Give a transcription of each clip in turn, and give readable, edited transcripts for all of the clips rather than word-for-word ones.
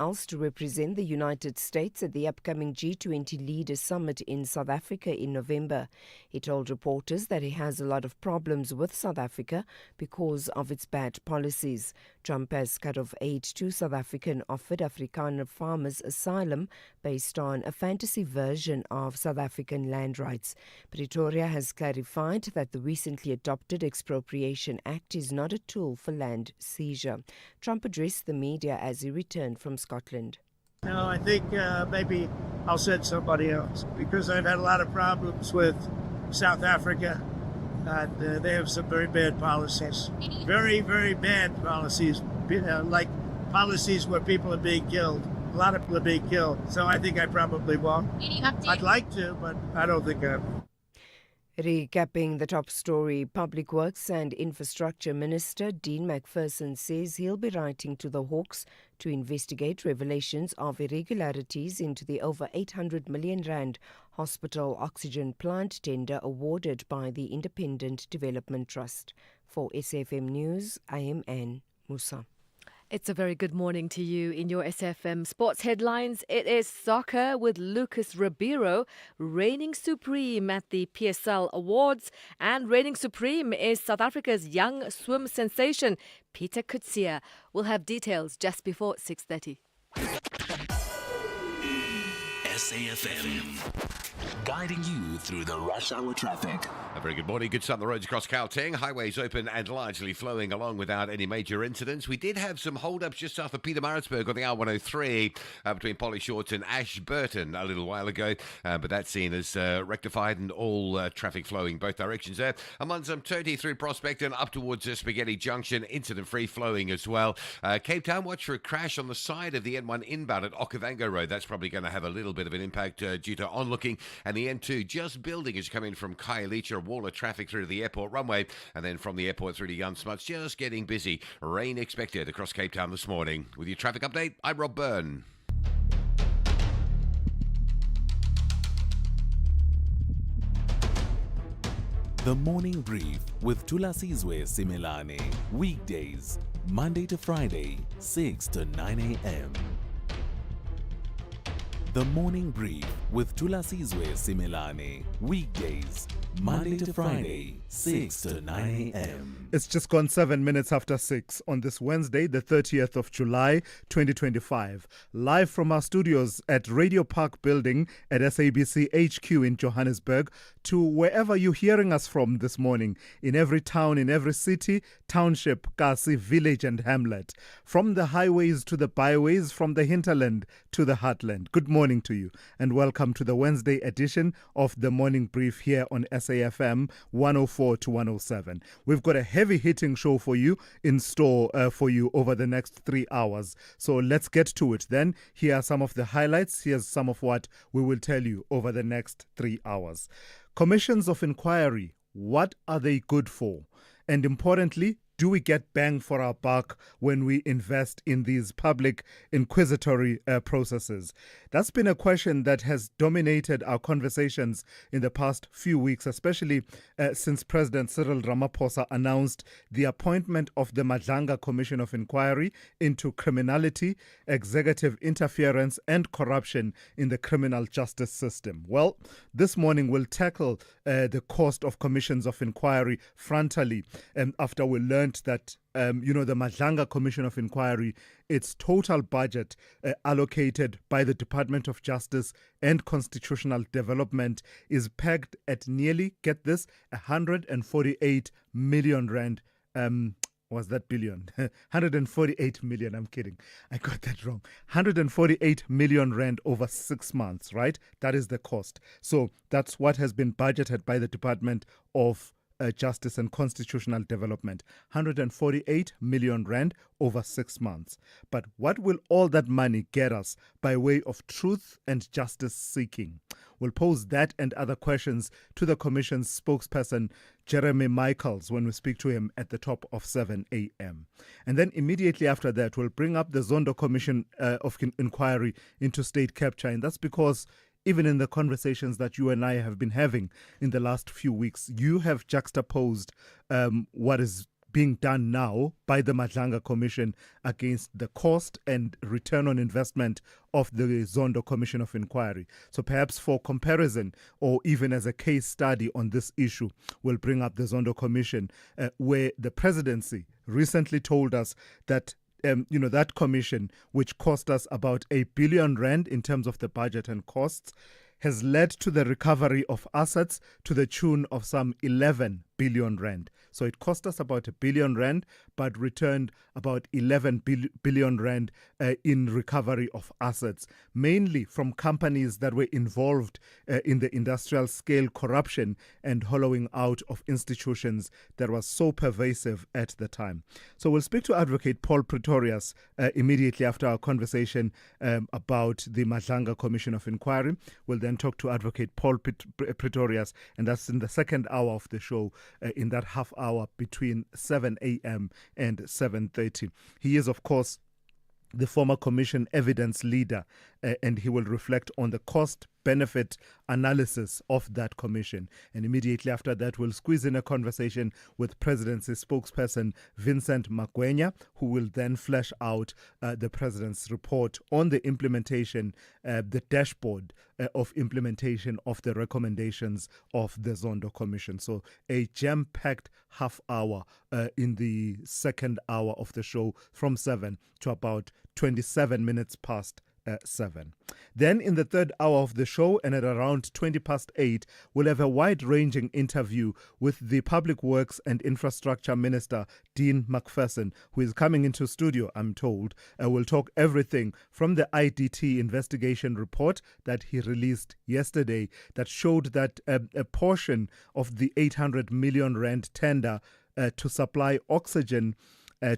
else to represent the United States at the upcoming G20 Leaders Summit in South Africa in November. He told reporters that he has a lot of problems with South Africa because of its bad policies. Trump has cut off aid to South Africa and offered Afrikaner farmers asylum based on a fantasy version of South African land rights. Pretoria has clarified that the recently adopted Expropriation Act is not a tool for land seizure. Trump addressed the media as he returned from Scotland. No, I think maybe I'll send somebody else because I've had a lot of problems with South Africa. And they have some very bad policies. Very, very bad policies, like policies where people are being killed. A lot of people are being killed. So I think I probably won't. I'd like to, but I don't think I will. Recapping the top story, Public Works and Infrastructure Minister Dean McPherson says he'll be writing to the Hawks to investigate revelations of irregularities into the over 800 million rand hospital oxygen plant tender awarded by the Independent Development Trust. For SFM News, I am Anne Musa. It's a very good morning to you. In your SFM sports headlines, it is soccer with Lucas Ribeiro reigning supreme at the PSL Awards, and reigning supreme is South Africa's young swim sensation, Peter Coetzee. We'll have details just before 6:30. SAFM, guiding you through the rush hour traffic. A very good morning. Good start on the roads across Gauteng. Highways open and largely flowing along without any major incidents. We did have some hold-ups just south of Pietermaritzburg on the R103 between Polly Shorts and Ashburton a little while ago. But that scene is rectified and all traffic flowing both directions there. Among some 30 through Prospect and up towards Spaghetti Junction, incident-free flowing as well. Cape Town, watch for a crash on the side of the N1 inbound at Okavango Road. That's probably going to have a little bit of an impact due to onlooking. And the N2 just building as you come in from Khayelitsha, wall of traffic through to the airport runway, and then from the airport through to Jan Smuts, just getting busy. Rain expected across Cape Town this morning. With your traffic update, I'm Rob Byrne. The Morning Brief with Thulasizwe Simelane. Weekdays, Monday to Friday, 6 to 9 a.m. The Morning Brief with Thulasizwe Simelane. Weekdays, Monday to Friday, 6 to 9 a.m. It's just gone 7 minutes after 6 on this Wednesday, the 30th of July, 2025. Live from our studios at Radio Park Building at SABC HQ in Johannesburg to wherever you're hearing us from this morning, in every town, in every city, township, kasi, village and hamlet. From the highways to the byways, from the hinterland to the heartland. Good morning to you and welcome to the Wednesday edition of the Morning Brief here on SAFM 104 to 107. We've got a heavy-hitting show for you in store for you over the next 3 hours. So let's get to it then. Here are some of the highlights. Here's some of what we will tell you over the next 3 hours. Commissions of inquiry, what are they good for? And importantly, do we get bang for our buck when we invest in these public inquisitory processes? That's been a question that has dominated our conversations in the past few weeks, especially since President Cyril Ramaphosa announced the appointment of the Madlanga Commission of Inquiry into criminality, executive interference and corruption in the criminal justice system. Well, this morning we'll tackle the cost of commissions of inquiry frontally after we learned that the Madlanga Commission of Inquiry, its total budget allocated by the Department of Justice and Constitutional Development is pegged at nearly, get this, 148 million rand. Was that billion? 148 million, I'm kidding. I got that wrong. 148 million rand over 6 months, right? That is the cost. So that's what has been budgeted by the Department of Justice and Constitutional Development, 148 million rand over 6 months. But what will all that money get us by way of truth and justice seeking? We'll pose that and other questions to the Commission's spokesperson, Jeremy Michaels, when we speak to him at the top of 7 a.m. And then immediately after that, we'll bring up the Zondo Commission of Inquiry into state capture. And that's because even in the conversations that you and I have been having in the last few weeks, you have juxtaposed what is being done now by the Madlanga Commission against the cost and return on investment of the Zondo Commission of Inquiry. So perhaps for comparison or even as a case study on this issue, we'll bring up the Zondo Commission, where the presidency recently told us that that commission, which cost us about R1 billion in terms of the budget and costs, has led to the recovery of assets to the tune of some 11 billion rand. So it cost us about R1 billion, but returned about 11 billion rand in recovery of assets, mainly from companies that were involved in the industrial scale corruption and hollowing out of institutions that was so pervasive at the time. So we'll speak to Advocate Paul Pretorius immediately after our conversation about the Madlanga Commission of Inquiry. We'll then talk to Advocate Paul Pretorius, and that's in the second hour of the show, in that half hour between 7 a.m. and 7:30. He is, of course, the former commission evidence leader, and he will reflect on the cost-benefit analysis of that commission. And immediately after that, we'll squeeze in a conversation with Presidency spokesperson Vincent Magwenya, who will then flesh out the President's report on the implementation, the dashboard of implementation of the recommendations of the Zondo Commission. So a jam-packed half hour in the second hour of the show from 7 to about 27 minutes past 7. Then in the third hour of the show, and at around 20 past 8, we'll have a wide-ranging interview with the Public Works and Infrastructure Minister, Dean McPherson, who is coming into studio, I'm told. We'll talk everything from the IDT investigation report that he released yesterday that showed that a portion of the 800 million rand tender to supply oxygen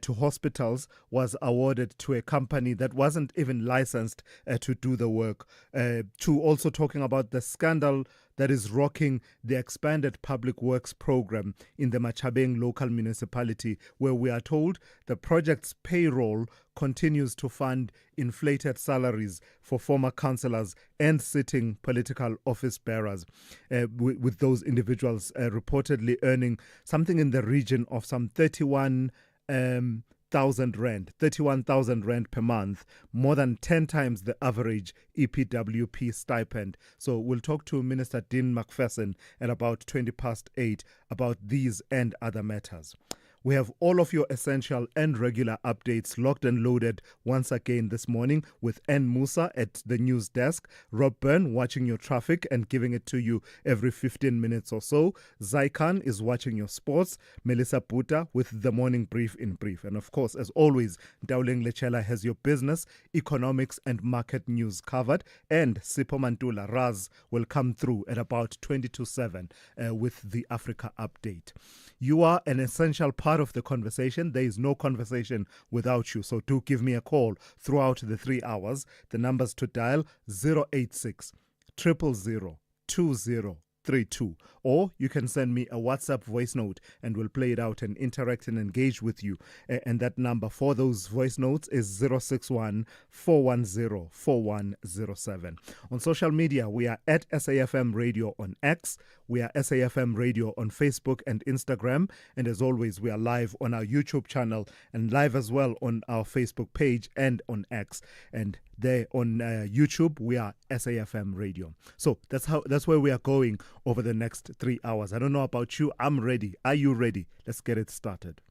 to hospitals was awarded to a company that wasn't even licensed to do the work. To also talking about the scandal that is rocking the expanded public works program in the Machabeng local municipality, where we are told the project's payroll continues to fund inflated salaries for former councillors and sitting political office bearers, with those individuals reportedly earning something in the region of some 31,000 rand per month, more than 10 times the average EPWP stipend. So we'll talk to Minister Dean McPherson at about 20 past 8 about these and other matters. We have all of your essential and regular updates locked and loaded once again this morning with N. Musa at the news desk, Rob Byrne watching your traffic and giving it to you every 15 minutes or so. Zaikan is watching your sports, Melissa Puta with the morning brief in brief. And of course, as always, Dowling Lechela has your business, economics and market news covered. And Sipho Mantula Raz will come through at about 20 to 7 with the Africa update. You are an essential part of the conversation. There is no conversation without you. So do give me a call throughout the 3 hours. The numbers to dial 086 000 2032, or you can send me a WhatsApp voice note and we'll play it out and interact and engage with you. And that number for those voice notes is 061 410 4107. On social media, we are at SAFM Radio on X. We are SAFM Radio on Facebook and Instagram. And as always, we are live on our YouTube channel and live as well on our Facebook page and on X. And there on YouTube, we are SAFM Radio. So that's where we are going over the next 3 hours. I don't know about you. I'm ready. Are you ready? Let's get it started.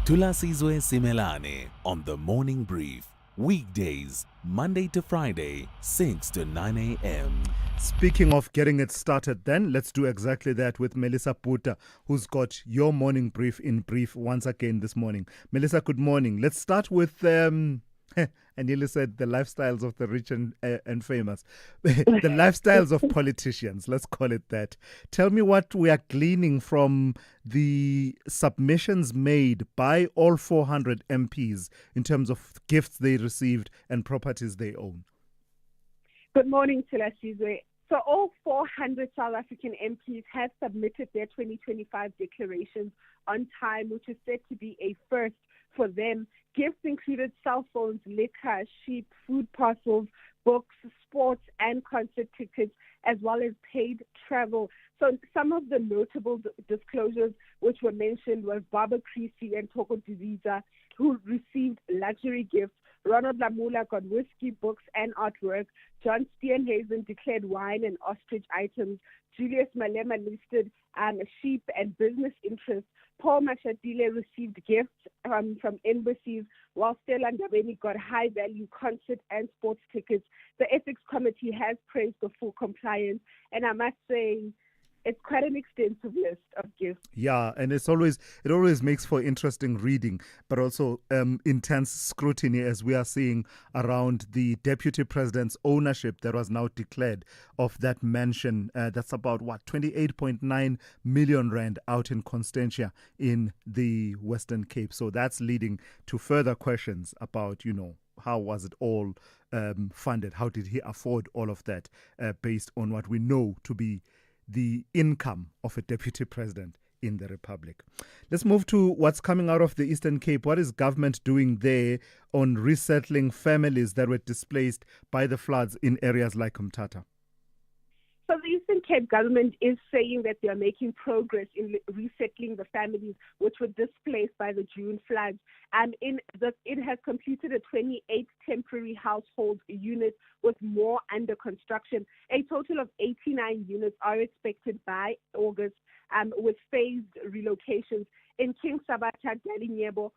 Thulasizwe Simelane on the Morning Brief. Weekdays, Monday to Friday, 6 to 9 a.m. Speaking of getting it started then, let's do exactly that with Melissa Puta, who's got your morning brief in brief once again this morning. Melissa, good morning. Let's start with... I nearly said the lifestyles of the rich and famous. The lifestyles of politicians, let's call it that. Tell me what we are gleaning from the submissions made by all 400 MPs in terms of gifts they received and properties they own. Good morning, Thulasizwe. So all 400 South African MPs have submitted their 2025 declarations on time, which is said to be a first for them. Gifts included cell phones, liquor, sheep, food parcels, books, sports, and concert tickets, as well as paid travel. So some of the notable disclosures which were mentioned was Barbara Creasy and Toko Diviza, who received luxury gifts. Ronald Lamula got whiskey, books, and artwork. John Steenhuisen declared wine and ostrich items. Julius Malema listed sheep and business interests. Paul Mashatile received gifts from embassies, while Stella Ndabeni got high-value concert and sports tickets. The Ethics Committee has praised the full compliance, and I must say, it's quite an extensive list of gifts. Yeah, and it always makes for interesting reading, but also intense scrutiny, as we are seeing around the deputy president's ownership that was now declared of that mansion. That's about 28.9 million rand out in Constantia in the Western Cape. So that's leading to further questions about, how was it all funded? How did he afford all of that based on what we know to be the income of a deputy president in the Republic? Let's move to what's coming out of the Eastern Cape. What is government doing there on resettling families that were displaced by the floods in areas like Umtata? So the Eastern Cape government is saying that they are making progress in resettling the families which were displaced by the June floods. It has completed a 28 temporary household units with more under construction. A total of 89 units are expected by August with phased relocations. In King Sabata, Dalinyebo,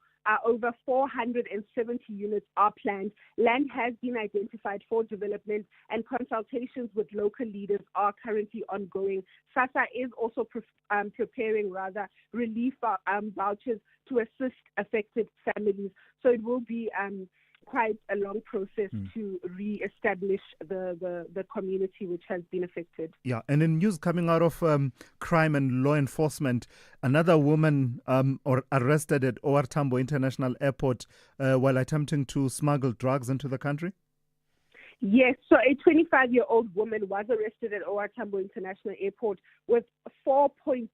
over 470 units are planned. Land has been identified for development, and consultations with local leaders are currently ongoing. SASSA is also preparing relief vouchers to assist affected families. So it will be quite a long process to re-establish the community which has been affected. Yeah, and in news coming out of crime and law enforcement, another woman arrested at OR Tambo International Airport while attempting to smuggle drugs into the country? Yes, so a 25-year-old woman was arrested at OR Tambo International Airport with 4.2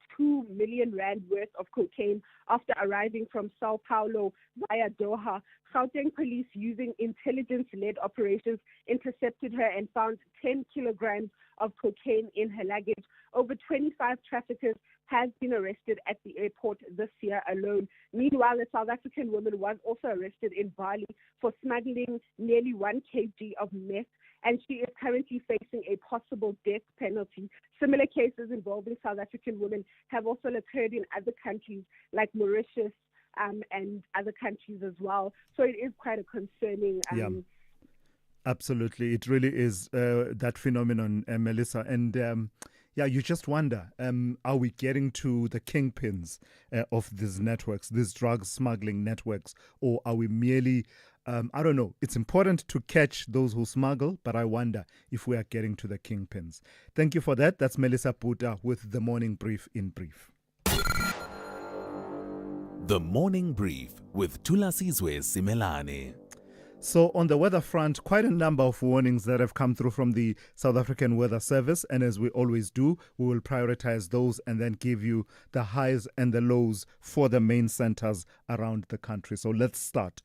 million rand worth of cocaine after arriving from Sao Paulo via Doha. Gauteng police, using intelligence-led operations, intercepted her and found 10 kilograms of cocaine in her luggage. Over 25 traffickers has been arrested at the airport this year alone. Meanwhile, a South African woman was also arrested in Bali for smuggling nearly 1 kg of meth, and she is currently facing a possible death penalty. Similar cases involving South African women have also occurred in other countries like Mauritius and other countries as well. So it is quite a concerning Absolutely. It really is that phenomenon, Melissa. And you just wonder, are we getting to the kingpins of these networks, these drug smuggling networks, or are we merely, I don't know, it's important to catch those who smuggle, but I wonder if we are getting to the kingpins. Thank you for that. That's Melissa Puta with The Morning Brief in Brief. The Morning Brief with Thulasizwe Simelane. So on the weather front, quite a number of warnings that have come through from the South African Weather Service. And as we always do, we will prioritize those and then give you the highs and the lows for the main centers around the country. So let's start.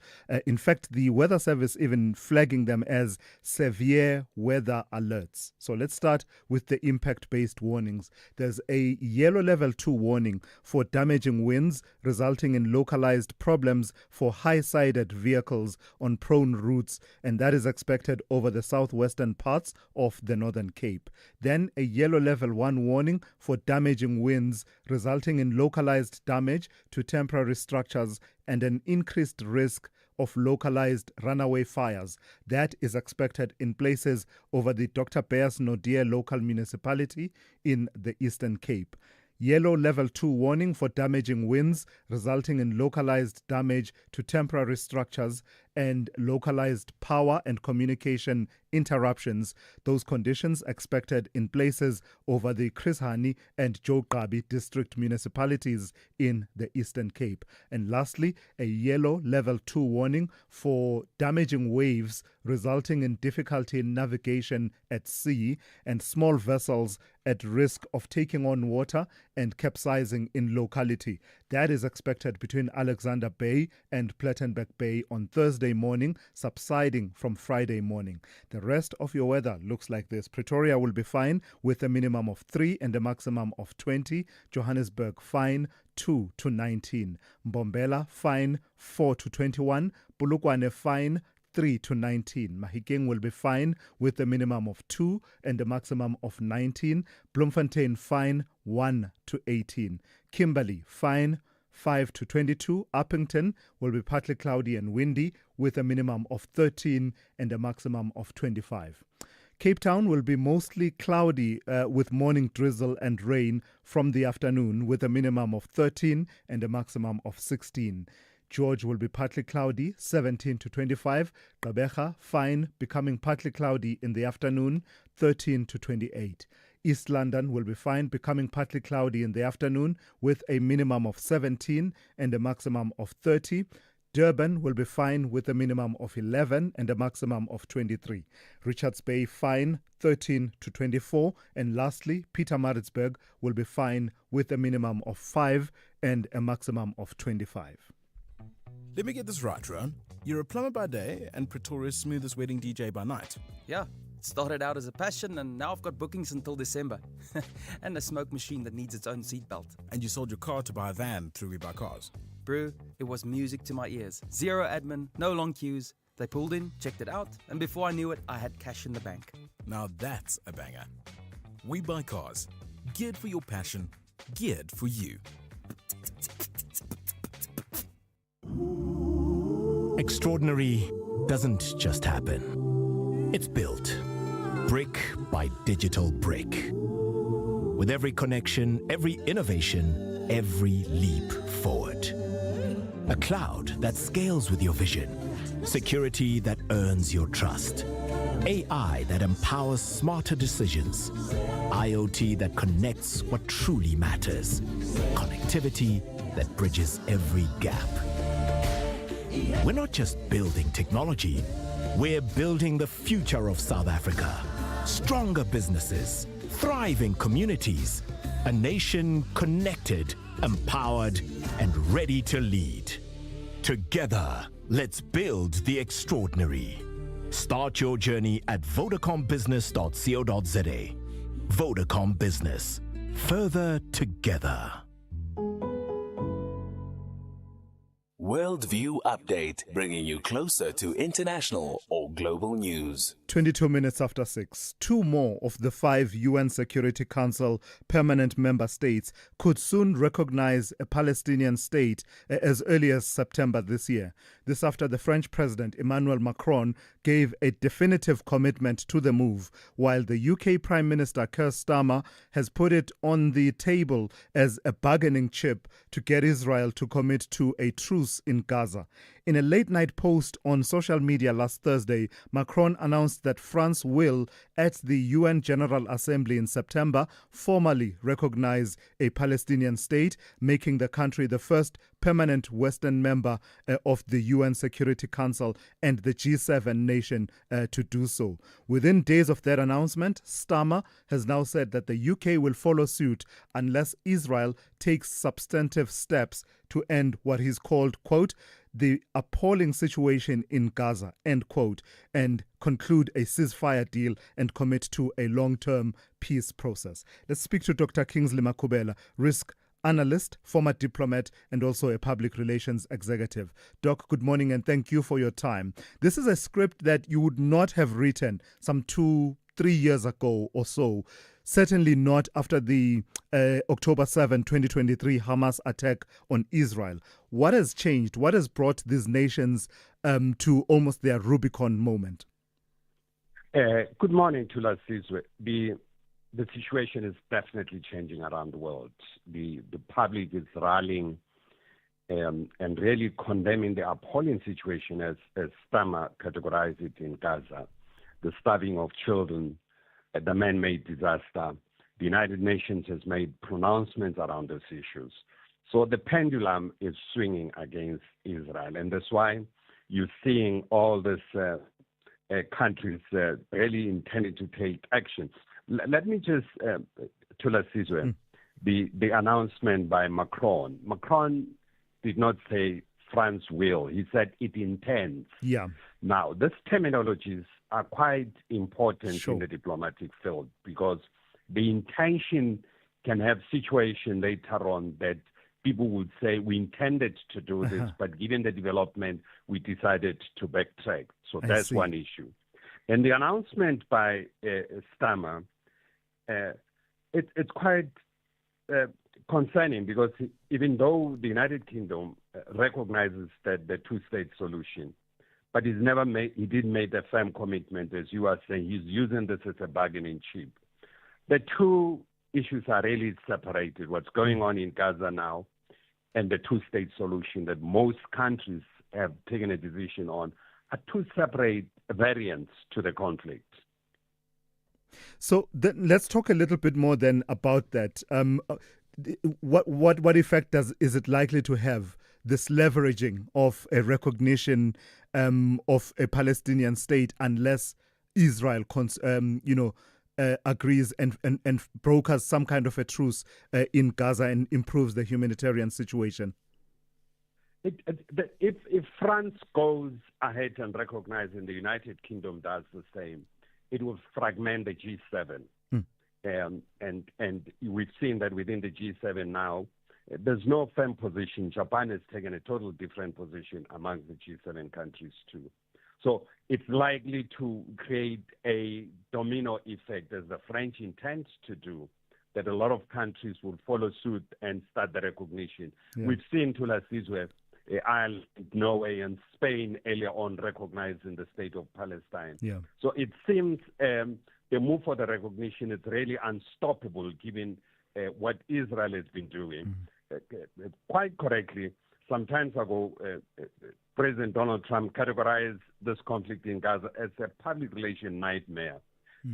In fact, the Weather Service even flagging them as severe weather alerts. So let's start with the impact-based warnings. There's a yellow level 2 warning for damaging winds, resulting in localized problems for high-sided vehicles on prone routes, and that is expected over the southwestern parts of the Northern Cape. Then a yellow level 1 warning for damaging winds, resulting in localized damage to temporary structures and an increased risk of localized runaway fires. That is expected in places over the Dr. Bears Nodia local municipality in the Eastern Cape. Yellow level 2 warning for damaging winds, resulting in localized damage to temporary structures and localized power and communication interruptions. Those conditions expected in places over the Chris Hani and Joe Gabi district municipalities in the Eastern Cape. And lastly, a yellow level 2 warning for damaging waves resulting in difficulty in navigation at sea and small vessels at risk of taking on water and capsizing in locality. That is expected between Alexander Bay and Plettenberg Bay on Thursday morning, subsiding from Friday morning. The rest of your weather looks like this. Pretoria will be fine with a minimum of 3 and a maximum of 20. Johannesburg fine 2 to 19. Mbombela fine 4 to 21. Polokwane fine 3 to 19. Mahikeng will be fine with a minimum of 2 and a maximum of 19. Bloemfontein fine 1 to 18. Kimberley fine 5 to 22. Uppington will be partly cloudy and windy with a minimum of 13 and a maximum of 25. Cape Town will be mostly cloudy with morning drizzle and rain from the afternoon with a minimum of 13 and a maximum of 16. George will be partly cloudy, 17 to 25. Gqeberha, fine, becoming partly cloudy in the afternoon, 13 to 28. East London will be fine, becoming partly cloudy in the afternoon with a minimum of 17 and a maximum of 30. Durban will be fine with a minimum of 11 and a maximum of 23. Richards Bay fine, 13 to 24. And lastly, Pietermaritzburg will be fine with a minimum of 5 and a maximum of 25. Let me get this right, Ron. You're a plumber by day and Pretoria's smoothest wedding DJ by night. Yeah, it started out as a passion and now I've got bookings until December. And a smoke machine that needs its own seatbelt. And you sold your car to buy a van through We Buy Cars. Brew, it was music to my ears. Zero admin, no long queues. They pulled in, checked it out, and before I knew it, I had cash in the bank. Now that's a banger. We Buy Cars. Geared for your passion, geared for you. Extraordinary doesn't just happen. It's built, brick by digital brick. With every connection, every innovation, every leap forward. A cloud that scales with your vision. Security that earns your trust. AI that empowers smarter decisions. IoT that connects what truly matters. Connectivity that bridges every gap. We're not just building technology, we're building the future of South Africa. Stronger businesses, thriving communities, a nation connected, empowered, and ready to lead. Together, let's build the extraordinary. Start your journey at vodacombusiness.co.za. Vodacom Business. Further together. Worldview Update, bringing you closer to international or global news. 22 minutes after 6. 2 more of the 5 UN Security Council permanent member states could soon recognize a Palestinian state as early as September this year. This after the French President Emmanuel Macron gave a definitive commitment to the move, while the UK Prime Minister Keir Starmer has put it on the table as a bargaining chip to get Israel to commit to a truce in Gaza. In a late-night post on social media last Thursday, Macron announced that France will, at the UN General Assembly in September, formally recognize a Palestinian state, making the country the first permanent Western member of the UN Security Council and the G7 nation to do so. Within days of that announcement, Starmer has now said that the UK will follow suit unless Israel takes substantive steps to end what he's called, quote, the appalling situation in Gaza, end quote, and conclude a ceasefire deal and commit to a long-term peace process. Let's speak to Dr. Kingsley Makubela, risk analyst, former diplomat, and also a public relations executive. Doc, good morning and thank you for your time. This is a script that you would not have written some 2-3 years ago or so. Certainly not after the October 7, 2023 Hamas attack on Israel. What has changed? What has brought these nations to almost their Rubicon moment? Good morning, Thulasizwe. The situation is definitely changing around the world. The public is rallying and really condemning the appalling situation as Stama categorized it in Gaza, the starving of children, the man-made disaster. The United Nations has made pronouncements around these issues. So the pendulum is swinging against Israel, and that's why you're seeing all these countries really intending to take action. Let me just, Thulasizwe, the announcement by Macron. Macron did not say France will. He said it intends. Yeah. Now, these terminologies are quite important in the diplomatic field because the intention can have situation later on that people would say we intended to do this, but given the development, we decided to backtrack. So that's one issue. And the announcement by Stama, it's quite concerning because even though the United Kingdom recognizes that the two-state solution, but he didn't make a firm commitment, as you are saying. He's using this as a bargaining chip. The two issues are really separated. What's going on in Gaza now and the two-state solution that most countries have taken a decision on are two separate variants to the conflict. So let's talk a little bit more then about that. What effect is it likely to have, this leveraging of a recognition of a Palestinian state unless Israel agrees and brokers some kind of a truce in Gaza and improves the humanitarian situation? If France goes ahead and recognizing the United Kingdom does the same, it will fragment the G7. And we've seen that within the G7 now, there's no firm position. Japan has taken a total different position among the G7 countries too. So it's likely to create a domino effect, as the French intend to do, that a lot of countries will follow suit and start the recognition. Yeah. We've seen Thulasizwe, Ireland, Norway, and Spain earlier on recognizing the state of Palestine. Yeah. So it seems the move for the recognition is really unstoppable given what Israel has been doing. Quite correctly, some time ago, President Donald Trump categorized this conflict in Gaza as a public relation nightmare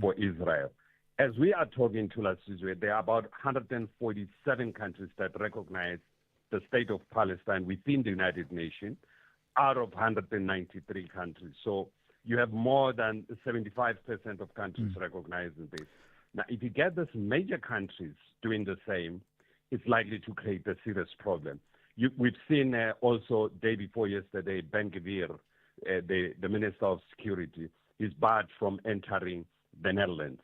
for Israel. As we are talking to Thulasizwe, there are about 147 countries that recognize the state of Palestine within the United Nations out of 193 countries. So you have more than 75% of countries recognizing this. Now, if you get these major countries doing the same, it's likely to create a serious problem. We've seen also day before yesterday, Bain Company, the Minister of Security, is barred from entering the Netherlands.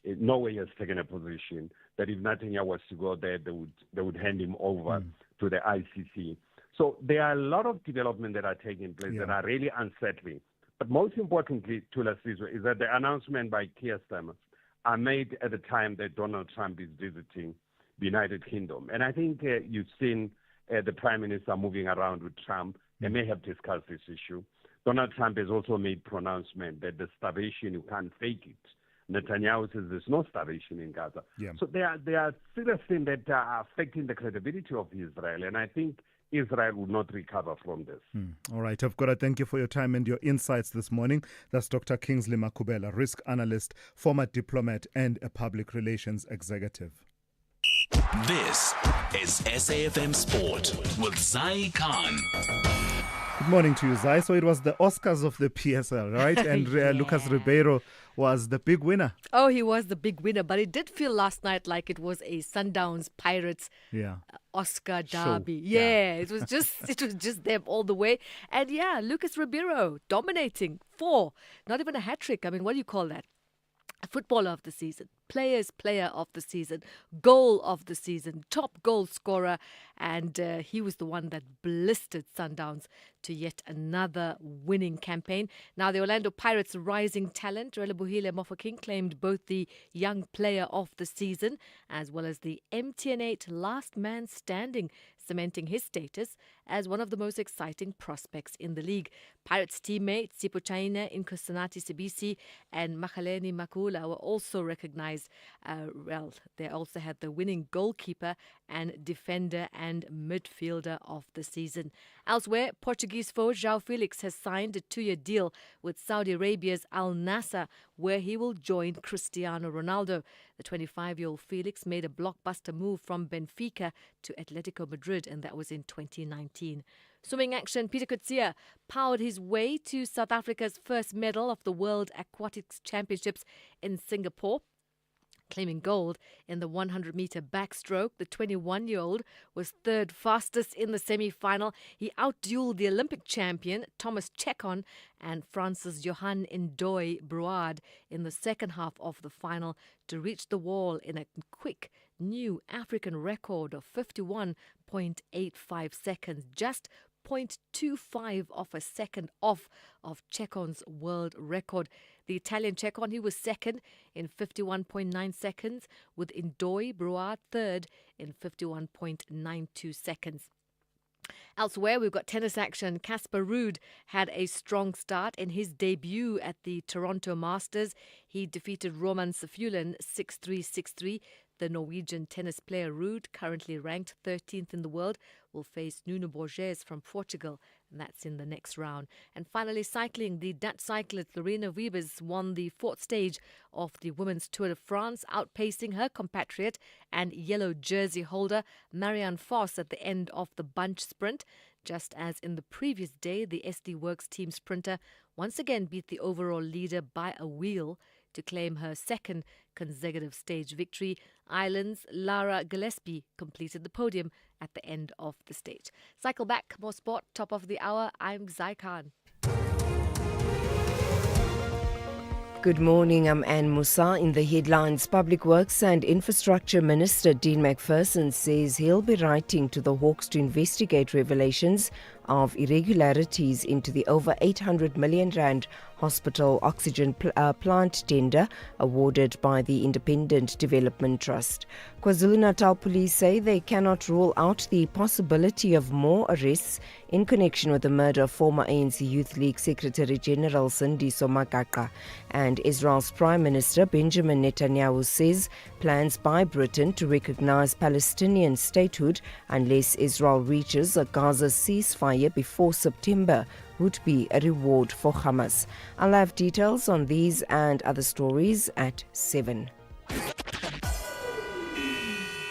Norway has taken a position that if Netanyahu was to go there, they would hand him over to the ICC. So there are a lot of developments that are taking place that are really unsettling. But most importantly, Thulasizwe, is that the announcement by Keir Starmer are made at the time that Donald Trump is visiting the United Kingdom. And I think you've seen the Prime Minister moving around with Trump. They may have discussed this issue. Donald Trump has also made pronouncement that the starvation, you can't fake it. Netanyahu says there's no starvation in Gaza. Yeah. So there are serious things that are affecting the credibility of Israel, and I think Israel will not recover from this. All right, I've got to thank you for your time and your insights this morning. That's Dr. Kingsley Makubela, risk analyst, former diplomat, and a public relations executive. This is SAFM Sport with Zai Khan. Good morning to you, Zai. So it was the Oscars of the PSL, right? And Lucas Ribeiro was the big winner. Oh, he was the big winner, but it did feel last night like it was a Sundowns Pirates Oscar derby. It was just them all the way. And Lucas Ribeiro dominating 4, not even a hat trick. I mean, what do you call that? Footballer of the season, player of the season, goal of the season, top goal scorer, and he was the one that blistered Sundowns to yet another winning campaign. Now, the Orlando Pirates' rising talent, Relebohile Mofokeng, claimed both the young player of the season as well as the MTN8 last man standing, cementing his status as one of the most exciting prospects in the league. Pirates teammates Sipho Chaina, Inkosanati Sibisi and Makhaleni Makula were also recognized Arabias. They also had the winning goalkeeper and defender and midfielder of the season. Elsewhere, Portuguese forward João Felix has signed a 2-year deal with Saudi Arabia's Al Nassr, where he will join Cristiano Ronaldo. The 25-year-old Felix made a blockbuster move from Benfica to Atletico Madrid, and that was in 2019. Swimming action, Peter Coetzee powered his way to South Africa's first medal of the World Aquatics Championships in Singapore. Claiming gold in the 100-meter backstroke, the 21-year-old was third fastest in the semi-final. He outdueled the Olympic champion Thomas Chekon and France's Johan Ndoye Brouard in the second half of the final to reach the wall in a quick new African record of 51.85 seconds, just 0.25 of a second off of Chekon's world record. The Italian Chekon, he was second in 51.9 seconds, with Ndoye Brouard third in 51.92 seconds. Elsewhere, we've got tennis action. Casper Ruud had a strong start in his debut at the Toronto Masters. He defeated Roman Safiullin 6-3, 6-3. The Norwegian tennis player Ruud, currently ranked 13th in the world, will face Nuno Borges from Portugal, and that's in the next round. And finally, cycling. The Dutch cyclist Lorena Wiebes won the fourth stage of the Women's Tour de France, outpacing her compatriot and yellow jersey holder Marianne Vos at the end of the bunch sprint. Just as in the previous day, the SD Works team sprinter once again beat the overall leader by a wheel to claim her second consecutive stage victory. Ireland's Lara Gillespie completed the podium at the end of the stage. Cycle back, more sport, top of the hour. I'm Zai Khan. Good morning, I'm Anne Musa. In the headlines, Public Works and Infrastructure Minister Dean McPherson says he'll be writing to the Hawks to investigate revelations of irregularities into the over 800 million rand hospital oxygen plant tender awarded by the Independent Development Trust. KwaZulu-Natal police say they cannot rule out the possibility of more arrests in connection with the murder of former ANC Youth League Secretary General Sindiso Magaka. And Israel's Prime Minister Benjamin Netanyahu says plans by Britain to recognize Palestinian statehood unless Israel reaches a Gaza ceasefire before September would be a reward for Hamas. I'll have details on these and other stories at 7.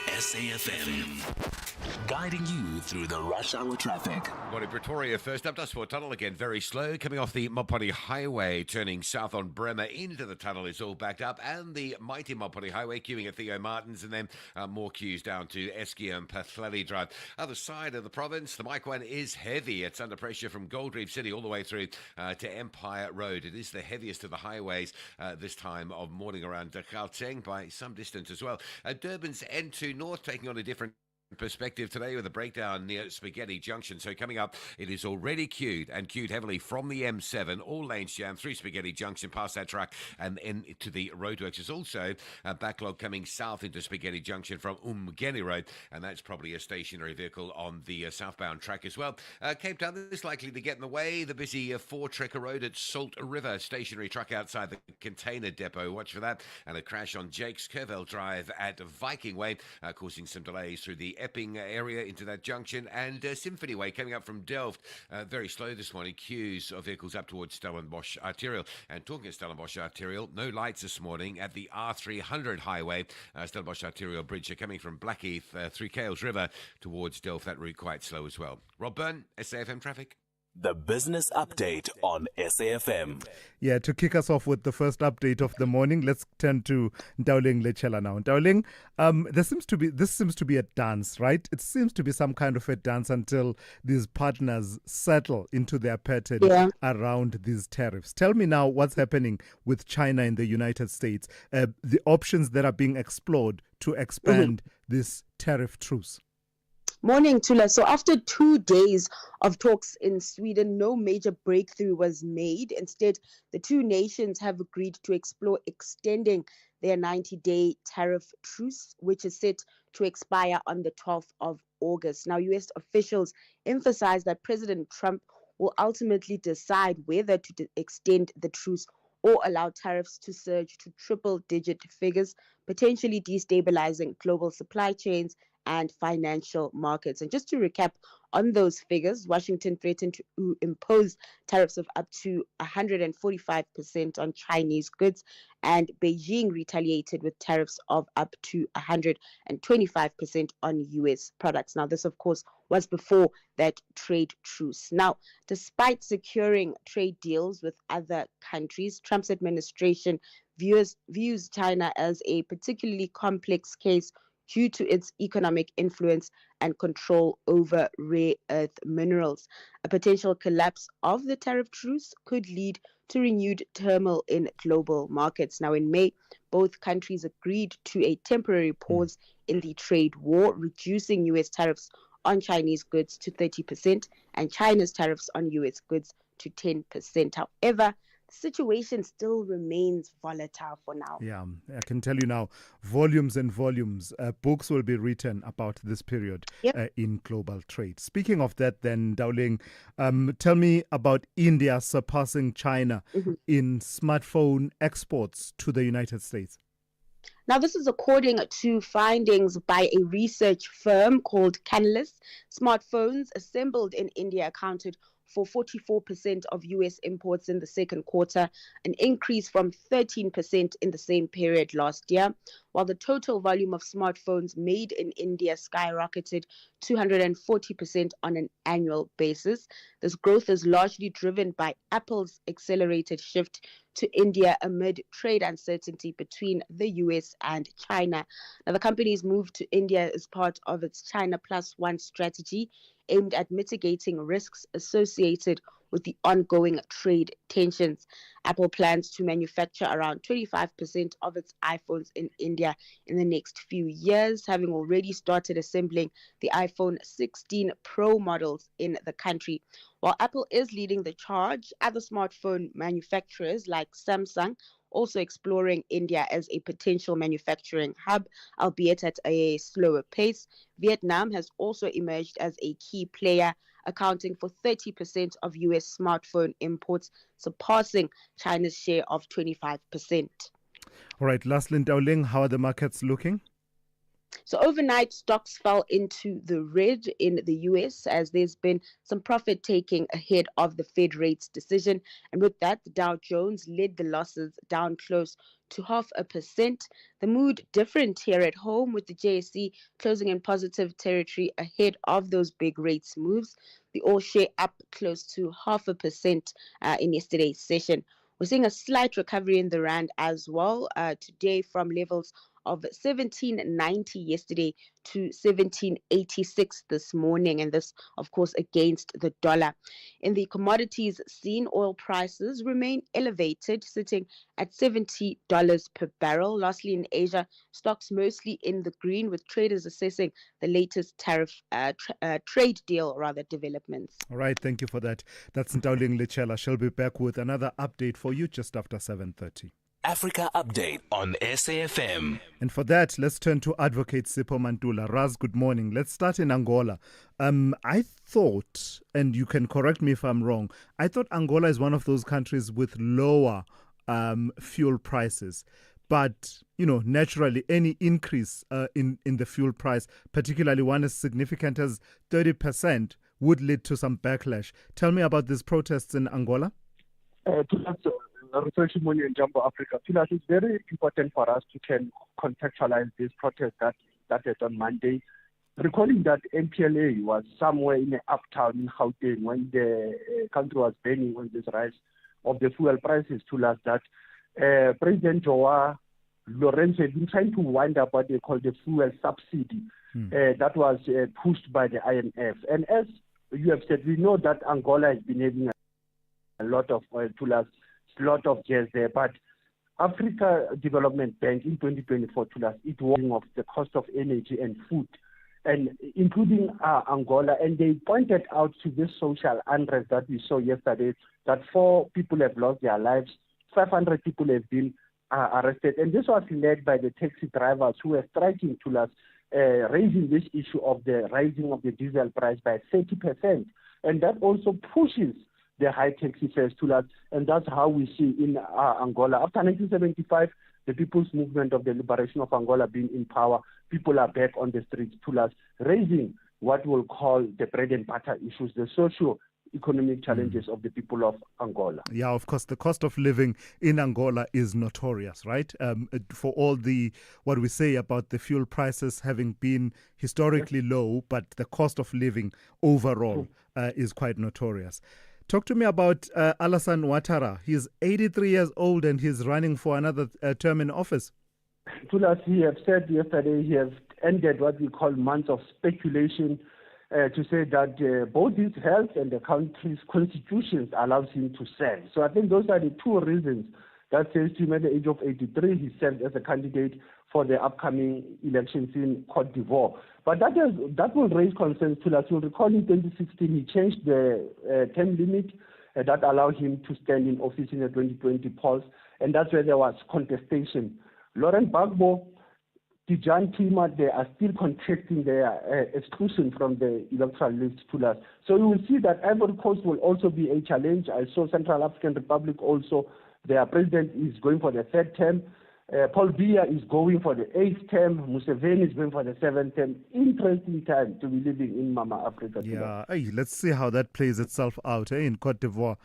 SAFM, guiding you through the rush hour traffic. Morning, Pretoria. First up, Dustport Tunnel again, very slow. Coming off the Mopani Highway, turning south on Bremer into the tunnel is all backed up. And the mighty Mopani Highway queuing at Theo Martins, and then more queues down to Eskia and Pathlali Drive. Other side of the province, the Mike one is heavy. It's under pressure from Gold Reef City all the way through to Empire Road. It is the heaviest of the highways this time of morning around Gauteng by some distance as well. Durban's N2 North taking on a different perspective today with a breakdown near Spaghetti Junction. So coming up, it is already queued heavily from the M7, all lanes jammed through Spaghetti Junction, past that truck and into the roadworks. There's also a backlog coming south into Spaghetti Junction from Umgeni Road, and that's probably a stationary vehicle on the southbound track as well. Cape Town is likely to get in the way. The busy Four Trekker Road at Salt River, stationary truck outside the container depot. Watch for that. And a crash on Jake's Curvell Drive at Viking Way, causing some delays through the Epping area into that junction, and Symphony Way coming up from Delft, very slow this morning. Queues of vehicles up towards Stellenbosch Arterial. And talking of Stellenbosch Arterial, no lights this morning at the R300 highway. Stellenbosch Arterial Bridge coming from Blackheath through Cales River towards Delft. That route quite slow as well. Rob Byrne, SAFM Traffic. The business update on SAFM. Yeah, to kick us off with the first update of the morning, let's turn to Ndauling Lechela now. Ndauling, this seems to be a dance, right? It seems to be some kind of a dance until these partners settle into their pattern around these tariffs. Tell me now what's happening with China and the United States, the options that are being explored to expand this tariff truce. Morning, Tula. So after 2 days of talks in Sweden, no major breakthrough was made. Instead, the two nations have agreed to explore extending their 90-day tariff truce, which is set to expire on the 12th of August. Now, U.S. officials emphasize that President Trump will ultimately decide whether to extend the truce or allow tariffs to surge to triple-digit figures, potentially destabilizing global supply chains and financial markets. And just to recap on those figures, Washington threatened to impose tariffs of up to 145% on Chinese goods, and Beijing retaliated with tariffs of up to 125% on U.S. products. Now, this, of course, was before that trade truce. Now, despite securing trade deals with other countries, Trump's administration views China as a particularly complex case due to its economic influence and control over rare earth minerals. A potential collapse of the tariff truce could lead to renewed turmoil in global markets. Now, in May, both countries agreed to a temporary pause in the trade war, reducing U.S. tariffs on Chinese goods to 30% and China's tariffs on U.S. goods to 10%. However, the situation still remains volatile for now. Yeah, I can tell you now, volumes and volumes. Books will be written about this period in global trade. Speaking of that then, Dowling, tell me about India surpassing China in smartphone exports to the United States. Now, this is according to findings by a research firm called Canalys. Smartphones assembled in India accounted for 44% of U.S. imports in the second quarter, an increase from 13% in the same period last year, while the total volume of smartphones made in India skyrocketed 240% on an annual basis. This growth is largely driven by Apple's accelerated shift to India amid trade uncertainty between the US and China. Now, the company's move to India is part of its China Plus One strategy aimed at mitigating risks associated with the ongoing trade tensions. Apple plans to manufacture around 25% of its iPhones in India in the next few years, having already started assembling the iPhone 16 Pro models in the country. While Apple is leading the charge, other smartphone manufacturers like Samsung also exploring India as a potential manufacturing hub, albeit at a slower pace. Vietnam has also emerged as a key player, accounting for 30% of U.S. smartphone imports, surpassing China's share of 25%. All right, lastly, Dowling, how are the markets looking? So overnight, stocks fell into the red in the U.S. as there's been some profit taking ahead of the Fed rates decision. And with that, the Dow Jones led the losses down close to 0.5%. The mood different here at home, with the JSE closing in positive territory ahead of those big rates moves. The all share up close to 0.5% in yesterday's session. We're seeing a slight recovery in the rand as well today from levels of 1790 yesterday to 1786 this morning, and this, of course, against the dollar. In the commodities scene, oil prices remain elevated, sitting at $70 per barrel. Lastly, in Asia, stocks mostly in the green, with traders assessing the latest tariff trade deal developments. All right, thank you for that. That's Ntauling Lichela. She'll be back with another update for you just after 7:30. Africa Update on SAFM. And for that, let's turn to Advocate Sipho Mantula. Raz, good morning. Let's start in Angola. I thought, and you can correct me if I'm wrong, I thought Angola is one of those countries with lower fuel prices. But, you know, naturally, any increase in the fuel price, particularly one as significant as 30%, would lead to some backlash. Tell me about these protests in Angola. Refreshing morning in Jumbo Africa. It's very important for us to contextualize this protest that started on Monday. Recalling that MPLA was somewhere in the uptown in Gauteng when the country was burning on this rise of the fuel prices, to us that President Joao Lorenzo had been trying to wind up what they call the fuel subsidy that was pushed by the IMF. And as you have said, we know that Angola has been having a lot of oil, to us, a lot of gas there, but Africa Development Bank in 2024 to us, it warning of the cost of energy and food, and including Angola, and they pointed out to this social unrest that we saw yesterday, that 4 people have lost their lives, 500 people have been arrested, and this was led by the taxi drivers who were striking to us, raising this issue of the rising of the diesel price by 30%, and that also pushes the high taxi fares to us. And that's how we see in Angola. After 1975, the People's Movement of the Liberation of Angola being in power, people are back on the streets to us, raising what we'll call the bread and butter issues, the socio-economic challenges of the people of Angola. Yeah, of course, the cost of living in Angola is notorious, right? For all what we say about the fuel prices having been historically low, but the cost of living overall is quite notorious. Talk to me about Alassane Ouattara. He's 83 years old and he's running for another term in office. Tulas, he have said yesterday he has ended what we call months of speculation to say that both his health and the country's constitutions allows him to serve. So I think those are the two reasons that says to him at the age of 83, he served as a candidate for the upcoming elections in Cote d'Ivoire. But that will raise concerns to us. You'll recall in 2016, he changed the term limit that allowed him to stand in office in the 2020 polls, and that's where there was contestation. Laurent Gbagbo, Tidjane Kima, they are still contesting their exclusion from the electoral list to us. So you will see that Ivory Coast will also be a challenge. I saw Central African Republic also. Their president is going for the third term. Paul Biya is going for the 8th term. Museveni is going for the 7th term. Interesting time to be living in Mama Africa. Yeah, let's see how that plays itself out in Cote d'Ivoire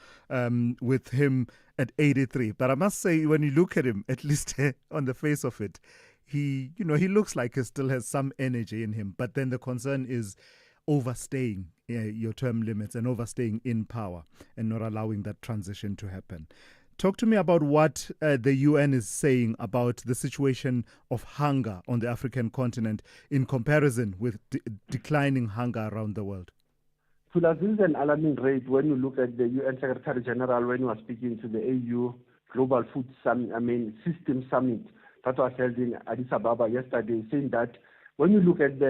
with him at 83. But I must say, when you look at him, at least on the face of it, he looks like he still has some energy in him. But then the concern is overstaying your term limits and overstaying in power and not allowing that transition to happen. Talk to me about what the UN is saying about the situation of hunger on the African continent in comparison with declining hunger around the world. This is an alarming rate when you look at the UN Secretary General when he was speaking to the AU Global Food System Summit that was held in Addis Ababa yesterday, saying that when you look at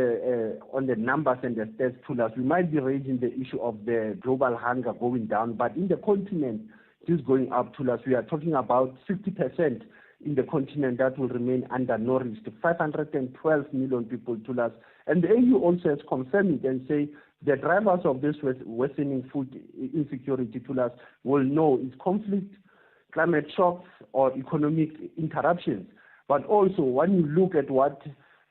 on the numbers and the stats, we might be raising the issue of the global hunger going down, but in the continent, is going up to us. We are talking about 60% in the continent that will remain undernourished, 512 million people to us. And the AU also has confirmed it and say the drivers of this worsening food insecurity to us will know it's conflict, climate shocks, or economic interruptions. But also, when you look at what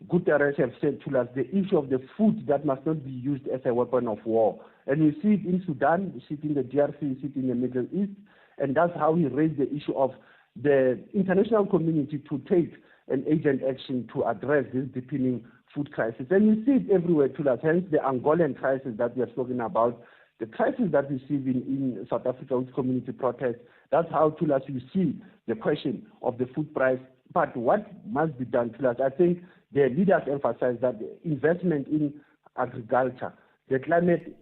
Guterres have said to us, the issue of the food that must not be used as a weapon of war. And you see it in Sudan, you see it in the DRC, you see it in the Middle East, and that's how he raised the issue of the international community to take an agent action to address this deepening food crisis. And you see it everywhere to us, hence the Angolan crisis that we are talking about, the crisis that we see in South Africa with community protests. That's how to us you see the question of the food price. But what must be done to us? I think the leaders emphasize that the investment in agriculture, the climate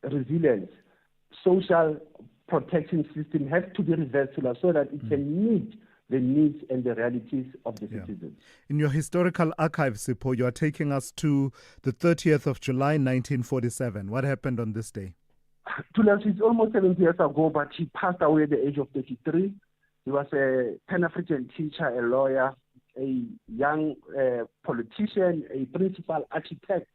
resilience, social protection system has to be reversed to us so that it can meet the needs and the realities of the citizens. In your historical archive, Sipho, you are taking us to the 30th of July, 1947. What happened on this day? Thulas, it's almost 70 years ago, but he passed away at the age of 33. He was a Pan-African teacher, a lawyer, a young politician, a principal architect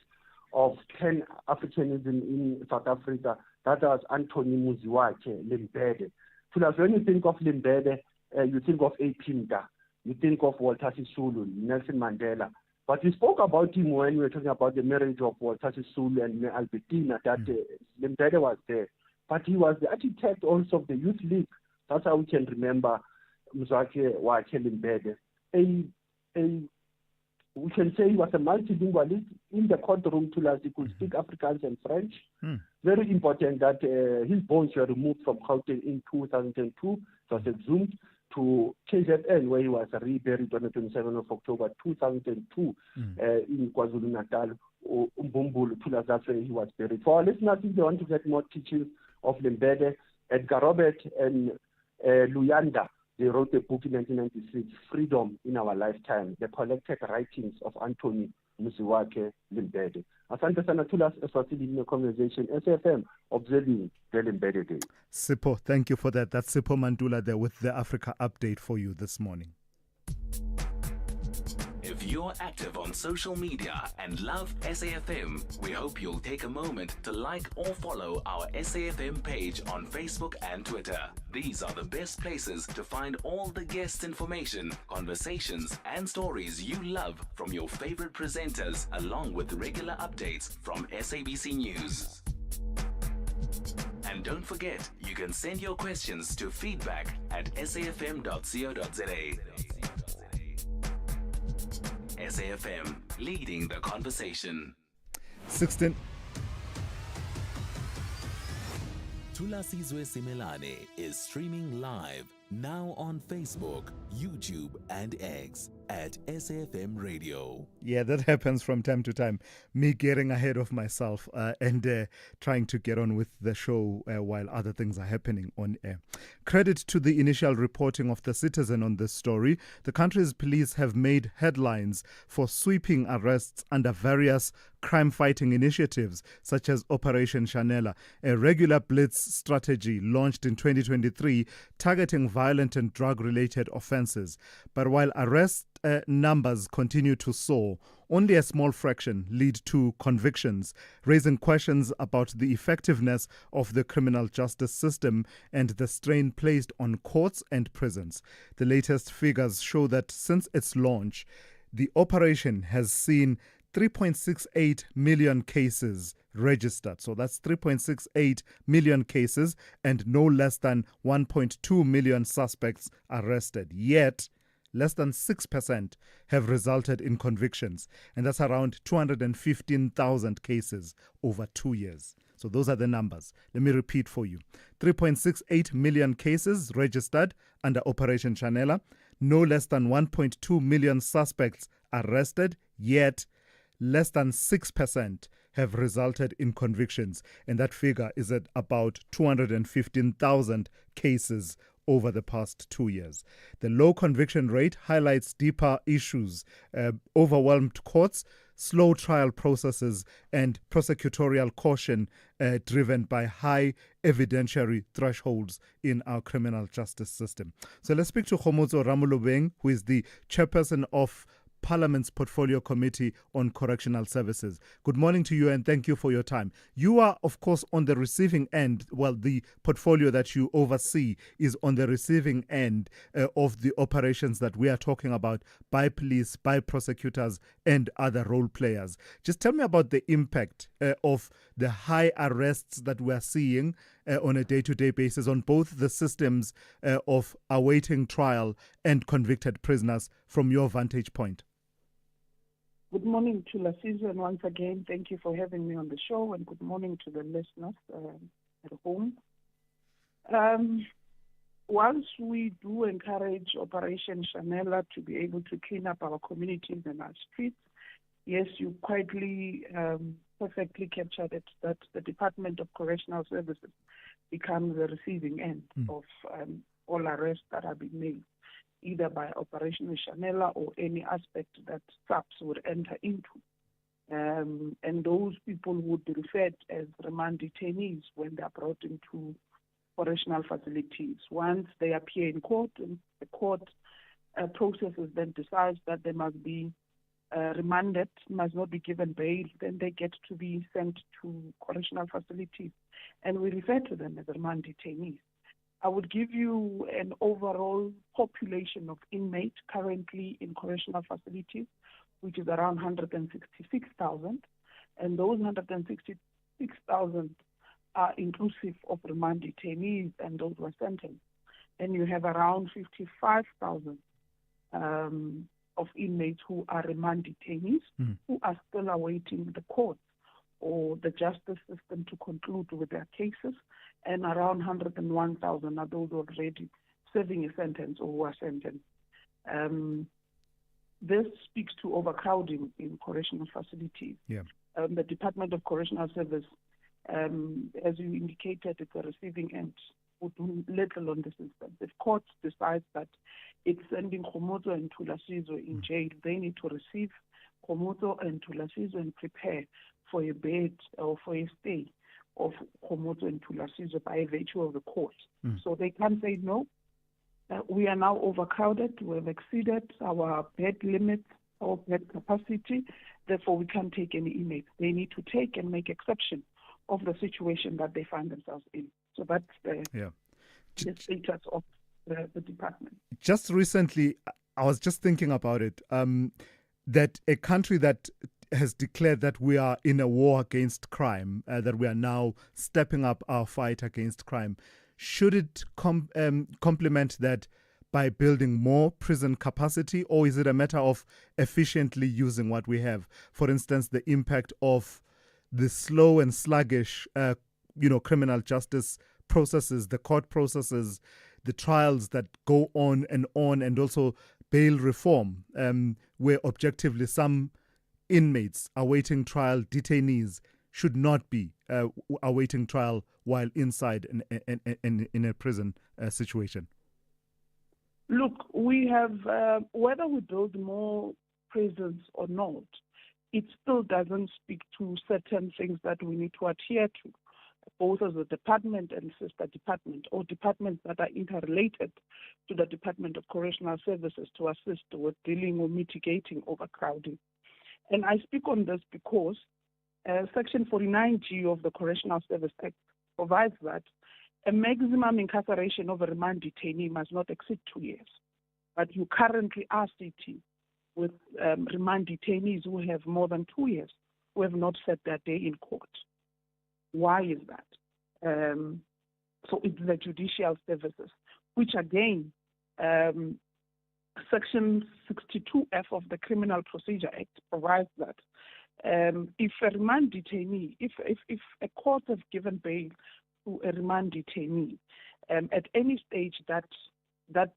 of Pan-Africanism in South Africa. That was Anthony Muziwake Limbede. Thulas, when you think of Limbede, you think of Apinda, you think of Walter Sisulu, Nelson Mandela. But we spoke about him when we were talking about the marriage of Walter Sisulu and Albertina, that Limbede was there. But he was the architect also of the Youth League. That's how we can remember Muziwake Limbede. We can say he was a multilingualist. In the courtroom, he could speak Afrikaans and French. Very important that his bones were removed from Gauteng in 2002. It was exhumed to KZN, where he was reburied on the 27th of October 2002 in KwaZulu-Natal. That's where he was buried. For our listeners, if they want to get more teachings of Limbede, Edgar Robert and Luyanda, they wrote a book in 1996, Freedom in Our Lifetime, the collected writings of Anthony Muziwake Limbede. Asante sana Thulas, Eswatini in the conversation, SFM, observing the Limbede Day. Sipho, thank you for that. That's Sipho Mandula there with the Africa Update for you this morning. If If you're active on social media and love SAFM, we hope you'll take a moment to like or follow our SAFM page on Facebook and Twitter. These are the best places to find all the guest information, conversations, and stories you love from your favorite presenters, along with regular updates from SABC News. And don't forget, you can send your questions to feedback@safm.co.za. SAFM, leading the conversation. 16. Thulasizwe Simelane is streaming live now on Facebook, YouTube, and X at SAFM Radio. Yeah, that happens from time to time. Me getting ahead of myself and trying to get on with the show while other things are happening on air. Credit to the initial reporting of The Citizen on this story. The country's police have made headlines for sweeping arrests under various crime-fighting initiatives, such as Operation Chanela, a regular blitz strategy launched in 2023 targeting violent and drug-related offences. But while arrest numbers continue to soar, only a small fraction lead to convictions, raising questions about the effectiveness of the criminal justice system and the strain placed on courts and prisons. The latest figures show that since its launch, the operation has seen 3.68 million cases registered. So that's 3.68 million cases and no less than 1.2 million suspects arrested. Yet, less than 6% have resulted in convictions. And that's around 215,000 cases over 2 years. So those are the numbers. Let me repeat for you. 3.68 million cases registered under Operation Chanela. No less than 1.2 million suspects arrested. Yet, less than 6% have resulted in convictions, and that figure is at about 215,000 cases over the past 2 years. The low conviction rate highlights deeper issues, overwhelmed courts, slow trial processes, and prosecutorial caution driven by high evidentiary thresholds in our criminal justice system. So let's speak to Khomotso Ramolobeng, who is the chairperson of Parliament's Portfolio Committee on Correctional Services. Good morning to you and thank you for your time. You are, of course, on the receiving end. Well, the portfolio that you oversee is on the receiving end of the operations that we are talking about by police, by prosecutors, and other role players. Just tell me about the impact of the high arrests that we are seeing on a day-to-day basis on both the systems of awaiting trial and convicted prisoners from your vantage point. Good morning to Thulasizwe, and once again, thank you for having me on the show, and good morning to the listeners at home. Once we do encourage Operation Chanela to be able to clean up our communities and our streets, yes, you perfectly captured it, that the Department of Correctional Services becomes the receiving end of all arrests that are being made, either by Operation Chanela or any aspect that SAPS would enter into. And those people would be referred as remand detainees when they are brought into correctional facilities. Once they appear in court, and the court processes then decides that they must be remanded, must not be given bail, then they get to be sent to correctional facilities. And we refer to them as remand detainees. I would give you an overall population of inmates currently in correctional facilities, which is around 166,000. And those 166,000 are inclusive of remand detainees and those who are sentenced. And you have around 55,000 of inmates who are remand detainees who are still awaiting the court or the justice system to conclude with their cases, and around 101,000 are those already serving a sentence or who are sentenced. This speaks to overcrowding in correctional facilities. Yeah. The Department of Correctional Service, as you indicated, it's a receiving end, would do little on the system. If courts decide that it's sending Khomotso and Thulasizwe in jail, they need to receive Khomotso and Thulasizwe and prepare for a bed or for a stay of Khomotso and Thulasizwe by virtue of the court. So they can't say no. We are now overcrowded. We have exceeded our bed limits. or bed capacity. Therefore, we can't take any inmates. They need to take and make exception of the situation that they find themselves in. So that's the status of the department. Just recently, I was just thinking about it, that a country that has declared that we are in a war against crime, that we are now stepping up our fight against crime, should it complement that by building more prison capacity, or is it a matter of efficiently using what we have? For instance, the impact of the slow and sluggish, criminal justice processes, the court processes, the trials that go on, and also bail reform, where objectively some inmates awaiting trial, detainees, should not be awaiting trial while inside in a prison situation. Look, we have, whether we build more prisons or not, it still doesn't speak to certain things that we need to adhere to, both as a department and sister department, or departments that are interrelated to the Department of Correctional Services to assist with dealing or mitigating overcrowding. And I speak on this because Section 49G of the Correctional Service Act provides that a maximum incarceration of a remand detainee must not exceed 2 years. But you currently are sitting with remand detainees who have more than 2 years, who have not set their day in court. Why is that? So it's the judicial services, which again, Section 62F of the Criminal Procedure Act provides that if a remand detainee, if a court has given bail to a remand detainee, at any stage that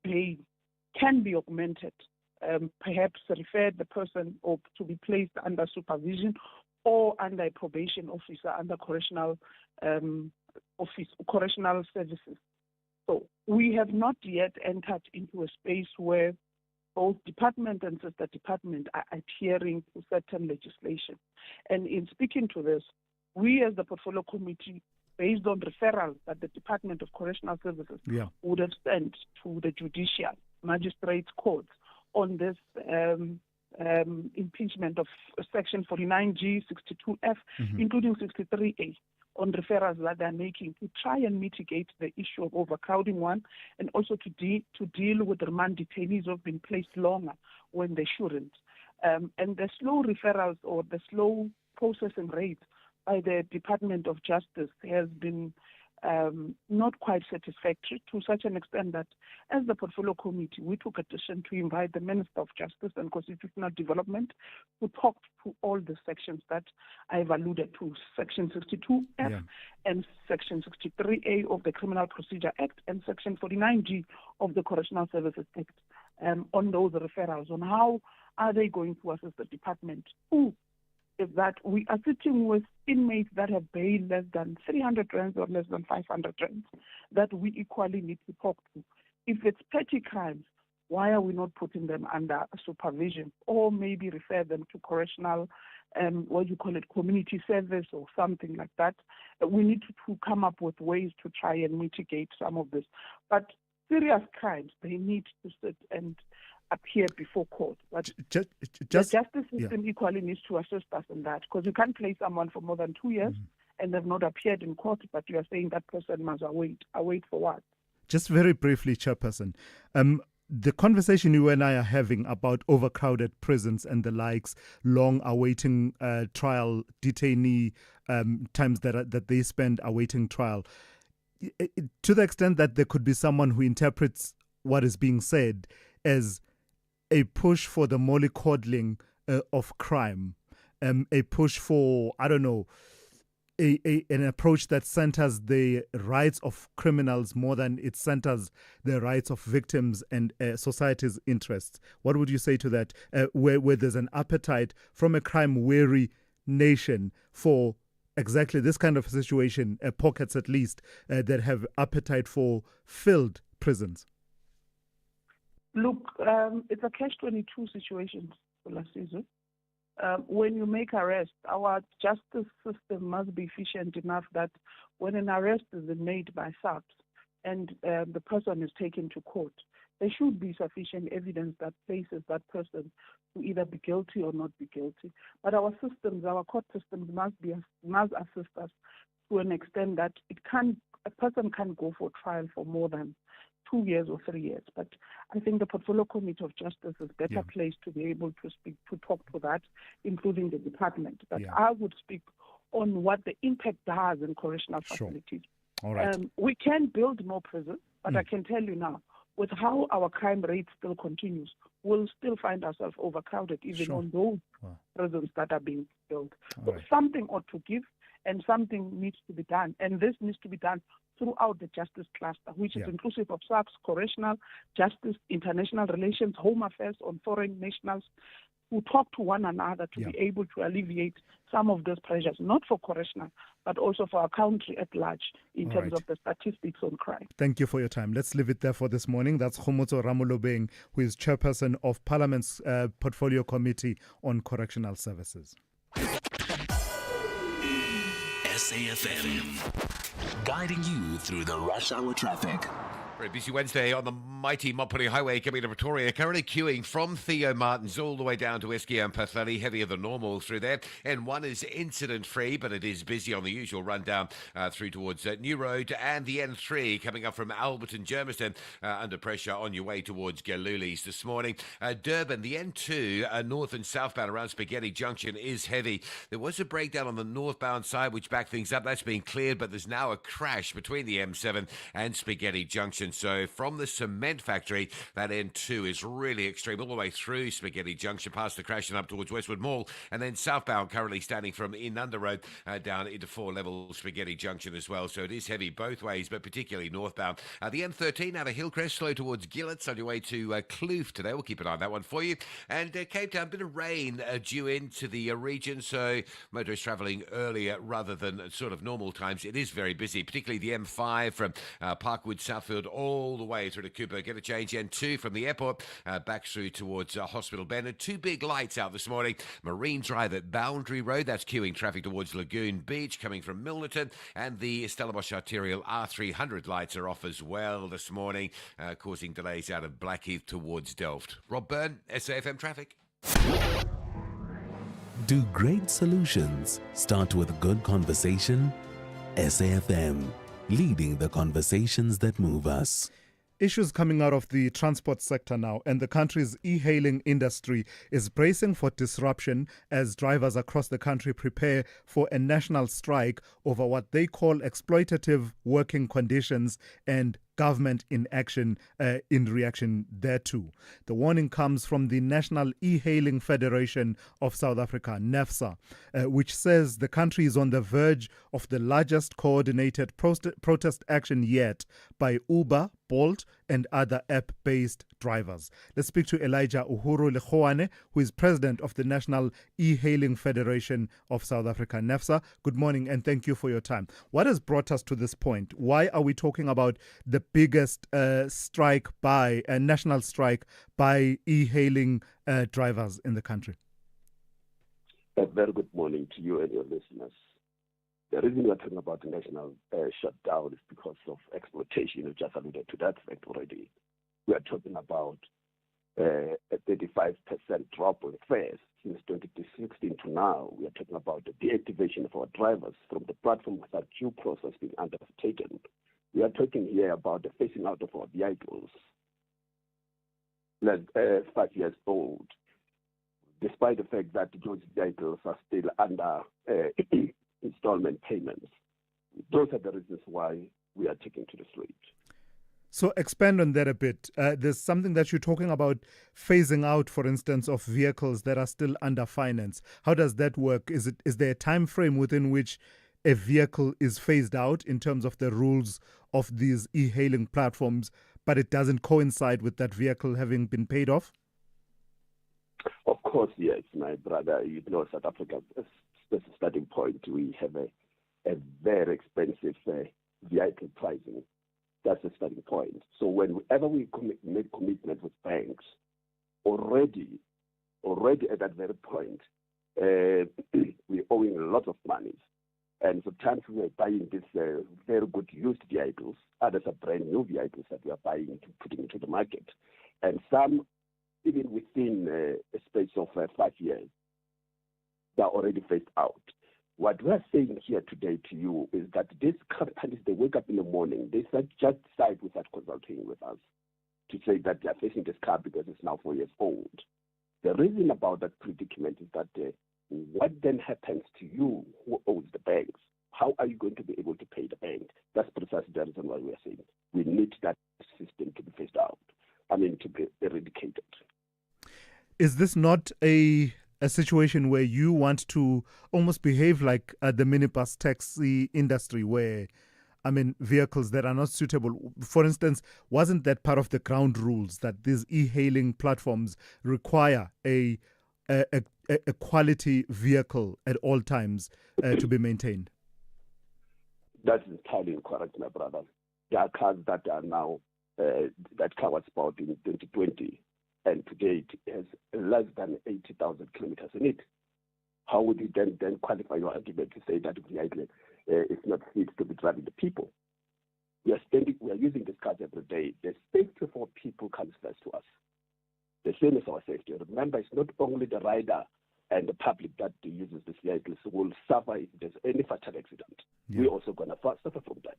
bail can be augmented, perhaps refer the person or to be placed under supervision or under a probation officer under correctional correctional services. So we have not yet entered into a space where both department and sister department are adhering to certain legislation. And in speaking to this, we as the portfolio committee, based on referrals that the Department of Correctional Services would have sent to the judicial magistrates courts on this impeachment of Section 49G, 62F, including 63A, on referrals that they're making to try and mitigate the issue of overcrowding, one, and also to deal with remand detainees who have been placed longer when they shouldn't. And the slow referrals or the slow processing rate by the Department of Justice has been not quite satisfactory, to such an extent that as the portfolio committee, we took a decision to invite the Minister of Justice and Constitutional Development to talk to all the sections that I've alluded to, Section 62F and Section 63A of the Criminal Procedure Act and Section 49G of the Correctional Services Act, on those referrals, on how are they going to assist the department, who is that we are sitting with inmates that have bail less than 300 rands or less than 500 rands that we equally need to talk to. If it's petty crimes, why are we not putting them under supervision, or maybe refer them to correctional, community service or something like that? We need to come up with ways to try and mitigate some of this. But serious crimes, they need to sit and appear before court. But the justice system equally needs to assist us in that, because you can't place someone for more than 2 years and they've not appeared in court, but you are saying that person must await. Await for what? Just very briefly, Chairperson, the conversation you and I are having about overcrowded prisons and the likes, long awaiting trial, detainee times that they spend awaiting trial, to the extent that there could be someone who interprets what is being said as a push for the mollycoddling of crime, a push for, I don't know, an approach that centers the rights of criminals more than it centers the rights of victims and society's interests. What would you say to that, where there's an appetite from a crime-weary nation for exactly this kind of situation, pockets at least, that have appetite for filled prisons? Look, it's a catch-22 situation, Thulasizwe. When you make arrest, our justice system must be efficient enough that when an arrest is made by SAPS and the person is taken to court, there should be sufficient evidence that places that person to either be guilty or not be guilty. But our systems, our court systems must assist us to an extent that a person can't go for trial for more than 2 years or 3 years. But I think the Portfolio Committee of Justice is better placed to be able to talk to that, including the department. But I would speak on what the impact does in correctional facilities. All right. We can build more prisons, but I can tell you now, with how our crime rate still continues, we'll still find ourselves overcrowded even on those prisons that are being built. So something ought to give, and something needs to be done. And this needs to be done throughout the justice cluster, which is inclusive of SACS, correctional, justice, international relations, home affairs on foreign nationals, who talk to one another to be able to alleviate some of those pressures, not for correctional, but also for our country at large in terms of the statistics on crime. Thank you for your time. Let's leave it there for this morning. That's Khomotso Ramolobeng, who is chairperson of Parliament's Portfolio Committee on Correctional Services. SAFM, guiding you through the rush hour traffic. Very busy Wednesday on the mighty Mopuri Highway coming to Pretoria. Currently queuing from Theo Martins all the way down to Eskia and Pathlani. Heavier than normal through there. N1 is incident-free, but it is busy on the usual rundown through towards New Road. And the N3 coming up from Alberton, Germiston, under pressure on your way towards Galulis this morning. Durban, the N2, north and southbound around Spaghetti Junction is heavy. There was a breakdown on the northbound side which backed things up. That's been cleared, but there's now a crash between the M7 and Spaghetti Junction. So from the cement factory, that N2 is really extreme all the way through Spaghetti Junction, past the crash and up towards Westwood Mall, and then southbound currently standing from Inunda Road down into 4-level Spaghetti Junction as well. So it is heavy both ways, but particularly northbound. The N13 out of Hillcrest, slow towards Gillets on your way to Kloof today. We'll keep an eye on that one for you. And Cape Town, bit of rain due into the region, so motorists travelling earlier rather than sort of normal times. It is very busy, particularly the M5 from Parkwood, Southfield, all the way through to Cooper. Get a change. N2 from the airport back through towards Hospital Bend. And two big lights out this morning. Marine Drive at Boundary Road. That's queuing traffic towards Lagoon Beach coming from Milnerton. And the Stellenbosch Arterial R300 lights are off as well this morning, causing delays out of Blackheath towards Delft. Rob Byrne, SAFM Traffic. Do great solutions start with good conversation? SAFM, leading the conversations that move us. Issues coming out of the transport sector now, and the country's e-hailing industry is bracing for disruption as drivers across the country prepare for a national strike over what they call exploitative working conditions and government inaction in reaction thereto. The warning comes from the National E-Hailing Federation of South Africa, NEFSA, which says the country is on the verge of the largest coordinated protest action yet by Uber, Bolt, and other app-based drivers. Let's speak to Elijah Uhuru Lekhoane, who is president of the National E-Hailing Federation of South Africa, NEFSA. Good morning, and thank you for your time. What has brought us to this point? Why are we talking about the biggest strike by a national strike by e-hailing drivers in the country? A very good morning to you and your listeners. The reason we are talking about the national shutdown is because of exploitation. You just alluded to that fact already. We are talking about a 35% drop in fares since 2016 to now. We are talking about the deactivation of our drivers from the platform without due process being undertaken. We are talking here about the phasing out of our vehicles, like 5 years old, despite the fact that those vehicles are still under installment payments. Those are the reasons why we are taking to the street. So expand on that a bit. There's something that you're talking about, phasing out, for instance, of vehicles that are still under finance. How does that work? Is there a time frame within which a vehicle is phased out in terms of the rules of these e-hailing platforms, but it doesn't coincide with that vehicle having been paid off? Of course, yes, my brother. You know, South Africa, as a starting point, we have a very expensive vehicle pricing. That's the starting point. So whenever we make commitments with banks, already at that very point, we're owing a lot of money. And sometimes we are buying these very good used vehicles. Others are brand new vehicles that we are buying, putting into the market. And some, even within a space of 5 years, they are already phased out. What we're saying here today to you is that these companies, they wake up in the morning, they just decide without consulting with us to say that they're facing this car because it's now 4 years old. The reason about that predicament is that what then happens to you who owes the banks? How are you going to be able to pay the bank? That's precisely the reason why we are saying we need that system to be phased out. To be eradicated. Is this not a situation where you want to almost behave like the minibus taxi industry where, vehicles that are not suitable? For instance, wasn't that part of the ground rules that these e-hailing platforms require a quality vehicle at all times to be maintained? That's entirely incorrect, my brother. There are cars that are now, that car was bought in 2020, and today it has less than 80,000 kilometers in it. How would you then qualify your argument to say that it's not fit to be driving the people? We are using these cars every day. The safety for people comes first to us. The same as our safety. Remember, it's not only the rider and the public that uses these vehicles who will suffer if there's any fatal accident. Yeah. We're also going to suffer from that.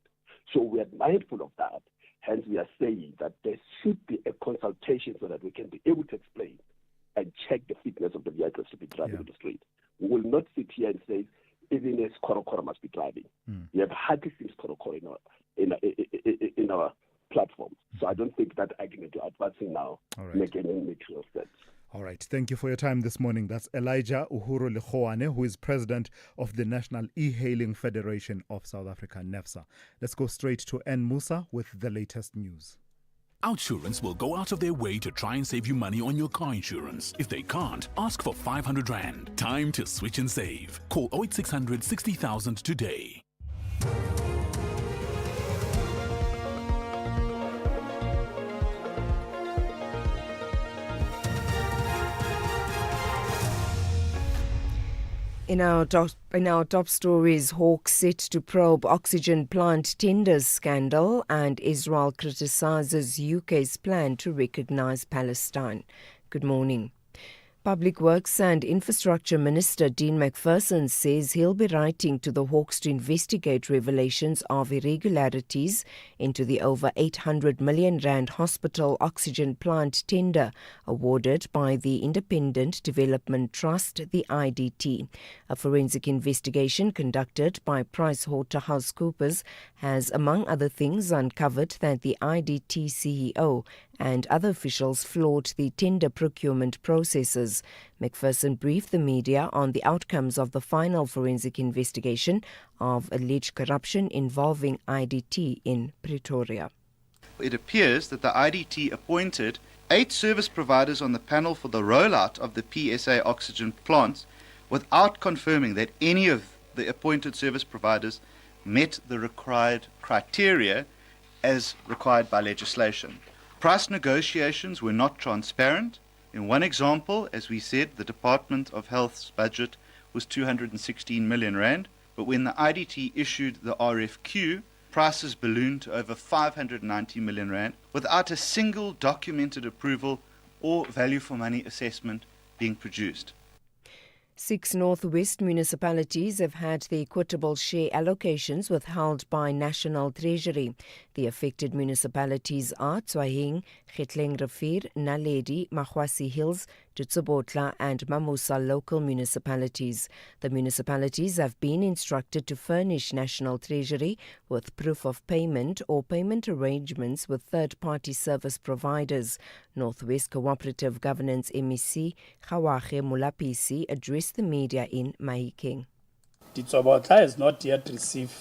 So we are mindful of that. Hence, we are saying that there should be a consultation so that we can be able to explain and check the fitness of the vehicles to be driving on the street. We will not sit here and say, even a Korokoro must be driving. We have hardly seen Korokoro in our platform. So I don't think that argument you're advancing now makes any material sense. All right. Thank you for your time this morning. That's Elijah Uhuru Lekgoane, who is president of the National E-Hailing Federation of South Africa, NEFSA. Let's go straight to N. Musa with the latest news. Outsurance will go out of their way to try and save you money on your car insurance. If they can't, ask for 500 Rand. Time to switch and save. Call 08600 60,000 today. In our top stories, Hawks set to probe oxygen plant tenders scandal, and Israel criticizes UK's plan to recognize Palestine. Good morning. Public Works and Infrastructure Minister Dean McPherson says he'll be writing to the Hawks to investigate revelations of irregularities into the over 800 million rand hospital oxygen plant tender awarded by the Independent Development Trust, the IDT. A forensic investigation conducted by PricewaterhouseCoopers has, among other things, uncovered that the IDT CEO and other officials flawed the tender procurement processes. McPherson briefed the media on the outcomes of the final forensic investigation of alleged corruption involving IDT in Pretoria. It appears that the IDT appointed 8 service providers on the panel for the rollout of the PSA oxygen plants without confirming that any of the appointed service providers met the required criteria as required by legislation. Price negotiations were not transparent. In one example, as we said, the Department of Health's budget was 216 million rand, but when the IDT issued the RFQ, prices ballooned to over 590 million rand without a single documented approval or value for money assessment being produced. 6 Northwest municipalities have had the equitable share allocations withheld by National Treasury. The affected municipalities are Tswahing, Getleng-Rivier, Naledi, Makhwasi Hills, Tutsubotla and Mamusa local municipalities. The municipalities have been instructed to furnish National Treasury with proof of payment or payment arrangements with third-party service providers. Northwest Cooperative Governance MEC Khawahe Mulapisi addressed the media in Mahikeng. Tutsubotla has not yet received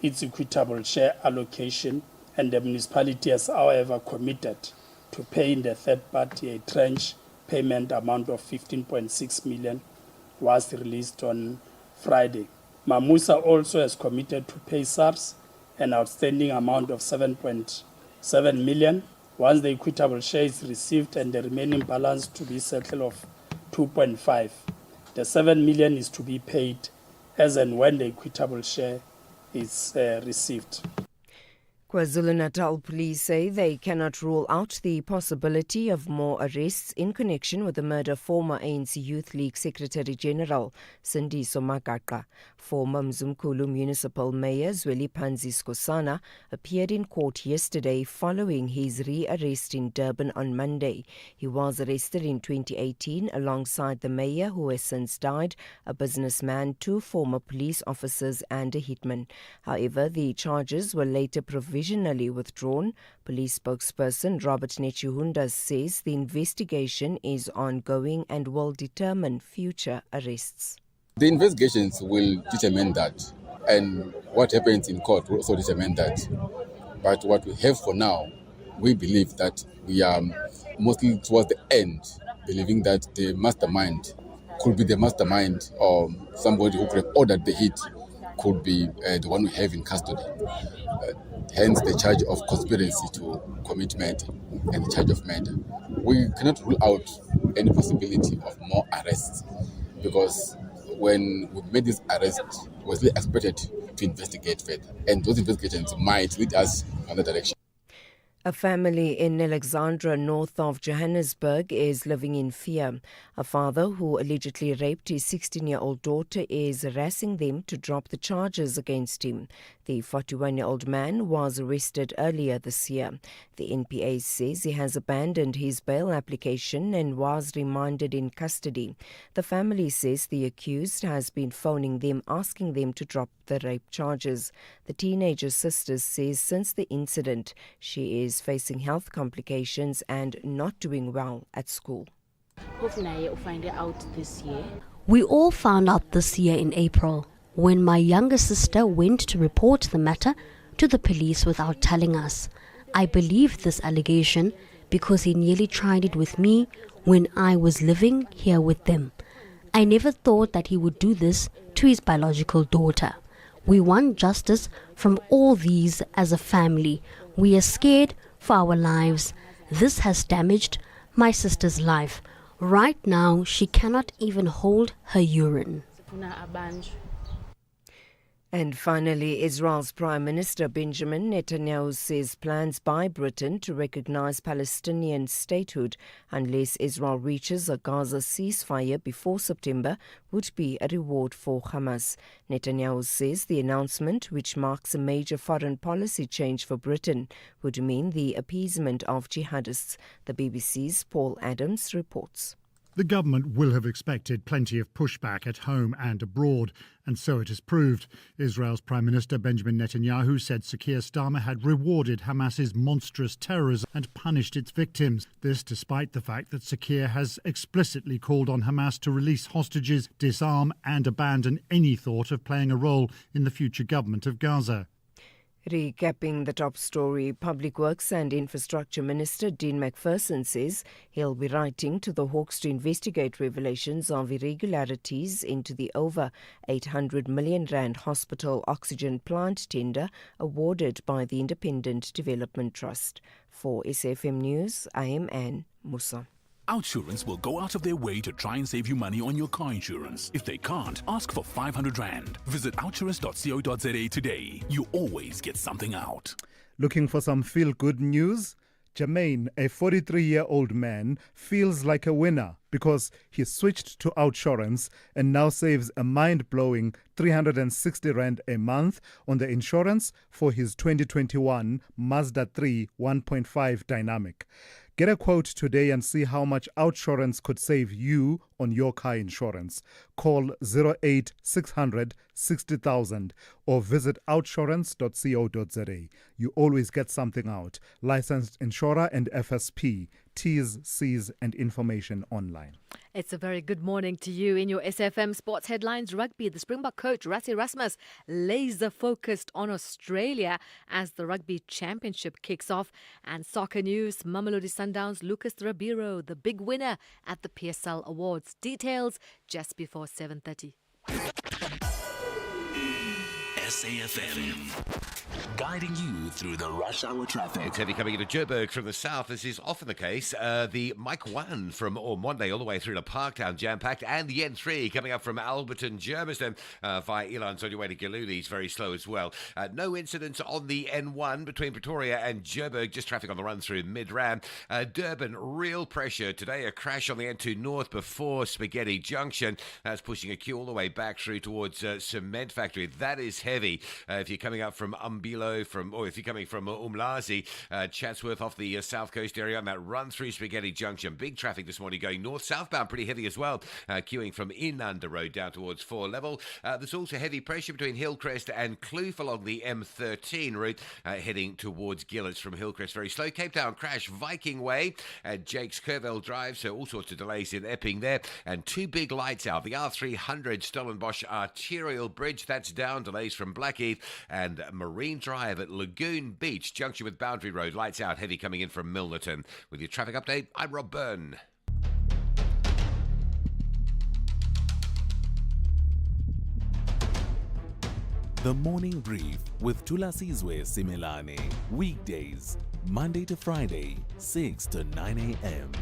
its equitable share allocation, and the municipality has, however, committed to paying the third party a tranche payment amount of 15.6 million was released on Friday. Mamusa also has committed to pay SARS an outstanding amount of 7.7 million once the equitable share is received, and the remaining balance to be settled of 2.5. The 7 million is to be paid as and when the equitable share is received. KwaZulu-Natal police say they cannot rule out the possibility of more arrests in connection with the murder of former ANC Youth League Secretary-General Sindiso Magaka. Former Mzumkulu Municipal Mayor Zwelipanzi Skosana appeared in court yesterday following his re-arrest in Durban on Monday. He was arrested in 2018 alongside the mayor, who has since died, a businessman, 2 former police officers and a hitman. However, the charges were later provisionally withdrawn. Police spokesperson Robert Nechuhunda says the investigation is ongoing and will determine future arrests. The investigations will determine that, and what happens in court will also determine that. But what we have for now, we believe that we are mostly towards the end, believing that the mastermind could be the mastermind, or somebody who could have ordered the hit could be the one we have in custody. Hence the charge of conspiracy to commit murder and the charge of murder. We cannot rule out any possibility of more arrests, because when we made this arrest, we were still expected to investigate further, and those investigations might lead us in that direction. A family in Alexandra, north of Johannesburg, is living in fear. A father who allegedly raped his 16-year-old daughter is harassing them to drop the charges against him. The 41-year-old man was arrested earlier this year. The NPA says he has abandoned his bail application and was remanded in custody. The family says the accused has been phoning them, asking them to drop the rape charges. The teenager's sister says since the incident, she is facing health complications and not doing well at school. We all found out this year in April, when my younger sister went to report the matter to the police without telling us. I believe this allegation because he nearly tried it with me when I was living here with them. I never thought that he would do this to his biological daughter. We want justice from all these as a family. We are scared for our lives. This has damaged my sister's life. Right now, she cannot even hold her urine. And finally, Israel's Prime Minister Benjamin Netanyahu says plans by Britain to recognize Palestinian statehood unless Israel reaches a Gaza ceasefire before September would be a reward for Hamas. Netanyahu says the announcement, which marks a major foreign policy change for Britain, would mean the appeasement of jihadists. The BBC's Paul Adams reports. The government will have expected plenty of pushback at home and abroad, and so it has proved. Israel's Prime Minister Benjamin Netanyahu said Sir Keir Starmer had rewarded Hamas's monstrous terrorism and punished its victims. This despite the fact that Sir Keir has explicitly called on Hamas to release hostages, disarm and abandon any thought of playing a role in the future government of Gaza. Recapping the top story, Public Works and Infrastructure Minister Dean McPherson says he'll be writing to the Hawks to investigate revelations of irregularities into the over 800 million rand hospital oxygen plant tender awarded by the Independent Development Trust. For SFM News, I am Anne Musa. Outsurance will go out of their way to try and save you money on your car insurance. If they can't, ask for 500 Rand. Visit outsurance.co.za today. You always get something out. Looking for some feel-good news? Jermaine, a 43-year-old man, feels like a winner because he switched to Outsurance and now saves a mind-blowing 360 Rand a month on the insurance for his 2021 Mazda 3 1.5 Dynamic. Get a quote today and see how much Outsurance could save you on your car insurance. Call 08600 60,000 or visit outsurance.co.za. You always get something out. Licensed insurer and FSP. T's, C's and information online. It's a very good morning to you. In your SFM Sports Headlines, Rugby, the Springbok coach Rassie Erasmus laser focused on Australia as the Rugby Championship kicks off. And soccer news, Mamelodi Sundowns Lucas Rabiro, the big winner at the PSL Awards. Details just before 7:30. SAFM. Guiding you through the rush hour traffic. It's heavy coming into Joburg from the south. This is often the case. The Mike 1 from Monday all the way through to Parktown, jam-packed, and the N3 coming up from Alberton, Germiston, via Elands on your way to Giluli is very slow as well. No incidents on the N1 between Pretoria and Joburg, just traffic on the run through Mid-Ram. Durban, real pressure today. A crash on the N2 North before Spaghetti Junction. That's pushing a queue all the way back through towards Cement Factory. That is heavy. If you're coming up from Umbilo, or if you're coming from Umlazi, Chatsworth off the South Coast area on that run through Spaghetti Junction. Big traffic this morning going north, southbound, pretty heavy as well. Queuing from Inanda Road down towards 4 Level. There's also heavy pressure between Hillcrest and Kloof along the M13 route, heading towards Gillets from Hillcrest. Very slow. Cape Town crash, Viking Way at Jake's Curvell Drive, so all sorts of delays in Epping there. And two big lights out. The R300 Stellenbosch Arterial Bridge, that's down. Delays from Blackheath and Marine Drive at Lagoon Beach, junction with Boundary Road. Lights out, heavy coming in from Milnerton. With your traffic update, I'm Rob Byrne. The Morning Brief with Thulasizwe Simelane. Weekdays, Monday to Friday, 6 to 9 a.m.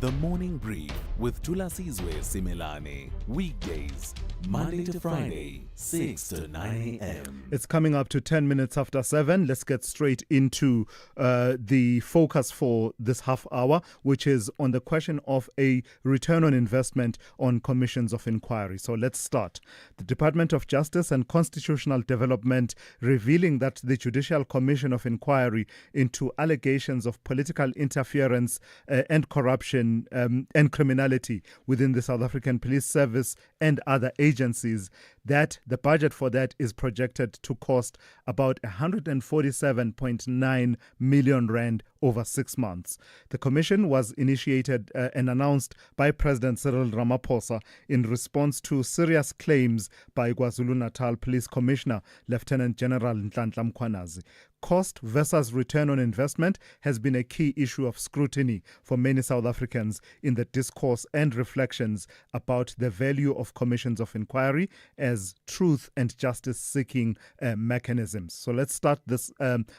The Morning Brief with Thulasizwe Simelane. Weekdays, Monday to Friday, 6 to 9 a.m. It's coming up to 10 minutes after 7. Let's get straight into the focus for this half hour, which is on the question of a return on investment on commissions of inquiry. So let's start. The Department of Justice and Constitutional Development revealing that the Judicial Commission of Inquiry into allegations of political interference and corruption and criminality within the South African Police Service and other agencies, that the budget for that is projected to cost about 147.9 million rand over 6 months. The commission was initiated and announced by President Cyril Ramaphosa in response to serious claims by KwaZulu-Natal Police Commissioner Lieutenant General Nhlanhla Mkhwanazi. Cost versus return on investment has been a key issue of scrutiny for many South Africans in the discourse and reflections about the value of commissions of inquiry as truth and justice seeking mechanisms. So let's start this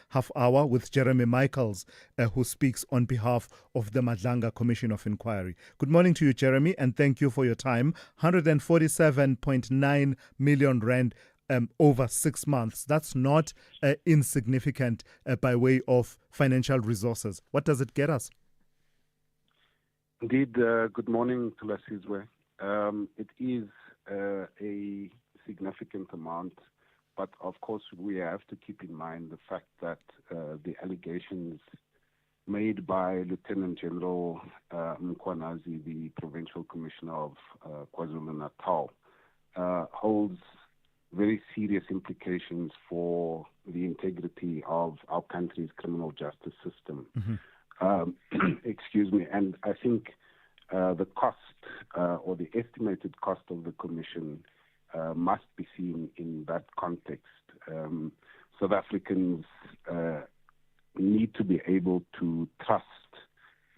half hour with Jeremy Michaels, who speaks on behalf of the Madlanga Commission of Inquiry. Good morning to you, Jeremy, and thank you for your time. 147.9 million rand over 6 months. That's not insignificant by way of financial resources. What does it get us? Indeed, good morning, Thulasizwe. It is a significant amount, but of course we have to keep in mind the fact that the allegations made by Lieutenant General Mkhwanazi, the Provincial Commissioner of KwaZulu-Natal, holds very serious implications for the integrity of our country's criminal justice system. Excuse me. And I think the cost or the estimated cost of the commission must be seen in that context. South Africans need to be able to trust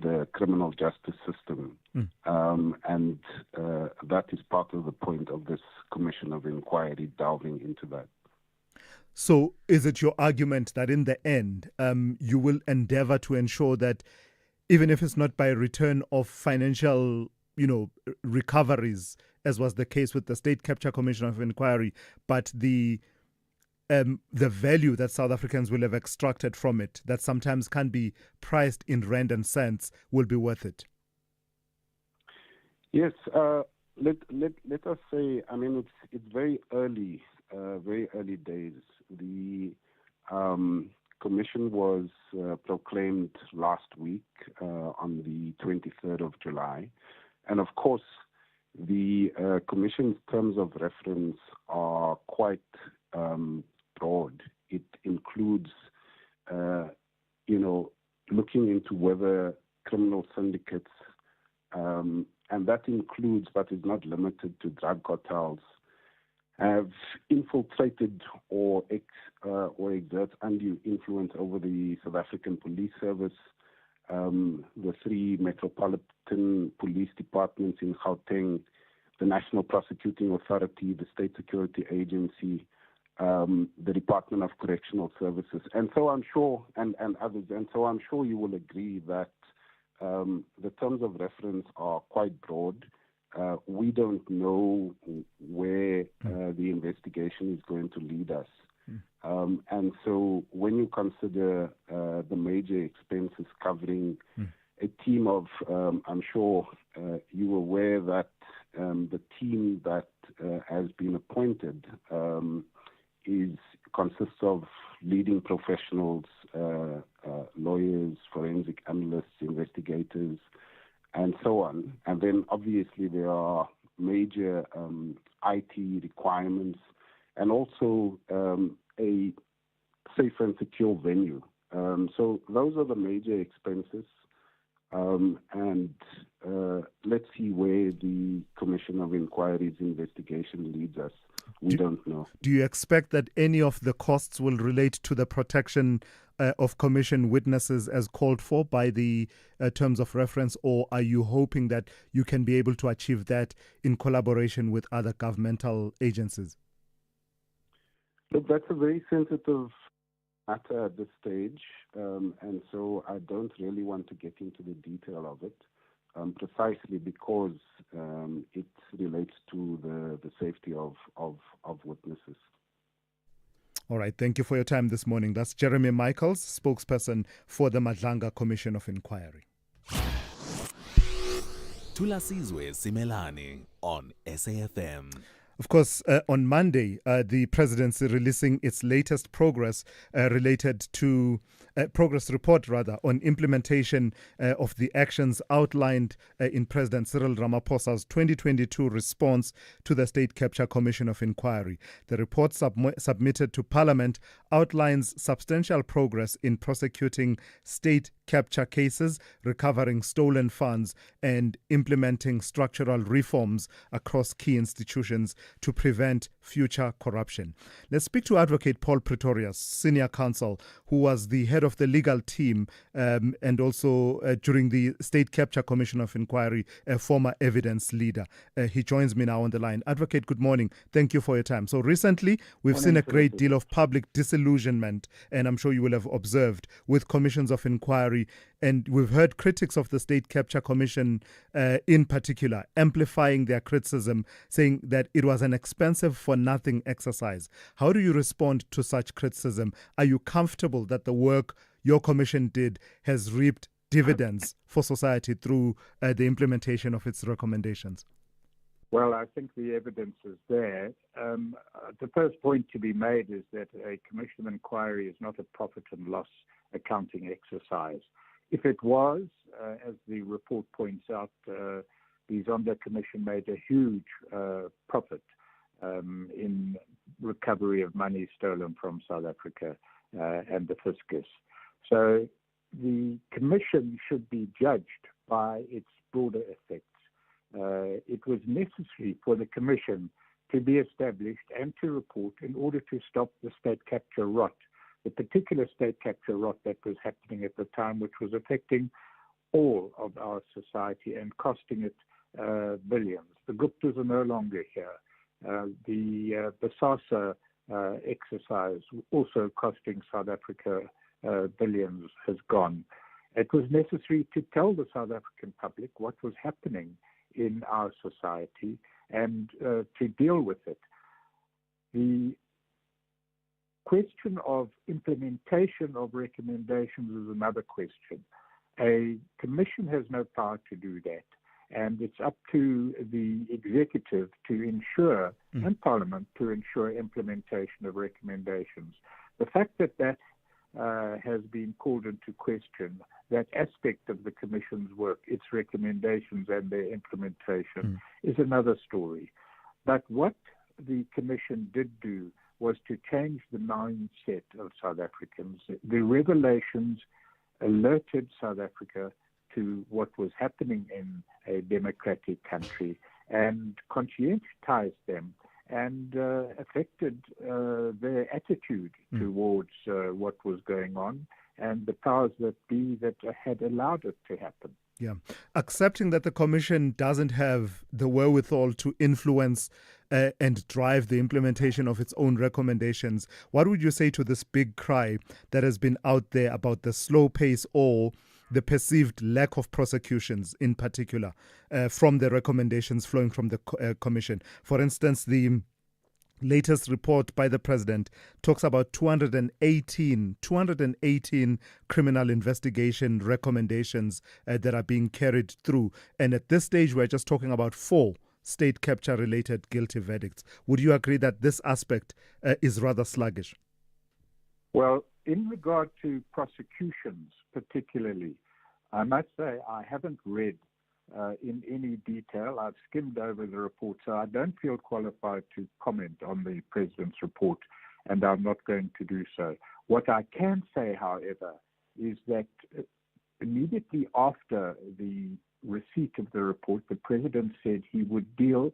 the criminal justice system. And that is part of the point of this commission of inquiry delving into that. So is it your argument that in the end, you will endeavor to ensure that even if it's not by return of financial, recoveries, as was the case with the State Capture Commission of Inquiry, but the value that South Africans will have extracted from it, that sometimes can be priced in rand and cents, will be worth it? Yes. Let us say, it's very early days. The commission was proclaimed last week on the 23rd of July. And of course, the commission's terms of reference are quite broad. It includes, looking into whether criminal syndicates, and that includes but is not limited to drug cartels, have infiltrated or exert undue influence over the South African Police Service, the 3 metropolitan police departments in Gauteng, the National Prosecuting Authority, the State Security Agency, the Department of Correctional Services, and so I'm sure, and others, and so I'm sure you will agree that the terms of reference are quite broad. We don't know where the investigation is going to lead us. And so when you consider the major expenses covering a team of, I'm sure you're aware that the team that has been appointed consists of leading professionals, lawyers, forensic analysts, investigators, and so on. And then obviously there are major IT requirements and also a safe and secure venue. So those are the major expenses. And let's see where the Commission of Inquiry's investigation leads us. We don't know. Do you expect that any of the costs will relate to the protection of Commission witnesses as called for by the terms of reference, or are you hoping that you can be able to achieve that in collaboration with other governmental agencies? Look, that's a very sensitive matter at this stage, and so I don't really want to get into the detail of it, precisely because it relates to the safety of witnesses. All right, thank you for your time this morning. That's Jeremy Michaels, spokesperson for the Madlanga Commission of Inquiry. Thulasizwe Simelane on SAFM. Of course, on Monday, the presidency releasing its latest progress related to progress report, on implementation of the actions outlined in President Cyril Ramaphosa's 2022 response to the State Capture Commission of Inquiry. The report submitted to Parliament outlines substantial progress in prosecuting state capture cases, recovering stolen funds, and implementing structural reforms across key institutions to prevent future corruption. Let's speak to Advocate Paul Pretorius, Senior Counsel, who was the head of the legal team and also during the State Capture Commission of Inquiry, a former evidence leader. He joins me now on the line. Advocate, good morning. Thank you for your time. So recently, we've seen a great deal of public disillusionment, and I'm sure you will have observed, with commissions of inquiry. And we've heard critics of the State Capture Commission in particular amplifying their criticism, saying that it was an expensive for nothing exercise. How do you respond to such criticism? Are you comfortable that the work your commission did has reaped dividends for society through the implementation of its recommendations? Well, I think the evidence is there. The first point to be made is that a commission of inquiry is not a profit and loss accounting exercise. If it was, as the report points out, the Zondo Commission made a huge profit in recovery of money stolen from South Africa and the fiscus. So the Commission should be judged by its broader effects. It was necessary for the Commission to be established and to report in order to stop the state capture rot, the particular state capture rot that was happening at the time, which was affecting all of our society and costing it billions. The Guptas are no longer here. The Basasa exercise, also costing South Africa billions, has gone. It was necessary to tell the South African public what was happening in our society and to deal with it. The question of implementation of recommendations is another question. A commission has no power to do that, and it's up to the executive to ensure, and Parliament to ensure implementation of recommendations. The fact that that has been called into question, that aspect of the Commission's work, its recommendations and their implementation, is another story. But what the Commission did do was to change the mindset of South Africans. The revelations alerted South Africa to what was happening in a democratic country and conscientized them and affected their attitude towards what was going on and the powers that be that had allowed it to happen. Yeah. Accepting that the Commission doesn't have the wherewithal to influence and drive the implementation of its own recommendations, what would you say to this big cry that has been out there about the slow pace or the perceived lack of prosecutions in particular from the recommendations flowing from the Commission? For instance, the latest report by the president talks about 218 criminal investigation recommendations that are being carried through. And at this stage, we're just talking about 4 state capture-related guilty verdicts. Would you agree that this aspect is rather sluggish? Well, in regard to prosecutions particularly, I must say I haven't read in any detail. I've skimmed over the report, so I don't feel qualified to comment on the President's report, and I'm not going to do so. What I can say, however, is that immediately after the receipt of the report, the President said he would deal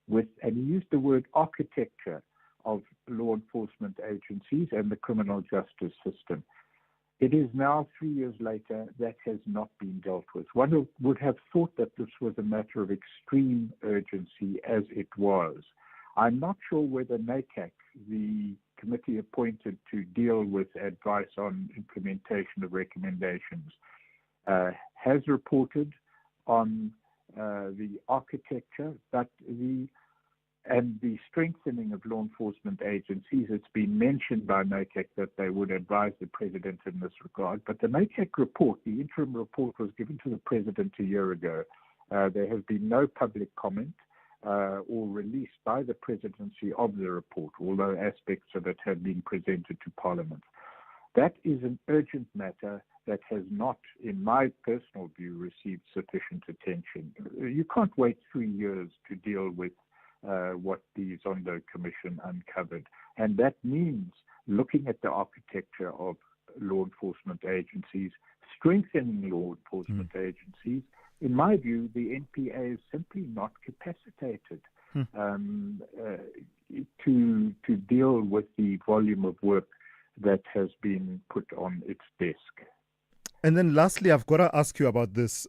with, and he used the word architecture of law enforcement agencies and the criminal justice system. It is now 3 years later that has not been dealt with. One would have thought that this was a matter of extreme urgency, as it was. I'm not sure whether NACAC, the committee appointed to deal with advice on implementation of recommendations, has reported on the architecture, but the strengthening of law enforcement agencies. It's been mentioned by NACAC that they would advise the President in this regard. But the NACAC report, the interim report, was given to the President a year ago. There has been no public comment or release by the Presidency of the report, although aspects of it have been presented to Parliament. That is an urgent matter that has not, in my personal view, received sufficient attention. You can't wait 3 years to deal with what the Zondo Commission uncovered. And that means looking at the architecture of law enforcement agencies, strengthening law enforcement agencies. In my view, the NPA is simply not capacitated to deal with the volume of work that has been put on its desk. And then lastly, I've got to ask you about this.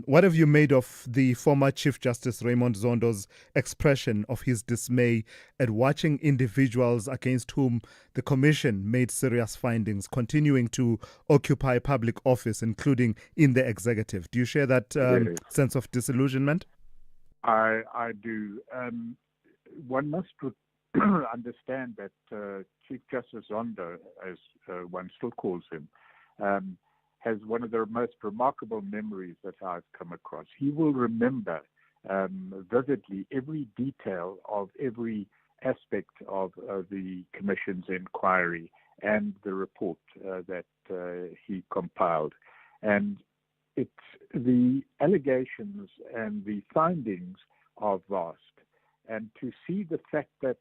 What have you made of the former Chief Justice Raymond Zondo's expression of his dismay at watching individuals against whom the Commission made serious findings continuing to occupy public office, including in the executive? Do you share that sense of disillusionment? I do. One must understand that Chief Justice Zondo, as one still calls him, has one of the most remarkable memories that I've come across. He will remember vividly every detail of every aspect of the Commission's inquiry and the report that he compiled. And the allegations and the findings are vast. And to see the fact that,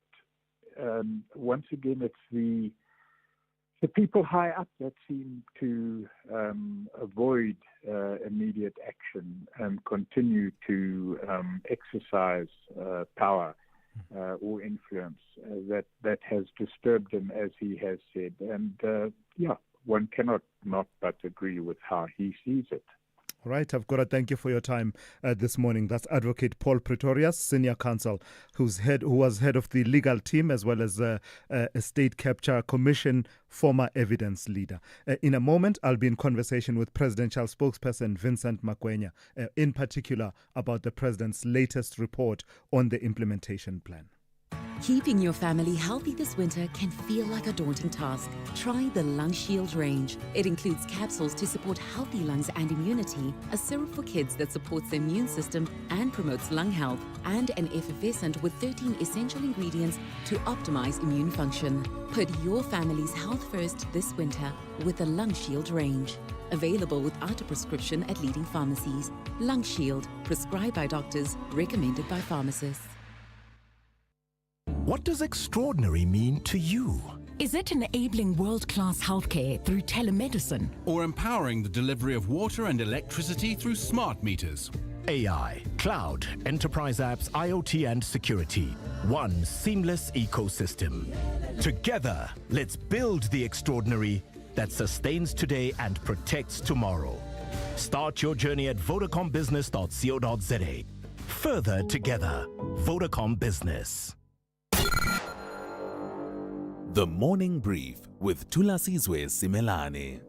once again, it's the people high up that seem to avoid immediate action and continue to exercise power or influence that has disturbed him, as he has said. And one cannot not but agree with how he sees it. All right, I've got to thank you for your time this morning. That's Advocate Paul Pretorius, Senior Counsel, who was head of the legal team as well as a State Capture Commission former evidence leader. In a moment, I'll be in conversation with Presidential Spokesperson Vincent Makwenya, in particular about the President's latest report on the implementation plan. Keeping your family healthy this winter can feel like a daunting task. Try the Lung Shield range. It includes capsules to support healthy lungs and immunity, a syrup for kids that supports the immune system and promotes lung health, and an effervescent with 13 essential ingredients to optimize immune function. Put your family's health first this winter with the Lung Shield range. Available without a prescription at leading pharmacies. Lung Shield, prescribed by doctors, recommended by pharmacists. What does extraordinary mean to you? Is it enabling world-class healthcare through telemedicine? Or empowering the delivery of water and electricity through smart meters? AI, cloud, enterprise apps, IoT and security. One seamless ecosystem. Together, let's build the extraordinary that sustains today and protects tomorrow. Start your journey at vodacombusiness.co.za. Further together, Vodacom Business. The Morning Brief with Thulasizwe Simelane.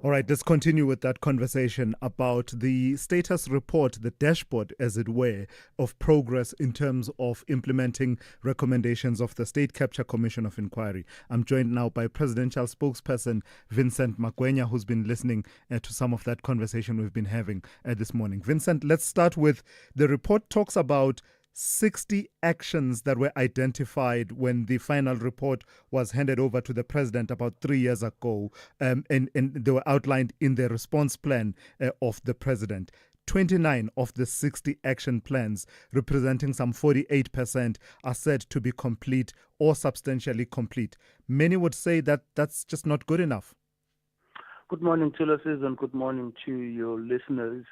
All right, let's continue with that conversation about the status report, the dashboard, as it were, of progress in terms of implementing recommendations of the State Capture Commission of Inquiry. I'm joined now by presidential spokesperson Vincent Magwenya, who's been listening to some of that conversation we've been having this morning. Vincent, let's start with the report talks about 60 actions that were identified when the final report was handed over to the president about 3 years ago, and they were outlined in the response plan of the president. 29 of the 60 action plans, representing some 48%, are said to be complete or substantially complete. Many would say that that's just not good enough. Good morning, Thulasizwe, and good morning to your listeners.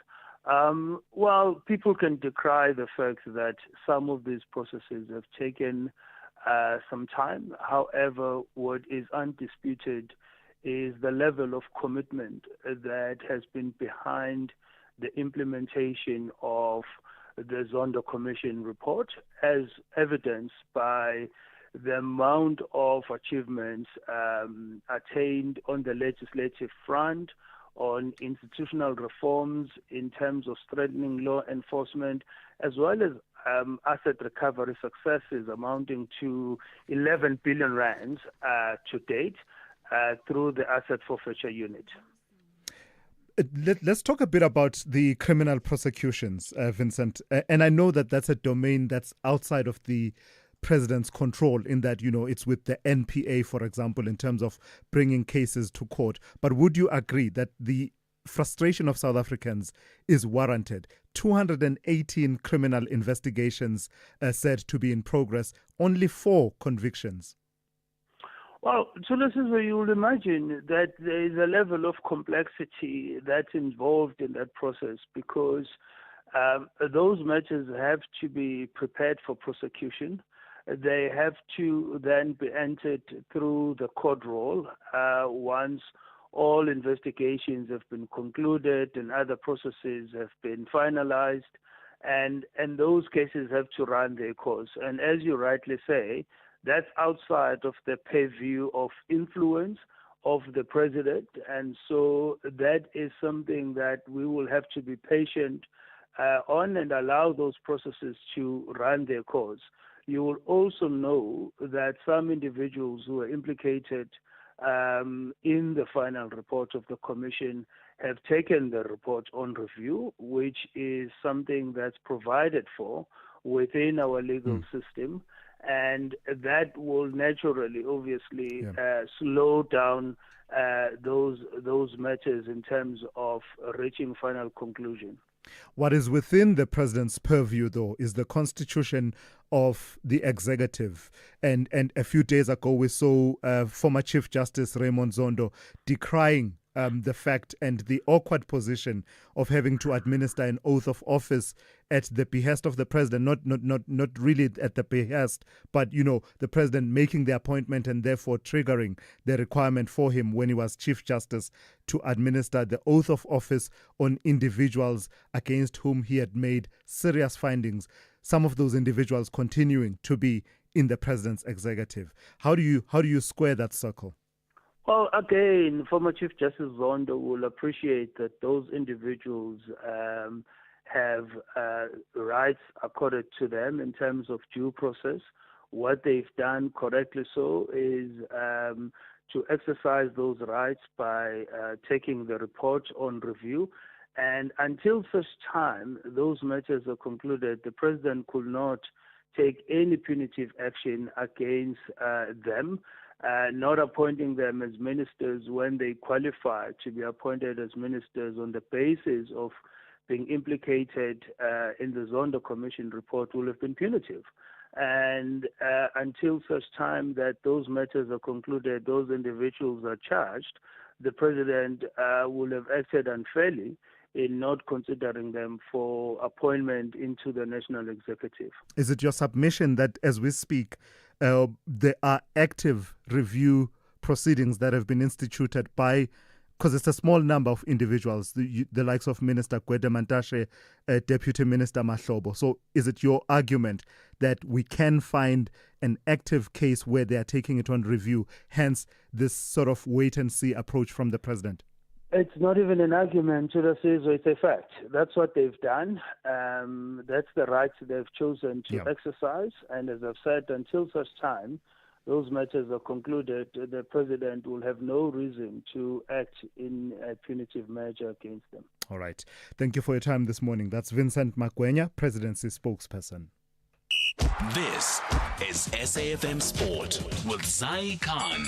Well, people can decry the fact that some of these processes have taken some time. However, what is undisputed is the level of commitment that has been behind the implementation of the Zondo Commission report, as evidenced by the amount of achievements attained on the legislative front, on institutional reforms in terms of strengthening law enforcement, as well as asset recovery successes amounting to 11 billion rands to date through the asset forfeiture unit. Let's talk a bit about the criminal prosecutions, Vincent. And I know that that's a domain that's outside of the president's control, in that, you know, it's with the NPA, for example, in terms of bringing cases to court. But would you agree that the frustration of South Africans is warranted? 218 criminal investigations said to be in progress, only 4 convictions. Well, so this is where you will imagine that there is a level of complexity that's involved in that process, because those matters have to be prepared for prosecution. They have to then be entered through the court roll once all investigations have been concluded and other processes have been finalized, and those cases have to run their course. And as you rightly say, that's outside of the purview of influence of the president, and so that is something that we will have to be patient on and allow those processes to run their course. You will also know that some individuals who are implicated in the final report of the Commission have taken the report on review, which is something that's provided for within our legal system, and that will naturally, obviously, slow down those matters in terms of reaching final conclusion. What is within the president's purview, though, is the constitution of the executive. And a few days ago, we saw former Chief Justice Raymond Zondo decrying the fact and the awkward position of having to administer an oath of office at the behest of the president, not really at the behest, but, you know, the president making the appointment and therefore triggering the requirement for him when he was Chief Justice to administer the oath of office on individuals against whom he had made serious findings, some of those individuals continuing to be in the president's executive. How do you square that circle? Well, again, former Chief Justice Zondo will appreciate that those individuals have rights accorded to them in terms of due process. What they've done correctly so is to exercise those rights by taking the report on review. And until such time those matters are concluded, the president could not take any punitive action against them. Not appointing them as ministers when they qualify to be appointed as ministers on the basis of being implicated in the Zondo Commission report will have been punitive. And until such time that those matters are concluded, those individuals are charged, the president will have acted unfairly in not considering them for appointment into the national executive. Is it your submission that as we speak, there are active review proceedings that have been instituted by, because it's a small number of individuals, the likes of Minister Gwede Mantashe, Deputy Minister Mahlobo. So is it your argument that we can find an active case where they are taking it on review, hence this sort of wait-and-see approach from the president? It's not even an argument, Thulasizwe, it's a fact. That's what they've done. That's the rights they've chosen to exercise. And as I've said, until such time those matters are concluded, the president will have no reason to act in a punitive measure against them. All right. Thank you for your time this morning. That's Vincent Magwenya, presidency spokesperson. This is SAFM Sport with Zai Khan.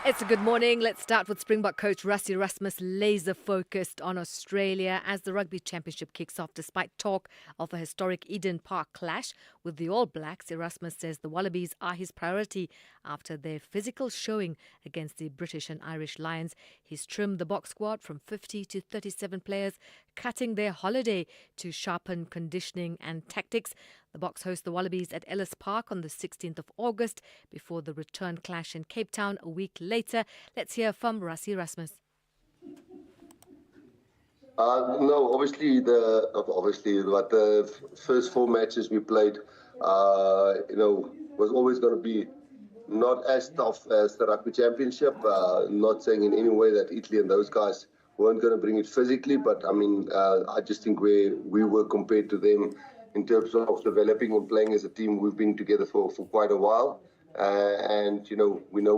It's a good morning. Let's start with Springbok coach Rassie Erasmus laser focused on Australia as the Rugby Championship kicks off despite talk of a historic Eden Park clash with the All Blacks. Erasmus says the Wallabies are his priority after their physical showing against the British and Irish Lions. He's trimmed the Box squad from 50 to 37 players, cutting their holiday to sharpen conditioning and tactics. The Box host the Wallabies at Ellis Park on the 16th of August before the return clash in Cape Town a week later. Let's hear from Rassie Erasmus. No, obviously the first 4 matches we played, was always going to be not as tough as the Rugby Championship. Not saying in any way that Italy and those guys weren't going to bring it physically, but I just think we were compared to them in terms of developing and playing as a team. We've been together for quite a while, and we know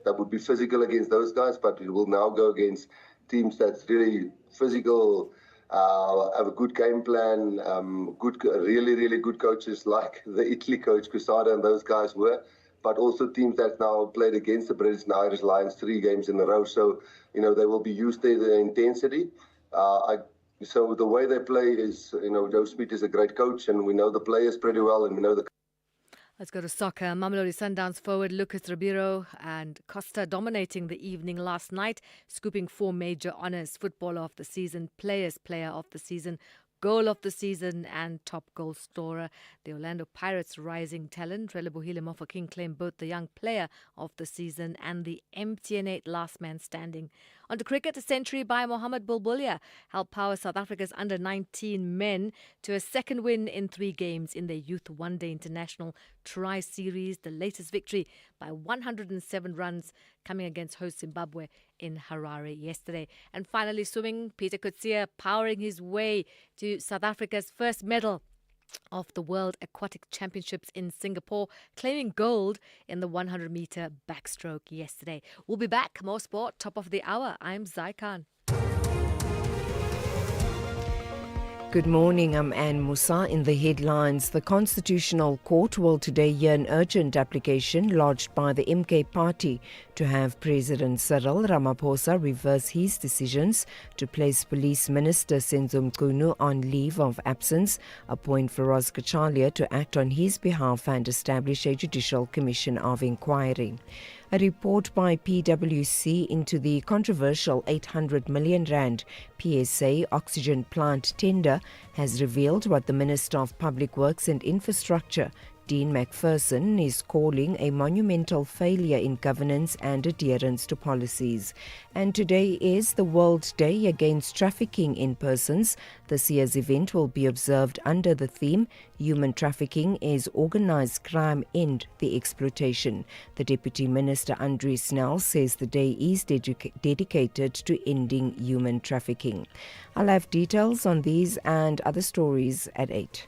that would be physical against those guys, but we will now go against teams that's really physical, have a good game plan, really good coaches like the Italy coach Quesada and those guys were, but also teams that now played against the British and Irish Lions 3 games in a row. So they will be used to the intensity. So the way they play is, Joe Smith is a great coach, and we know the players pretty well, and we know the. Let's go to soccer. Mamelodi Sundowns forward Lucas Ribeiro and Costa dominating the evening last night, scooping 4 major honours: Footballer of the Season, Players Player of the Season, Goal of the Season and Top Goal Scorer. The Orlando Pirates' rising talent, Relebohile Mofokeng, claimed both the Young Player of the Season and the MTN8 Last Man Standing. On to cricket, a century by Mohamed Bulbulia helped power South Africa's under-19 men to a second win in 3 games in their Youth One Day International Tri-Series, the latest victory by 107 runs coming against host Zimbabwe in Harare yesterday. And finally, swimming, Peter Coetzee powering his way to South Africa's first medal of the World Aquatic Championships in Singapore, claiming gold in the 100-meter backstroke yesterday. We'll be back. More sport, top of the hour. I'm Zai Khan. Good morning, I'm Anne Musa. In the headlines, the Constitutional Court will today hear an urgent application lodged by the MK party to have President Cyril Ramaphosa reverse his decisions to place Police Minister Senzo Mchunu on leave of absence, appoint Feroz Kachalia to act on his behalf and establish a judicial commission of inquiry. A report by PwC into the controversial 800 million rand PSA oxygen plant tender has revealed what the Minister of Public Works and Infrastructure, Dean McPherson, is calling a monumental failure in governance and adherence to policies. And today is the World Day Against Trafficking in Persons. This year's event will be observed under the theme Human Trafficking is Organised Crime, End the Exploitation. The Deputy Minister Andrew Snell says the day is dedicated to ending human trafficking. I'll have details on these and other stories at 8.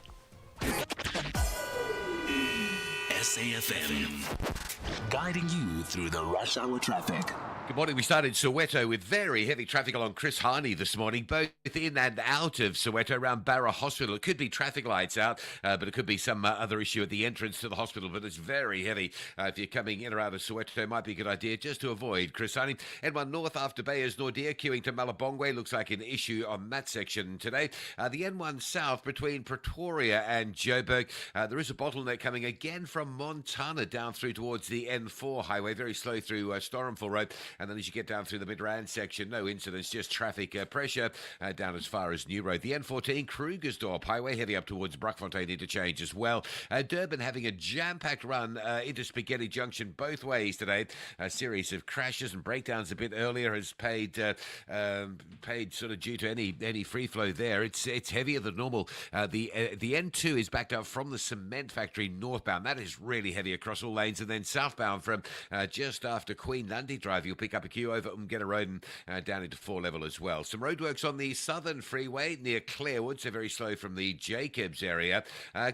SAFM, guiding you through the rush hour traffic. Good morning. We started Soweto with very heavy traffic along Chris Hani this morning, both in and out of Soweto around Barra Hospital. It could be traffic lights out, but it could be some other issue at the entrance to the hospital, but it's very heavy. If you're coming in or out of Soweto, it might be a good idea just to avoid Chris Hani. N1 North after Bayers Nordia, queuing to Malabongwe, looks like an issue on that section today. The N1 South between Pretoria and Joburg, there is a bottleneck coming again from Montana down through towards the N4 highway, very slow through Storenville Road. And then as you get down through the Midrand section, no incidents, just traffic pressure down as far as New Road. The N14 Krugersdorp highway, heavy up towards Brockfontein interchange as well. Durban having a jam-packed run into Spaghetti Junction both ways today. A series of crashes and breakdowns a bit earlier has paid sort of due to any free flow there. It's heavier than normal. The N2 is backed up from the cement factory northbound. That is really heavy across all lanes. And then southbound from just after Queen Lundy Drive, you'll pick up a queue over Umgena Road and down into 4 Level as well. Some roadworks on the Southern Freeway near Clarewood, so very slow from the Jacobs area.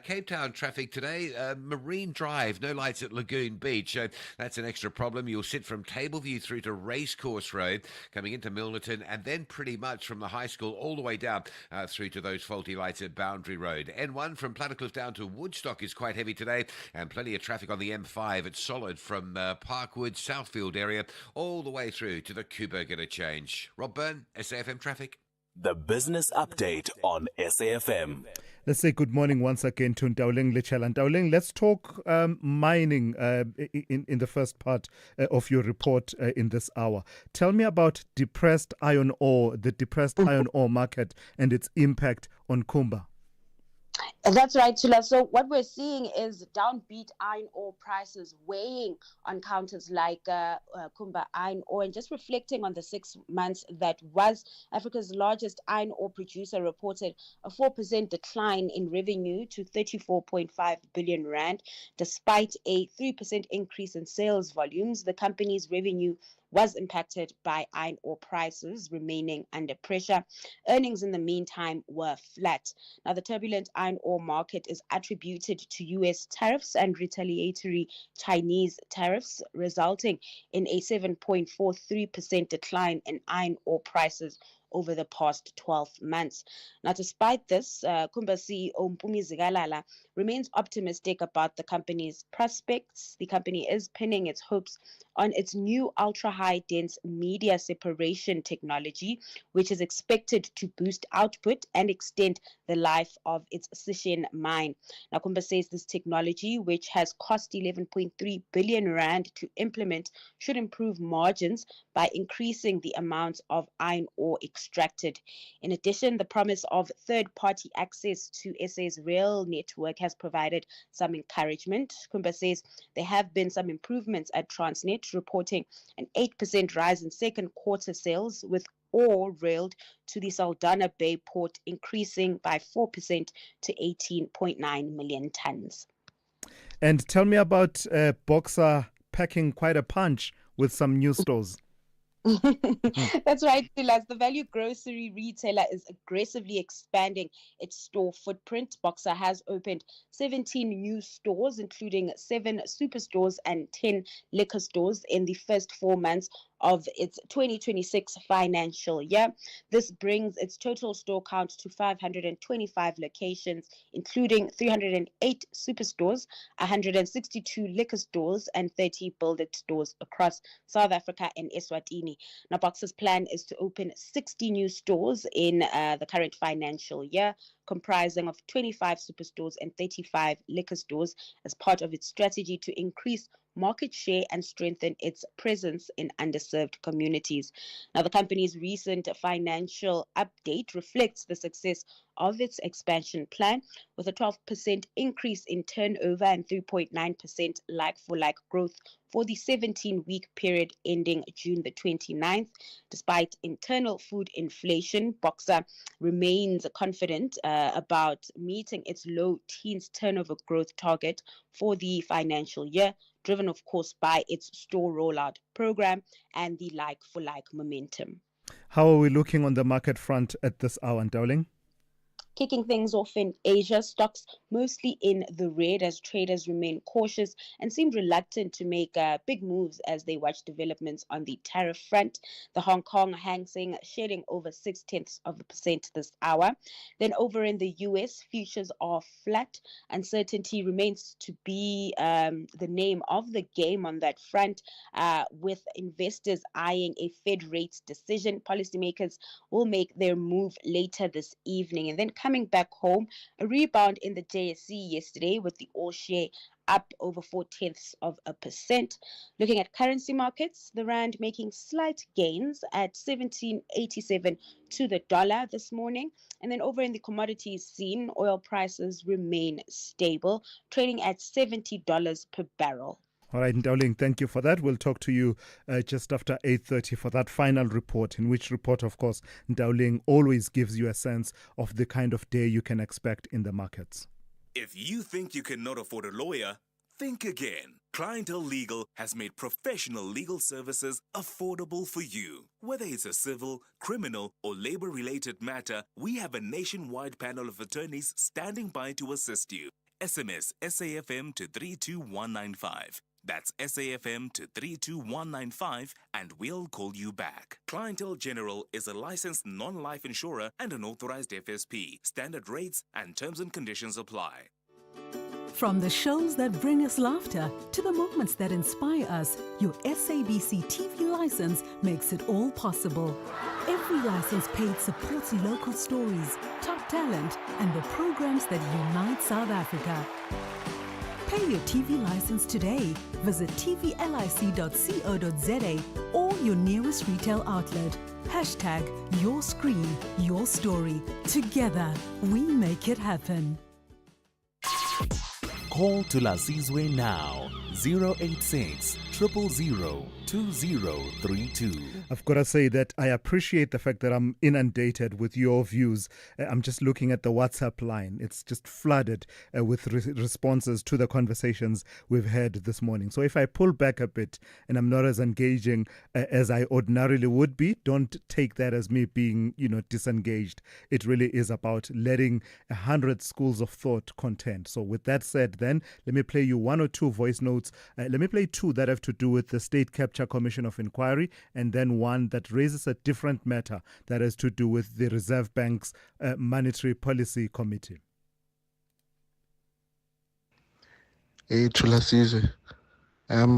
Cape Town traffic today, Marine Drive, no lights at Lagoon Beach. That's an extra problem. You'll sit from Tableview through to Racecourse Road, coming into Milnerton, and then pretty much from the high school all the way down through to those faulty lights at Boundary Road. N1 from Plattercliff down to Woodstock is quite heavy today, and plenty of traffic on the M5. It's solid from Parkwood, Southfield area, all the way through to the Kuberg interchange. Rob Byrne, SAFM Traffic. The Business Update on SAFM. Let's say good morning once again to Ndauling Lechala. Ndauling, let's talk mining in the first part of your report in this hour. Tell me about depressed iron ore, the depressed iron ore market and its impact on Kumba. That's right, Tula. So what we're seeing is downbeat iron ore prices weighing on counters like Kumba Iron Ore, and just reflecting on the 6 months that was, Africa's largest iron ore producer reported a 4% decline in revenue to 34.5 billion rand. Despite a 3% increase in sales volumes, the company's revenue was impacted by iron ore prices remaining under pressure. Earnings in the meantime were flat. Now, the turbulent iron ore market is attributed to U.S. tariffs and retaliatory Chinese tariffs, resulting in a 7.43% decline in iron ore prices over the past 12 months. Now, despite this, Kumba CEO Mpumi Zikalala remains optimistic about the company's prospects. The company is pinning its hopes on its new ultra-high dense media separation technology, which is expected to boost output and extend the life of its Sishen mine. Now, Kumba says this technology, which has cost 11.3 billion rand to implement, should improve margins by increasing the amount of iron ore extracted. In addition, the promise of third-party access to SA's rail network has provided some encouragement. Kumba says there have been some improvements at Transnet, reporting an 8% rise in second quarter sales, with ore railed to the Saldanha Bay port increasing by 4% to 18.9 million tons. And tell me about Boxer packing quite a punch with some new stores. That's right, Silas. The value grocery retailer is aggressively expanding its store footprint. Boxer has opened 17 new stores, including 7 superstores and 10 liquor stores in the first 4 months of its 2026 financial year. This brings its total store count to 525 locations, including 308 superstores, 162 liquor stores, and 30 building stores across South Africa and Eswatini. Now, Boxer's plan is to open 60 new stores in the current financial year, comprising of 25 superstores and 35 liquor stores, as part of its strategy to increase market share and strengthen its presence in underserved communities. Now, the company's recent financial update reflects the success of its expansion plan, with a 12% increase in turnover and 3.9% like-for-like growth for the 17-week period ending June the 29th. Despite internal food inflation, Boxer remains confident about meeting its low teens turnover growth target for the financial year, driven, of course, by its store rollout program and the like-for-like momentum. How are we looking on the market front at this hour, Ndauling? Kicking things off in Asia, stocks mostly in the red as traders remain cautious and seem reluctant to make big moves as they watch developments on the tariff front. The Hong Kong Hang Seng shedding over 0.6% this hour. Then over in the US, futures are flat. Uncertainty remains to be the name of the game on that front, with investors eyeing a Fed rates decision. Policymakers will make their move later this evening. And then coming back home, a rebound in the JSE yesterday, with the all-share up over 0.4%. Looking at currency markets, the rand making slight gains at 17.87 to the dollar this morning. And then over in the commodities scene, oil prices remain stable, trading at $70 per barrel. All right, Ndauling, thank you for that. We'll talk to you just after 8:30 for that final report, in which report, of course, Ndauling always gives you a sense of the kind of day you can expect in the markets. If you think you cannot afford a lawyer, think again. Clientele Legal has made professional legal services affordable for you. Whether it's a civil, criminal, or labor-related matter, we have a nationwide panel of attorneys standing by to assist you. SMS SAFM to 32195. That's SAFM to 32195 and we'll call you back. Clientele General is a licensed non-life insurer and an authorized FSP. Standard rates and terms and conditions apply. From the shows that bring us laughter to the moments that inspire us, your SABC TV license makes it all possible. Every license paid supports local stories, top talent, and the programs that unite South Africa. Pay your TV license today. Visit tvlic.co.za or your nearest retail outlet. Hashtag your screen, your story. Together, we make it happen. Call Thulasizwe now, 086 000 2032. I've got to say that I appreciate the fact that I'm inundated with your views. I'm just looking at the WhatsApp line. It's just flooded with responses to the conversations we've had this morning. So if I pull back a bit and I'm not as engaging as I ordinarily would be, don't take that as me being, disengaged. It really is about letting 100 schools of thought contend. So with that said, then, let me play you one or two voice notes. Let me play two that have to do with the State Capture Commission of Inquiry, and then one that raises a different matter that has to do with the Reserve Bank's Monetary Policy Committee. Hey, Thulasizwe,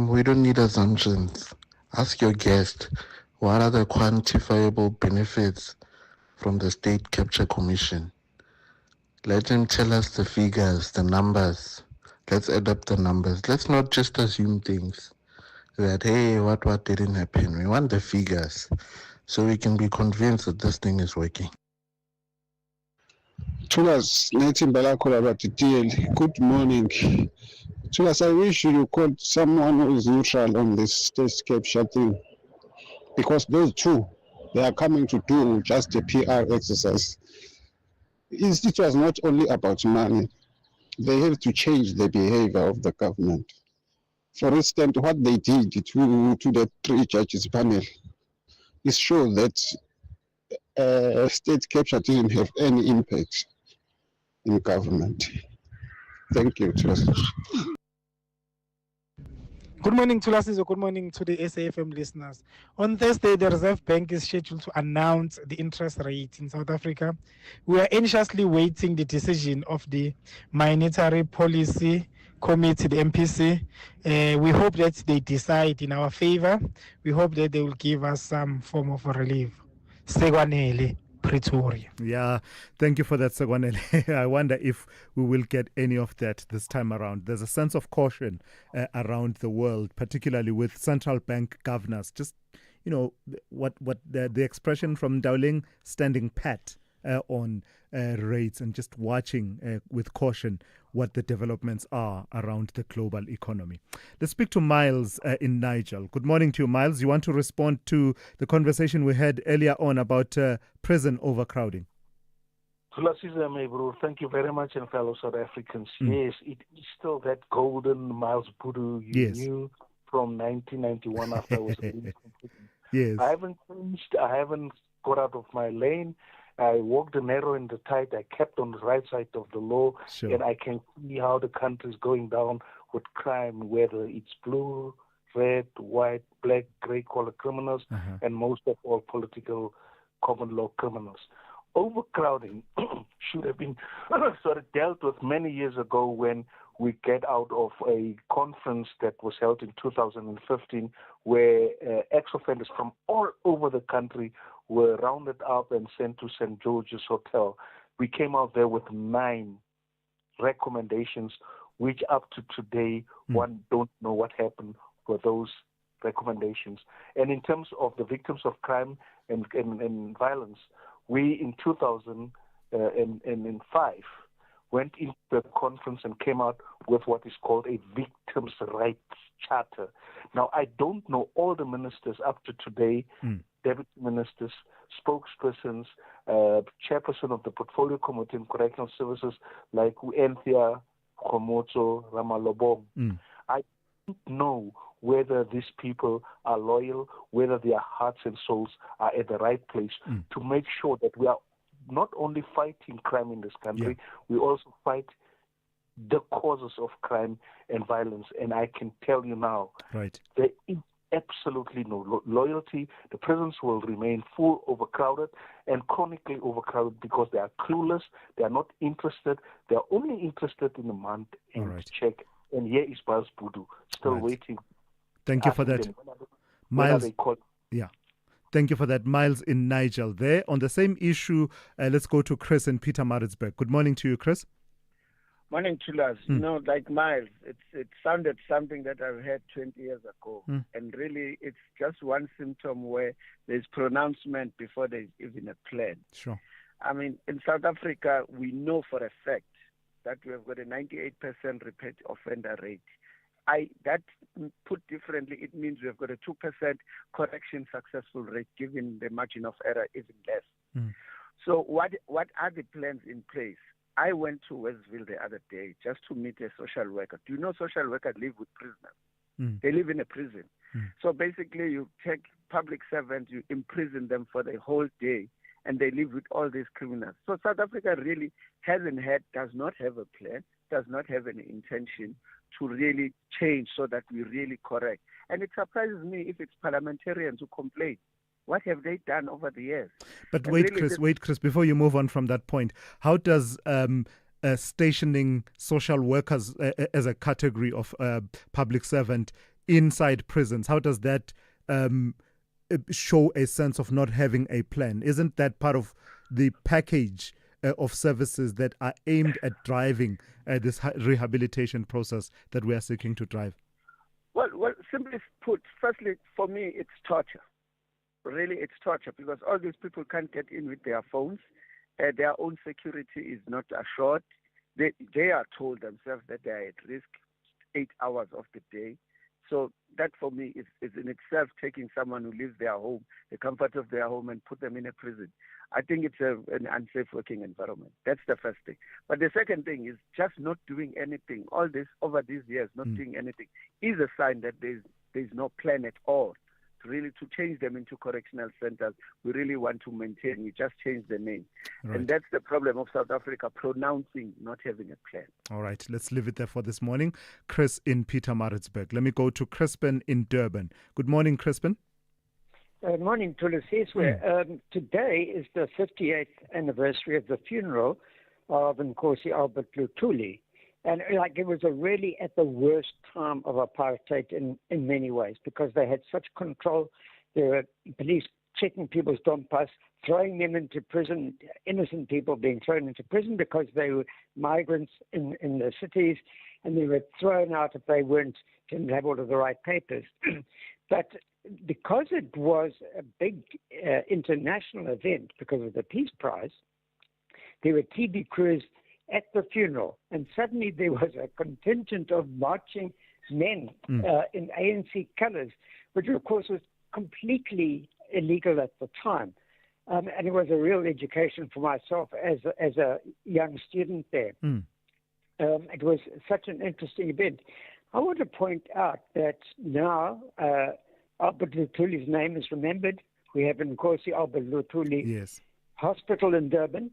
we don't need assumptions. Ask your guest, what are the quantifiable benefits from the State Capture Commission? Let him tell us the figures, the numbers. Let's add up the numbers. Let's not just assume things that, hey, what didn't happen. We want the figures so we can be convinced that this thing is working. Thulas, good morning. Thulas, I wish you could someone who is neutral on this state capture thing, because those two, they are coming to do just a PR exercise. It was not only about money. They have to change the behavior of the government. For instance, what they did to the 3 judges panel is show that state capture didn't have any impact in government. Thank you, Thulas. Good morning, Thulasizwe. Good morning to the SAFM listeners. On Thursday, the Reserve Bank is scheduled to announce the interest rate in South Africa. We are anxiously waiting the decision of the Monetary Policy Committee, the MPC. We hope that they decide in our favor. We hope that they will give us some form of relief. Segwanele, Pretoria. Yeah, thank you for that, Segwanele. I wonder if we will get any of that this time around. There's a sense of caution around the world, particularly with central bank governors. Just, what the expression from Ndauling, standing pat on rates and just watching with caution what the developments are around the global economy. Let's speak to Miles in Nigel. Good morning to you, Miles. You want to respond to the conversation we had earlier on about prison overcrowding? Thulasizwe, bro, thank you very much, and fellow South Africans. Yes, it is still that golden Miles Pudu you knew from 1991 after I was in Yes. I haven't changed. I haven't got out of my lane. I walked the narrow and the tight. I kept on the right side of the law, and I can see how the country is going down with crime, whether it's blue, red, white, black, grey collar criminals, and most of all political common law criminals. Overcrowding should have been dealt with many years ago when we get out of a conference that was held in 2015 where ex-offenders from all over the country were rounded up and sent to St. George's Hotel. We came out there with 9 recommendations which up to today one don't know what happened with those recommendations. And in terms of the victims of crime and violence, we in 2005 went into a conference and came out with what is called a victims' rights charter. Now, I don't know all the ministers up to today, deputy ministers, spokespersons, chairperson of the Portfolio Committee in Correctional Services like Uenthia, Khomotso, Ramalobong. I don't know whether these people are loyal, whether their hearts and souls are at the right place to make sure that we are not only fighting crime in this country, we also fight the causes of crime and violence. And I can tell you now, there is absolutely no loyalty. The prisons will remain full, overcrowded, and chronically overcrowded because they are clueless, they are not interested, they are only interested in the month and check. And here is Bas Budu, still waiting. Thank you for that. Miles. Yeah. Thank you for that. Miles in Nigel there. On the same issue, let's go to Chris in Pietermaritzburg. Good morning to you, Chris. Morning, Thulas. You know, like Miles, it sounded something that I've heard 20 years ago. And really, it's just one symptom where there's pronouncement before there's even a plan. Sure. I mean, in South Africa, we know for a fact that we have got a 98% repeat offender rate. That put differently, it means we have got a 2% correction successful rate, given the margin of error even less. So what are the plans in place? I went to Westville the other day just to meet a social worker. Do you know social workers live with prisoners? They live in a prison. So basically you take public servants, you imprison them for the whole day, and they live with all these criminals. So South Africa really does not have a plan, does not have any intention to really change so that we really correct. And it surprises me if it's parliamentarians who complain. What have they done over the years? But wait, Chris, before you move on from that point, how does stationing social workers as a category of public servant inside prisons, how does that show a sense of not having a plan? Isn't that part of the package of services that are aimed at driving this rehabilitation process that we are seeking to drive? Well, simply put, firstly, for me, it's torture. Really, it's torture because all these people can't get in with their phones. Their own security is not assured. They are told themselves that they are at risk 8 hours of the day. So that for me is in itself taking someone who lives their home, the comfort of their home, and put them in a prison. I think it's an unsafe working environment. That's the first thing. But the second thing is just not doing anything. All this over these years, not doing anything is a sign that there's no plan at all to change them into correctional centers. We really want to maintain. We just change the name. Right. And that's the problem of South Africa, pronouncing not having a plan. All right, let's leave it there for this morning. Chris in Pietermaritzburg. Let me go to Crispin in Durban. Good morning, Crispin. Good morning, Thulasizwe. Today is the 58th anniversary of the funeral of Nkosi Albert Luthuli. And it was really at the worst time of apartheid in many ways because they had such control. There were police checking people's dompas, throwing them into prison, innocent people being thrown into prison because they were migrants in the cities, and they were thrown out if they didn't have all of the right papers. But because it was a big international event because of the Peace Prize, there were TV crews at the funeral, and suddenly there was a contingent of marching men in ANC colours, which of course was completely illegal at the time. And it was a real education for myself as a young student there. It was such an interesting event. I want to point out that now Albert Luthuli's name is remembered. We have Nkosi Albert Luthuli Hospital in Durban.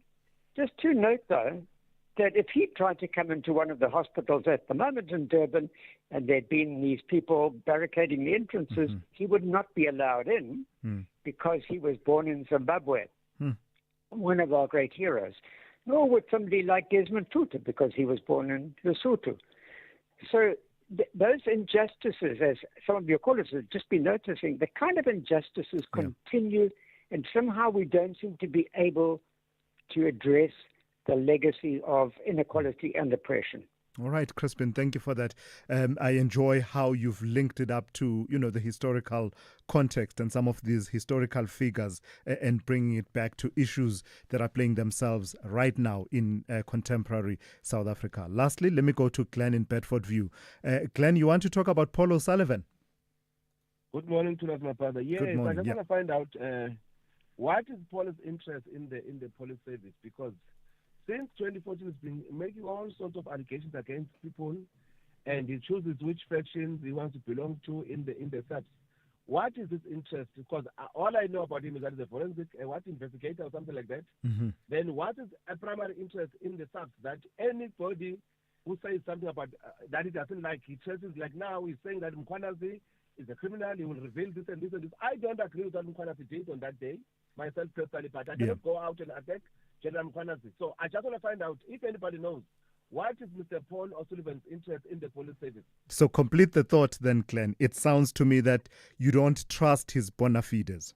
Just to note, though, that if he tried to come into one of the hospitals at the moment in Durban and there'd been these people barricading the entrances, he would not be allowed in because he was born in Zimbabwe, one of our great heroes. Nor would somebody like Desmond Tutu because he was born in Lesotho. So those injustices, as some of your callers have just been noticing, the kind of injustices continue, and somehow we don't seem to be able to address the legacy of inequality and oppression. All right, Crispin, thank you for that. I enjoy how you've linked it up to, the historical context and some of these historical figures and bringing it back to issues that are playing themselves right now in contemporary South Africa. Lastly, let me go to Glenn in Bedford View. Glenn, you want to talk about Paul O'Sullivan? Good morning to my father. Yes, Good morning. I just want to find out what is Paul's interest in the police service, because since 2014 he's been making all sorts of allegations against people, and he chooses which factions he wants to belong to in the subs. What is his interest? Because all I know about him is that he's a forensic investigator or something like that. Mm-hmm. Then what is a primary interest in the subs? That anybody who says something about that he doesn't like, he chases, like now he's saying that Mkhwanazi is a criminal, he will reveal this and this and this. I don't agree with what Mkhwanazi did on that day, myself personally, but I cannot go out and attack General Mkhwanazi. So I just want to find out if anybody knows what is Mr. Paul O'Sullivan's interest in the police service. So complete the thought then, Glenn. It sounds to me that you don't trust his bona fides.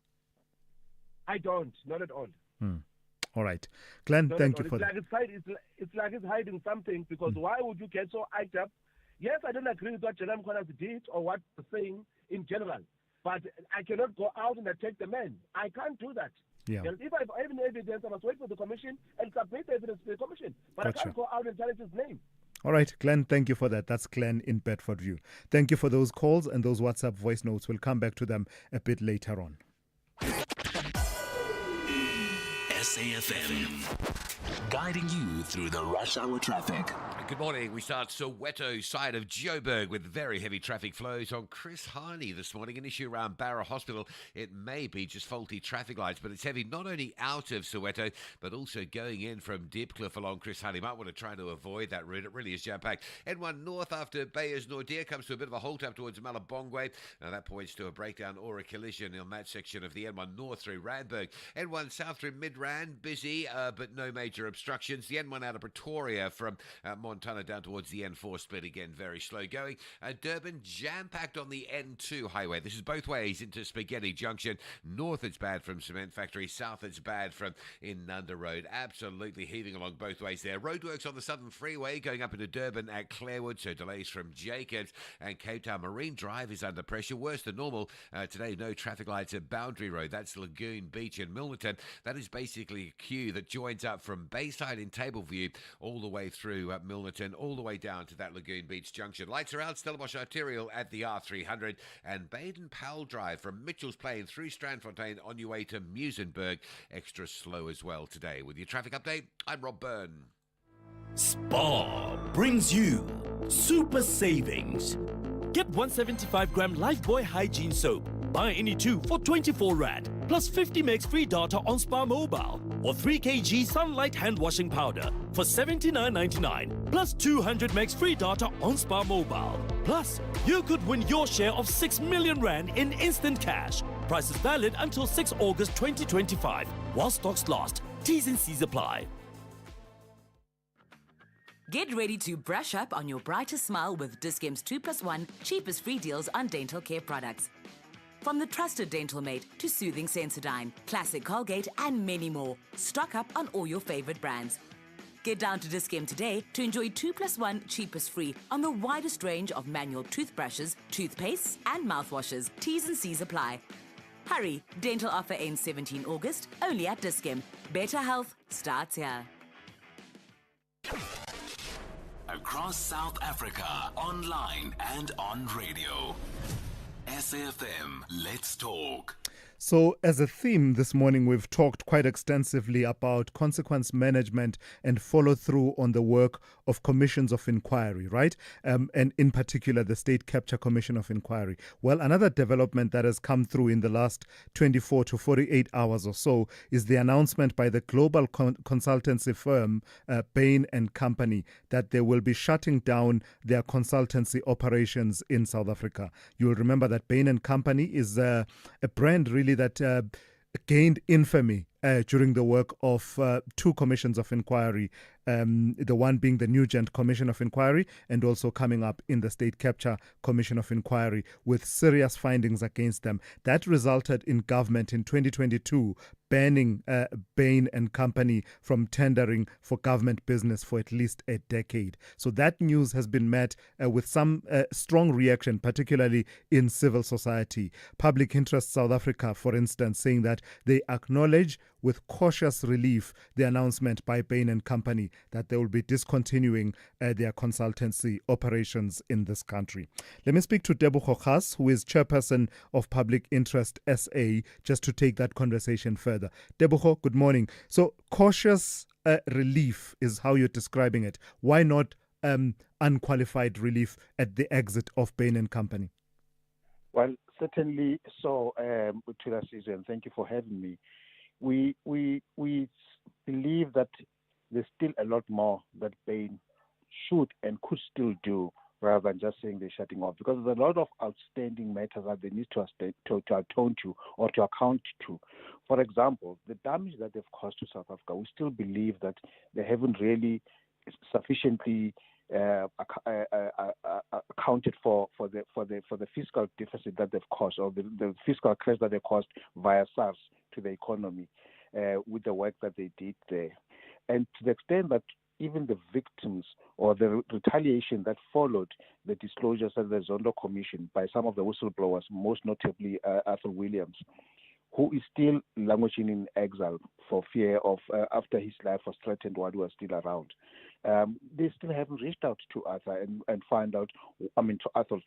I don't, not at all. All right. Glenn, Not thank at you all. for that. It's like he's hiding something, because why would you get so hyped up? Yes, I don't agree with what General Mkhwanazi did or what he's saying in general, but I cannot go out and attack the man. I can't do that. Yeah. And if I have any evidence, I must wait for the commission and submit the evidence to the commission. But Gotcha. I can't go out and challenge his name. All right, Glenn, thank you for that. That's Glenn in Bedford View. Thank you for those calls and those WhatsApp voice notes. We'll come back to them a bit later on. SAFM, guiding you through the rush hour traffic. Good morning. We start Soweto side of Joburg with very heavy traffic flows on Chris Harney this morning. An issue around Barra Hospital. It may be just faulty traffic lights, but it's heavy not only out of Soweto, but also going in from Diepkloof along Chris Harney. Might want to try to avoid that route. It really is jam-packed. N1 north after Bayers Nordia comes to a bit of a halt up towards Malabongwe. Now that points to a breakdown or a collision on that section of the N1 north through Randburg. N1 south through Midrand, busy, but no major obstructions. The N1 out of Pretoria from Montana down towards the N4 split, again very slow going. Durban jam-packed on the N2 highway. This is both ways into Spaghetti Junction. North it's bad from Cement Factory, south it's bad from Inanda Road. Absolutely heaving along both ways there. Roadworks on the Southern Freeway going up into Durban at Clarewood, so delays from Jacobs, and Cape Town Marine Drive is under pressure, worse than normal. Today no traffic lights at Boundary Road. That's Lagoon Beach in Milnerton. That is basically a queue that joins up from Bayside in Tableview all the way through Milnerton, all the way down to that Lagoon Beach junction. Lights are out, Stellenbosch Arterial at the R300, and Baden-Powell Drive from Mitchell's Plain through Strandfontein on your way to Muizenberg. Extra slow as well today. With your traffic update, I'm Rob Byrne. Spar brings you super savings. Get 175-gram Lifebuoy Hygiene Soap. Buy any two for 24 Rand, plus 50 megs free data on Spar Mobile. Or 3 kg Sunlight Hand Washing Powder for 79.99, plus 200 megs free data on Spar Mobile. Plus, you could win your share of 6 million Rand in instant cash. Prices valid until 6 August 2025, while stocks last. T's and C's apply. Get ready to brush up on your brightest smile with Dis-Chem's 2+1 cheapest free deals on dental care products. From the trusted Dental Mate to Soothing Sensodyne, Classic Colgate, and many more. Stock up on all your favorite brands. Get down to Dis-Chem today to enjoy 2+1 cheapest free on the widest range of manual toothbrushes, toothpastes, and mouthwashes. T's and C's apply. Hurry, dental offer ends 17 August, only at Dis-Chem. Better health starts here. Across South Africa, online and on radio. SAFM, let's talk. So, as a theme this morning, we've talked quite extensively about consequence management and follow through on the work of commissions of inquiry, right? And in particular, the State Capture Commission of Inquiry. Well, another development that has come through in the last 24 to 48 hours or so is the announcement by the global consultancy firm Bain Company that they will be shutting down their consultancy operations in South Africa. You'll remember that Bain Company is a brand really that gained infamy during the work of two commissions of inquiry, the one being the Nugent Commission of Inquiry and also coming up in the State Capture Commission of Inquiry with serious findings against them. That resulted in government in 2022 banning Bain Company from tendering for government business for at least a decade. So that news has been met with some strong reaction, particularly in civil society. Public Interest South Africa, for instance, saying that they acknowledge with cautious relief the announcement by Bain Company that they will be discontinuing their consultancy operations in this country. Let me speak to Tebogo Khas, who is chairperson of Public Interest SA, just to take that conversation further. Tebogo, good morning. So cautious relief is how you're describing it. Why not unqualified relief at the exit of Bain Company? Well, certainly so, Thulasizwe, and thank you for having me. We believe that there's still a lot more that Bain should and could still do rather than just saying they're shutting off, because there's a lot of outstanding matters that they need to atone to or to account to. For example, the damage that they've caused to South Africa, we still believe that they haven't really sufficiently accounted for the fiscal deficit that they've caused, or the fiscal crash that they caused via SARS to the economy with the work that they did there. And to the extent that even the victims or the retaliation that followed the disclosures of the Zondo Commission by some of the whistleblowers, most notably Arthur Williams, who is still languishing in exile for fear of, after his life was threatened while he was still around. They still haven't reached out to Arthur and find out, to Arthur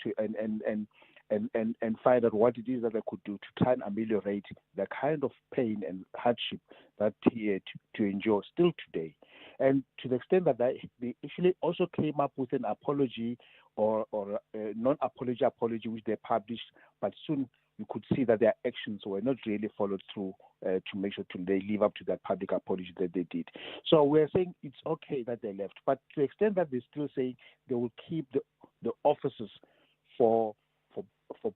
and find out what it is that they could do to try and ameliorate the kind of pain and hardship that he had to endure still today. And to the extent that they actually also came up with an apology or a non-apology apology, which they published, but soon you could see that their actions were not really followed through to make sure they live up to that public apology that they did. So we're saying it's okay that they left, but to the extent that they're still saying they will keep the offices for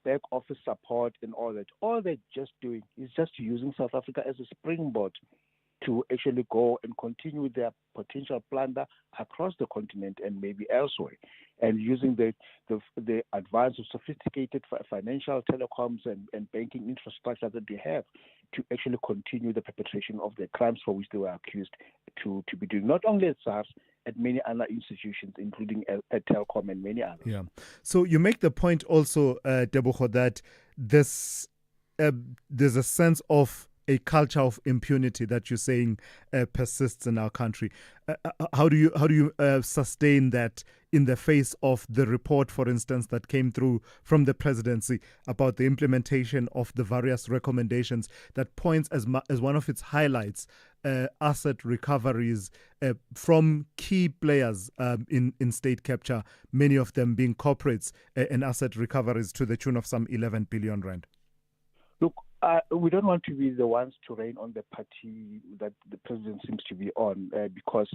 back office support and all that, all they're just doing is just using South Africa as a springboard to actually go and continue their potential plunder across the continent and maybe elsewhere, and using the advance of sophisticated financial telecoms and banking infrastructure that they have to actually continue the perpetration of the crimes for which they were accused to be doing, not only at SARS, at many other institutions, including at Telkom and many others. Yeah. So you make the point also, Tebogo, that there's a sense of a culture of impunity that you're saying persists in our country. How do you sustain that in the face of the report, for instance, that came through from the presidency about the implementation of the various recommendations that points as one of its highlights asset recoveries from key players in state capture, many of them being corporates, and asset recoveries to the tune of some 11 billion rand? Look, we don't want to be the ones to rain on the party that the president seems to be on, because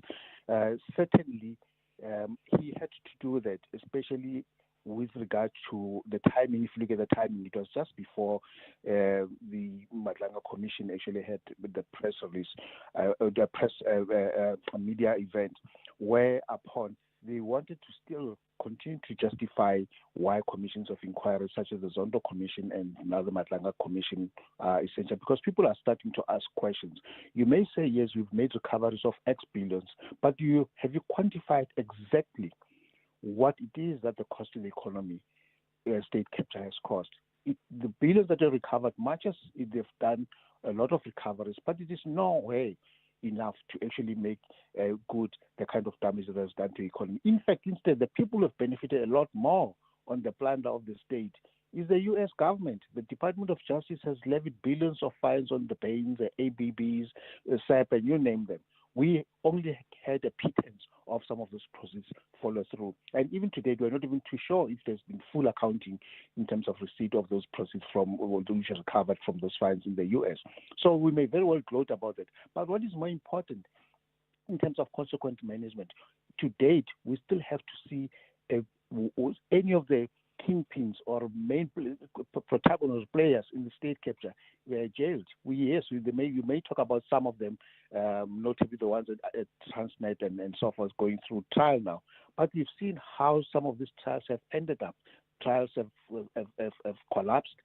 certainly he had to do that, especially with regard to the timing. If you look at the timing, it was just before the Madlanga Commission actually had the press release, the press media event, whereupon they wanted to still continue to justify why commissions of inquiry such as the Zondo Commission and now the Madlanga Commission are essential, because people are starting to ask questions. You may say, yes, we've made recoveries of X billions, but have you quantified exactly what it is that the cost to the economy state capture has cost? The billions that are recovered, much as they've done a lot of recoveries, but it is no way enough to actually make good the kind of damage that has done to the economy. In fact, instead, the people who have benefited a lot more on the plunder of the state is the U.S. government. The Department of Justice has levied billions of fines on the Bains, the ABBs, SAP, and you name them. We only had a pittance of some of those proceeds follow through. And even today, we're not even too sure if there's been full accounting in terms of receipt of those proceeds from which are recovered from those fines in the U.S. So we may very well gloat about it. But what is more important in terms of consequent management, to date, we still have to see any of the kingpins or main protagonist players in the state capture were jailed. You may talk about some of them, notably the ones at Transnet and so forth, going through trial now. But we've seen how some of these trials have ended up. Trials have collapsed.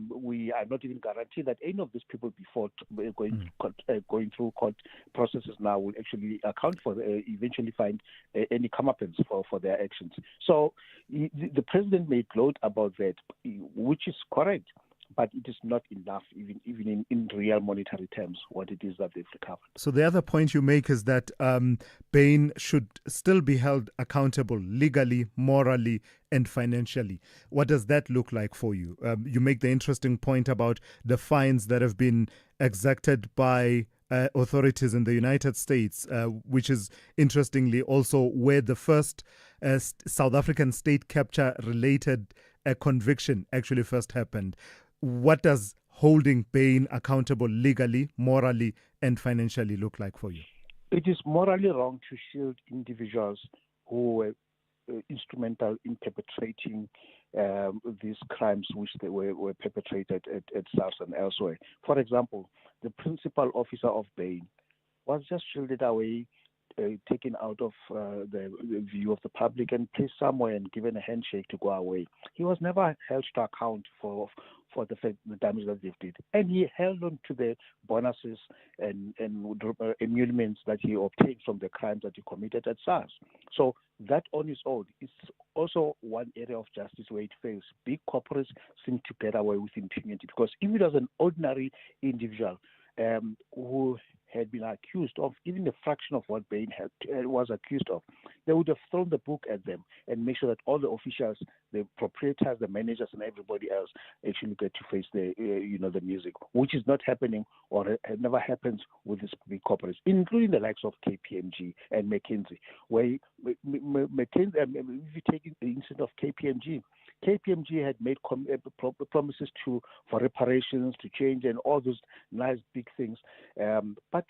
We are not even guaranteed that any of these people before going through court processes now will actually account for, eventually find any comeuppance for their actions. So the president may gloat about that, which is correct, but it is not enough, even in real monetary terms, what it is that they've recovered. So the other point you make is that Bain should still be held accountable legally, morally, and financially. What does that look like for you? You make the interesting point about the fines that have been exacted by authorities in the United States, which is interestingly also where the first South African state capture related conviction actually first happened. What does holding Bain accountable legally, morally, and financially look like for you? It is morally wrong to shield individuals who were instrumental in perpetrating these crimes which they were perpetrated at SARS and elsewhere. For example, the principal officer of Bain was just shielded away, taken out of the view of the public and placed somewhere and given a handshake to go away. He was never held to account for the damage that they did. And he held on to the bonuses and emoluments that he obtained from the crimes that he committed at SARS. So that on its own is also one area of justice where it fails. Big corporates seem to get away with impunity because if it was an ordinary individual who had been accused of even a fraction of what Bain was accused of, they would have thrown the book at them and make sure that all the officials, the proprietors, the managers, and everybody else actually get to face the music, which is not happening or never happens with these big corporates, including the likes of KPMG and McKinsey. Where McKinsey, if you take the incident of KPMG had made promises for reparations, to change, and all those nice big things. But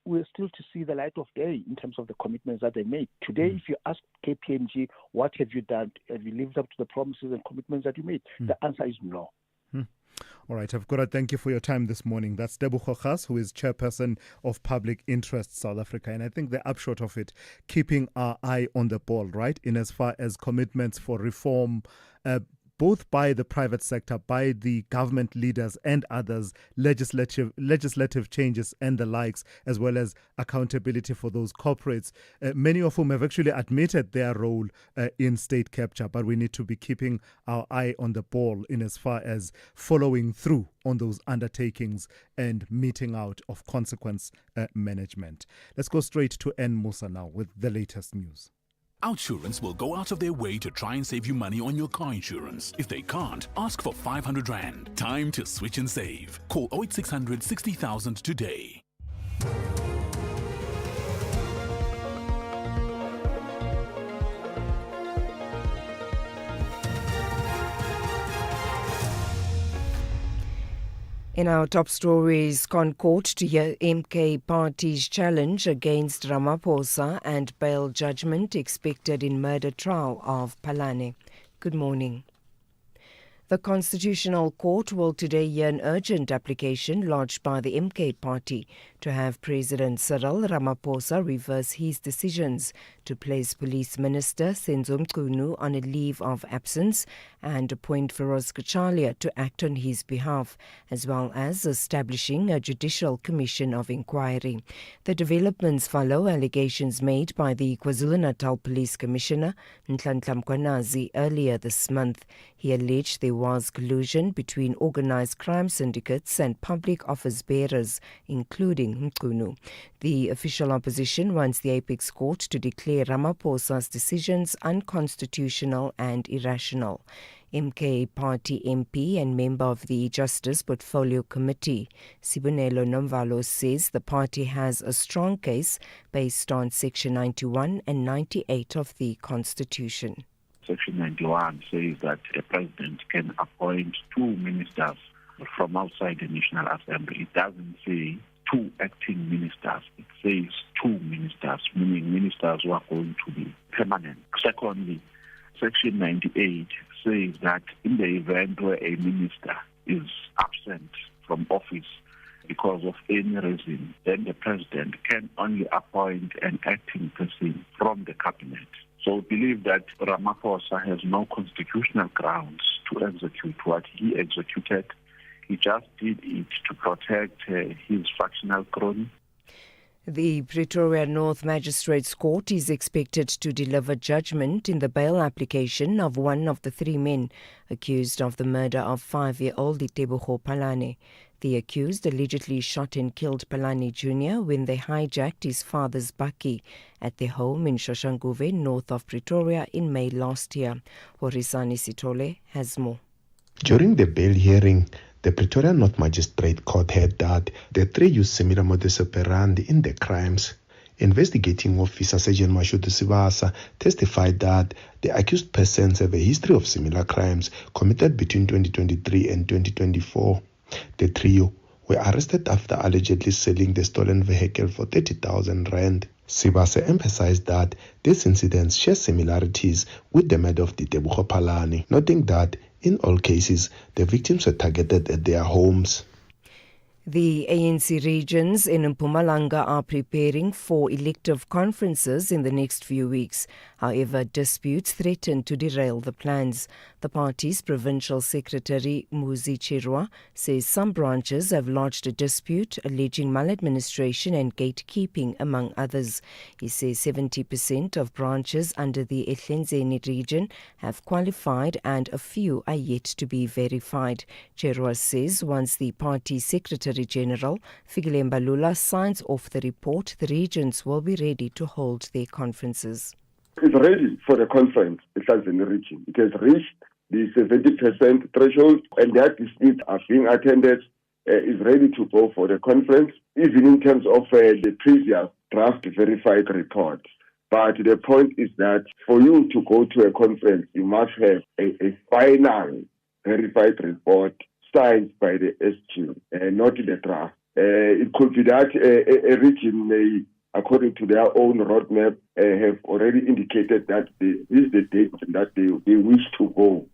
we're still to see the light of day in terms of the commitments that they made. Today, if you ask KPMG, what have you done? Have you lived up to the promises and commitments that you made? The answer is no. All right, I've got to thank you for your time this morning. That's Debu Khokhas, who is chairperson of Public Interest South Africa. And I think the upshot of it, keeping our eye on the ball, right, in as far as commitments for reform, both by the private sector, by the government leaders and others, legislative changes and the likes, as well as accountability for those corporates, many of whom have actually admitted their role in state capture. But we need to be keeping our eye on the ball in as far as following through on those undertakings and meting out of consequence management. Let's go straight to N. Musa now with the latest news. Outsurance will go out of their way to try and save you money on your car insurance. If they can't, ask for 500 Rand. Time to switch and save. Call 08600 60,000 today. In our top stories, Concord to hear MK Party's challenge against Ramaphosa and bail judgment expected in murder trial of Palane. Good morning. The Constitutional Court will today hear an urgent application lodged by the MK Party to have President Cyril Ramaphosa reverse his decisions to place Police Minister Senzo Mchunu on a leave of absence and appoint Feroz Kachalia to act on his behalf, as well as establishing a judicial commission of inquiry. The developments follow allegations made by the KwaZulu-Natal Police Commissioner, Nhlanhla Mkhwanazi, earlier this month. He alleged there was collusion between organised crime syndicates and public office bearers, including Mchunu. The official opposition wants the Apex Court to declare Ramaphosa's decisions unconstitutional and irrational. MK Party MP and member of the Justice Portfolio Committee, Sibonelo Nomvalo, says the party has a strong case based on Section 91 and 98 of the Constitution. Section 91 says that a president can appoint 2 ministers from outside the National Assembly. It doesn't say 2 acting ministers. It says 2 ministers, meaning ministers who are going to be permanent. Secondly, Section 98 says that in the event where a minister is absent from office because of any reason, then the president can only appoint an acting person from the cabinet. So we believe that Ramaphosa has no constitutional grounds to execute what he executed. He just did it to protect his fractional crony. The Pretoria North Magistrates Court is expected to deliver judgment in the bail application of one of the three men accused of the murder of 5-year-old Tebogo Palane. The accused allegedly shot and killed Palane Jr. when they hijacked his father's bakkie at their home in Shoshanguve, north of Pretoria, in May last year. Horisani Sitole has more. During the bail hearing, the Pretoria North Magistrate Court heard that the three used similar modus operandi in the crimes. Investigating officer Sergeant Mashudu Sibasa testified that the accused persons have a history of similar crimes committed between 2023 and 2024. The trio were arrested after allegedly selling the stolen vehicle for 30,000 rand. Sibasa emphasized that these incidents share similarities with the murder of Tebogo Palane, noting that in all cases, the victims were targeted at their homes. The ANC regions in Mpumalanga are preparing for elective conferences in the next few weeks. However, disputes threaten to derail the plans. The party's provincial secretary, Muzi Chirwa, says some branches have lodged a dispute alleging maladministration and gatekeeping, among others. He says 70% of branches under the Ehlenzeni region have qualified and a few are yet to be verified. Chirwa says once the party secretary General Fikile Mbalula signs off the report, the regions will be ready to hold their conferences. It's ready for the conference, the Ehlenzeni region. It has reached the 70% threshold, and that disputes are being attended, is ready to go for the conference, even in terms of the previous draft verified report. But the point is that for you to go to a conference, you must have a final verified report signed by the SQ, not the draft. It could be that a region may, according to their own roadmap, have already indicated that this is the date that they wish to go.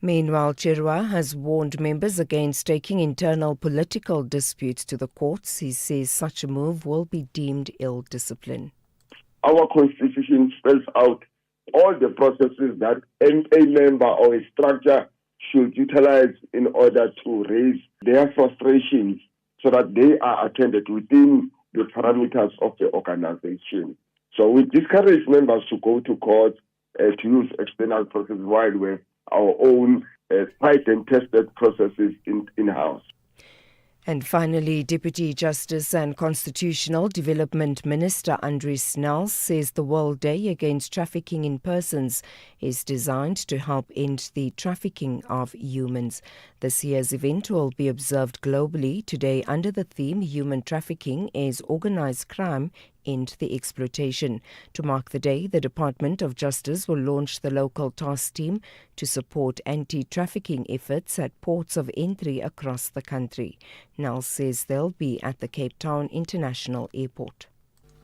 Meanwhile, Chirwa has warned members against taking internal political disputes to the courts. He says such a move will be deemed ill discipline. Our constitution spells out all the processes that a member or a structure should utilize in order to raise their frustrations so that they are attended within the parameters of the organization. So we discourage members to go to court to use external processes while we have our own tried and tested processes in-house. And finally, Deputy Justice and Constitutional Development Minister Andries Snell says the World Day Against Trafficking in Persons is designed to help end the trafficking of humans. This year's event will be observed globally today under the theme Human Trafficking is Organised Crime, End the Exploitation. To mark the day, the Department of Justice will launch the local task team to support anti-trafficking efforts at ports of entry across the country. Nell says they'll be at the Cape Town International Airport.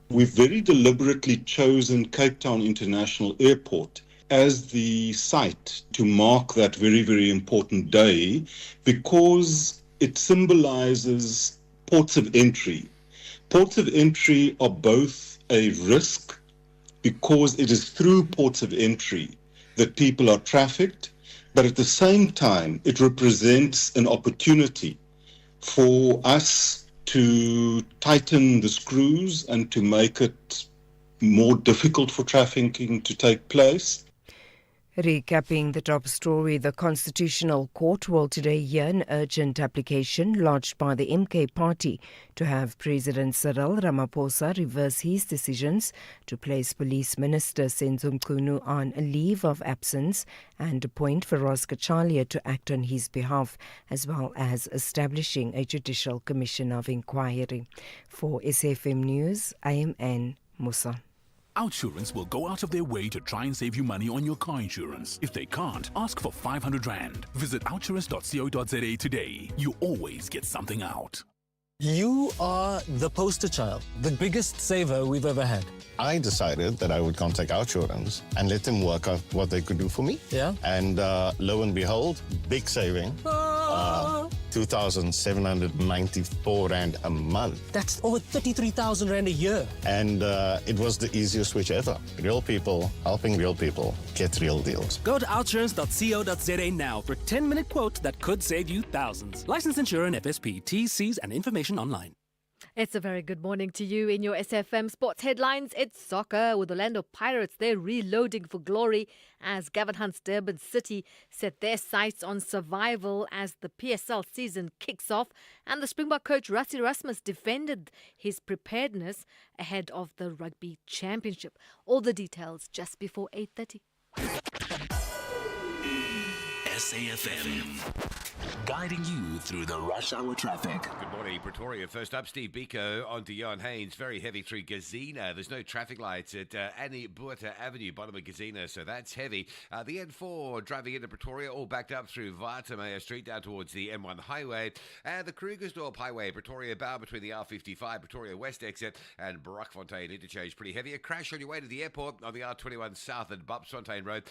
We've very deliberately chosen Cape Town International Airport as the site to mark that very, very important day because it symbolizes ports of entry. Ports of entry are both a risk because it is through ports of entry that people are trafficked, but at the same time, it represents an opportunity for us to tighten the screws and to make it more difficult for trafficking to take place. Recapping the top story, the Constitutional Court will today hear an urgent application lodged by the MK party to have President Cyril Ramaphosa reverse his decisions to place Police Minister Senzo Mchunu on a leave of absence and appoint Feroz Kachalia to act on his behalf, as well as establishing a Judicial Commission of Inquiry. For SAFM News, I am Anne Musa. Outsurance will go out of their way to try and save you money on your car insurance. If they can't, ask for 500 Rand. Visit outsurance.co.za today. You always get something out. You are the poster child, the biggest saver we've ever had. I decided that I would contact Outsurance and let them work out what they could do for me. Yeah. And lo and behold, big saving. 2,794 Rand a month. That's over 33,000 Rand a year. And it was the easiest switch ever. Real people helping real people get real deals. Go to outsurance.co.za now for a 10-minute quote that could save you thousands. Licensed insurer and FSP. T's, C's and information online. It's a very good morning to you. In your SFM sports headlines, it's soccer with Orlando Pirates. They're reloading for glory as Gavin Hunt's Durban City set their sights on survival as the PSL season kicks off. And the Springbok coach Rassie Erasmus defended his preparedness ahead of the Rugby Championship. All the details just before 8:30. SAFM, guiding you through the rush hour traffic. Good morning, Pretoria. First up, Steve Biko onto Jan Haynes. Very heavy through Gazina. There's no traffic lights at Annie Buerta Avenue, bottom of Gazina, so that's heavy. The N4 driving into Pretoria, all backed up through Watermeyer Street down towards the M1 highway. And the Krugersdorp Highway, Pretoria bound between the R55, Pretoria West exit, and Brakfontein interchange. Pretty heavy. A crash on your way to the airport on the R21 South at Bupsfontein Road,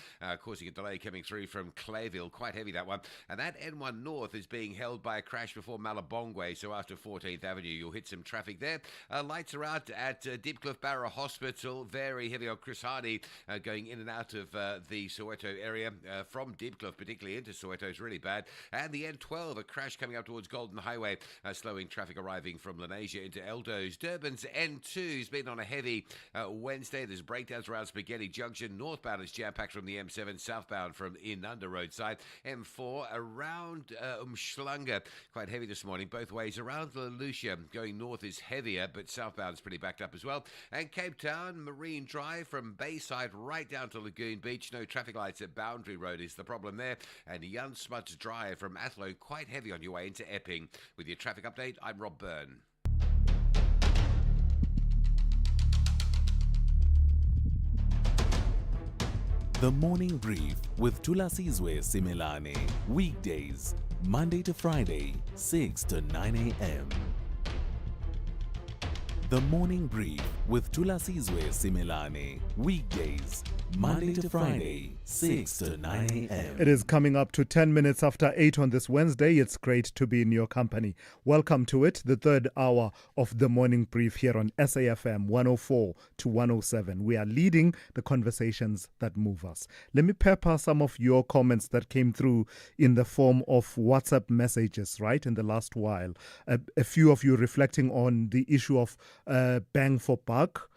causing a delay coming through from Clayville. Quite heavy, that one. And that N1 North is being held by a crash before Malabongwe, so after 14th Avenue you'll hit some traffic there. Lights are out at Diepkloof Barrow Hospital. Very heavy on Chris Hardy going in and out of the Soweto area from Diepkloof, particularly into Soweto, is really bad. And the N12, a crash coming up towards Golden Highway, slowing traffic arriving from Lenasia into Eldos. Durban's N2 has been on a heavy Wednesday. There's breakdowns around Spaghetti Junction. Northbound is jam-packed from the M7, southbound from Inanda roadside. M4 around Umhlanga, quite heavy this morning, both ways. Around Lucia, going north is heavier, but southbound is pretty backed up as well. And Cape Town, Marine Drive from Bayside right down to Lagoon Beach. No traffic lights at Boundary Road is the problem there. And Jan Smuts Drive from Athlone, quite heavy on your way into Epping. With your traffic update, I'm Rob Byrne. The Morning Brief with Thulasizwe Simelane. Weekdays, Monday to Friday, 6 to 9 a.m. The Morning Brief with Thulasizwe Simelane. Weekdays, Monday to Friday, 6 to 9 a.m. It is coming up to 10 minutes after 8 on this Wednesday. It's great to be in your company. Welcome to it, the third hour of the Morning Brief here on SAFM 104 to 107. We are leading the conversations that move us. Let me pepper some of your comments that came through in the form of WhatsApp messages, right, in the last while. A few of you reflecting on the issue of bang for buck,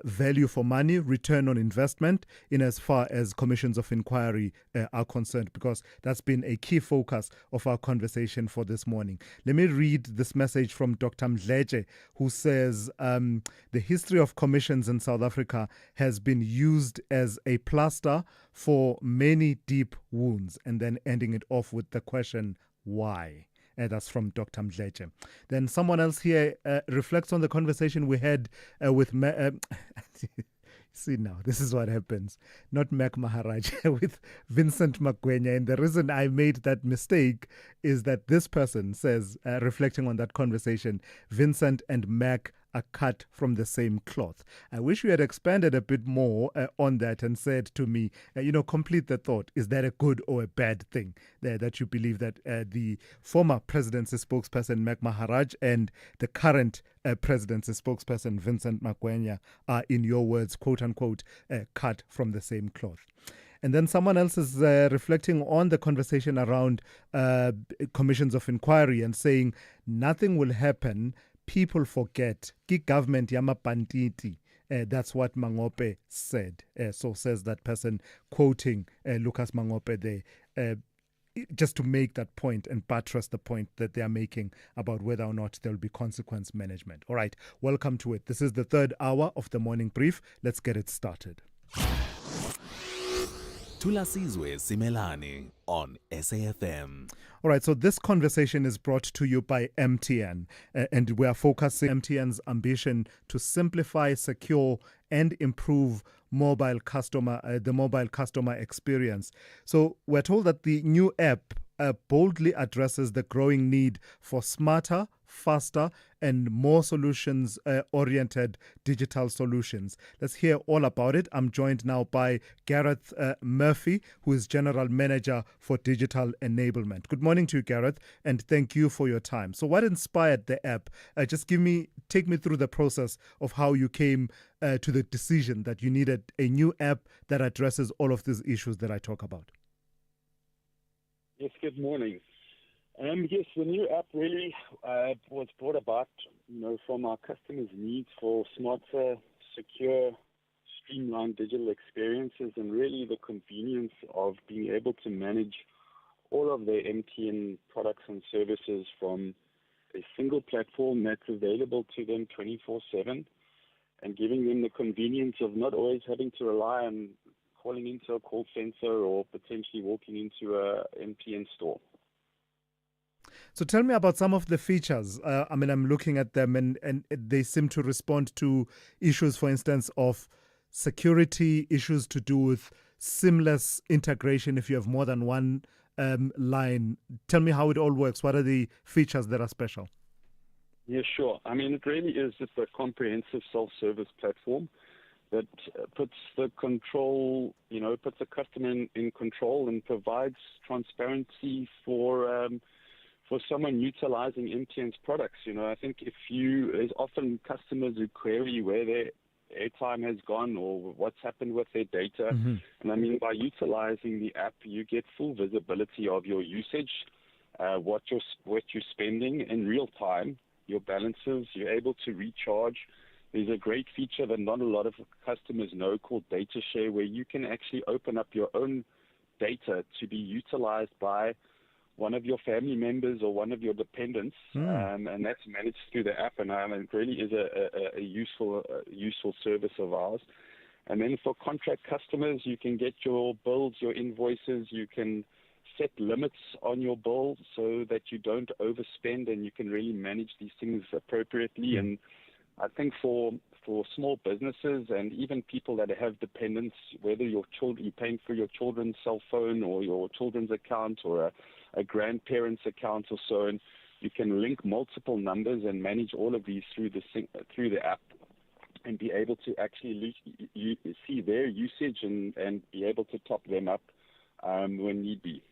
value for money, return on investment in as far as commissions of inquiry are concerned, because that's been a key focus of our conversation for this morning. Let me read this message from Dr. Mdletshe, who says the history of commissions in South Africa has been used as a plaster for many deep wounds, and then ending it off with the question, why? That's from Dr. Mdletshe. Then someone else here reflects on the conversation we had with... See now, this is what happens. Not Mac Maharaj, with Vincent Magwenya. And the reason I made that mistake is that this person says, reflecting on that conversation, Vincent and Mac are cut from the same cloth. I wish you had expanded a bit more on that and said to me, complete the thought. Is that a good or a bad thing that you believe that the former presidency spokesperson, Mac Maharaj, and the current presidency spokesperson, Vincent Magwenya, are, in your words, quote unquote, cut from the same cloth? And then someone else is reflecting on the conversation around commissions of inquiry and saying nothing will happen. People forget. Ki government yama banditi. That's what Mangope said. So says that person, quoting Lucas Mangope there, just to make that point and buttress the point that they are making about whether or not there will be consequence management. All right, welcome to it. This is the third hour of the Morning Brief. Let's get it started. Thulasizwe Simelane on SAFM. All right, so this conversation is brought to you by MTN, and we are focusing MTN's ambition to simplify, secure, and improve the mobile customer experience. So we're told that the new app boldly addresses the growing need for smarter, faster, and more solutions-oriented digital solutions. Let's hear all about it. I'm joined now by Gareth Murphy, who is General Manager for Digital Enablement. Good morning to you, Gareth, and thank you for your time. So what inspired the app? Take me through the process of how you came to the decision that you needed a new app that addresses all of these issues that I talk about. Yes, good morning. Yes, the new app really was brought about, from our customers' needs for smarter, secure, streamlined digital experiences, and really the convenience of being able to manage all of their MTN products and services from a single platform that's available to them 24/7, and giving them the convenience of not always having to rely on calling into a call center or potentially walking into a MTN store. So tell me about some of the features. I'm looking at them and they seem to respond to issues, for instance, of security, issues to do with seamless integration if you have more than one line. Tell me how it all works. What are the features that are special? Yeah, sure. It really is just a comprehensive self-service platform that puts the control, puts the customer in control and provides transparency for someone utilizing MTN's products. I think there's often customers who query where their airtime has gone or what's happened with their data. Mm-hmm. And by utilizing the app, you get full visibility of your usage, what you're spending in real time, your balances. You're able to recharge. There's a great feature that not a lot of customers know called data share, where you can actually open up your own data to be utilized by one of your family members or one of your dependents, and that's managed through the app, and it really is a useful service of ours. And then for contract customers, you can get your bills, your invoices, you can set limits on your bills so that you don't overspend, and you can really manage these things appropriately. And I think for small businesses and even people that have dependents, whether you're paying for your children's cell phone or your children's account or a grandparent's account or so, and you can link multiple numbers and manage all of these through the app and be able to actually see their usage and be able to top them up when need be.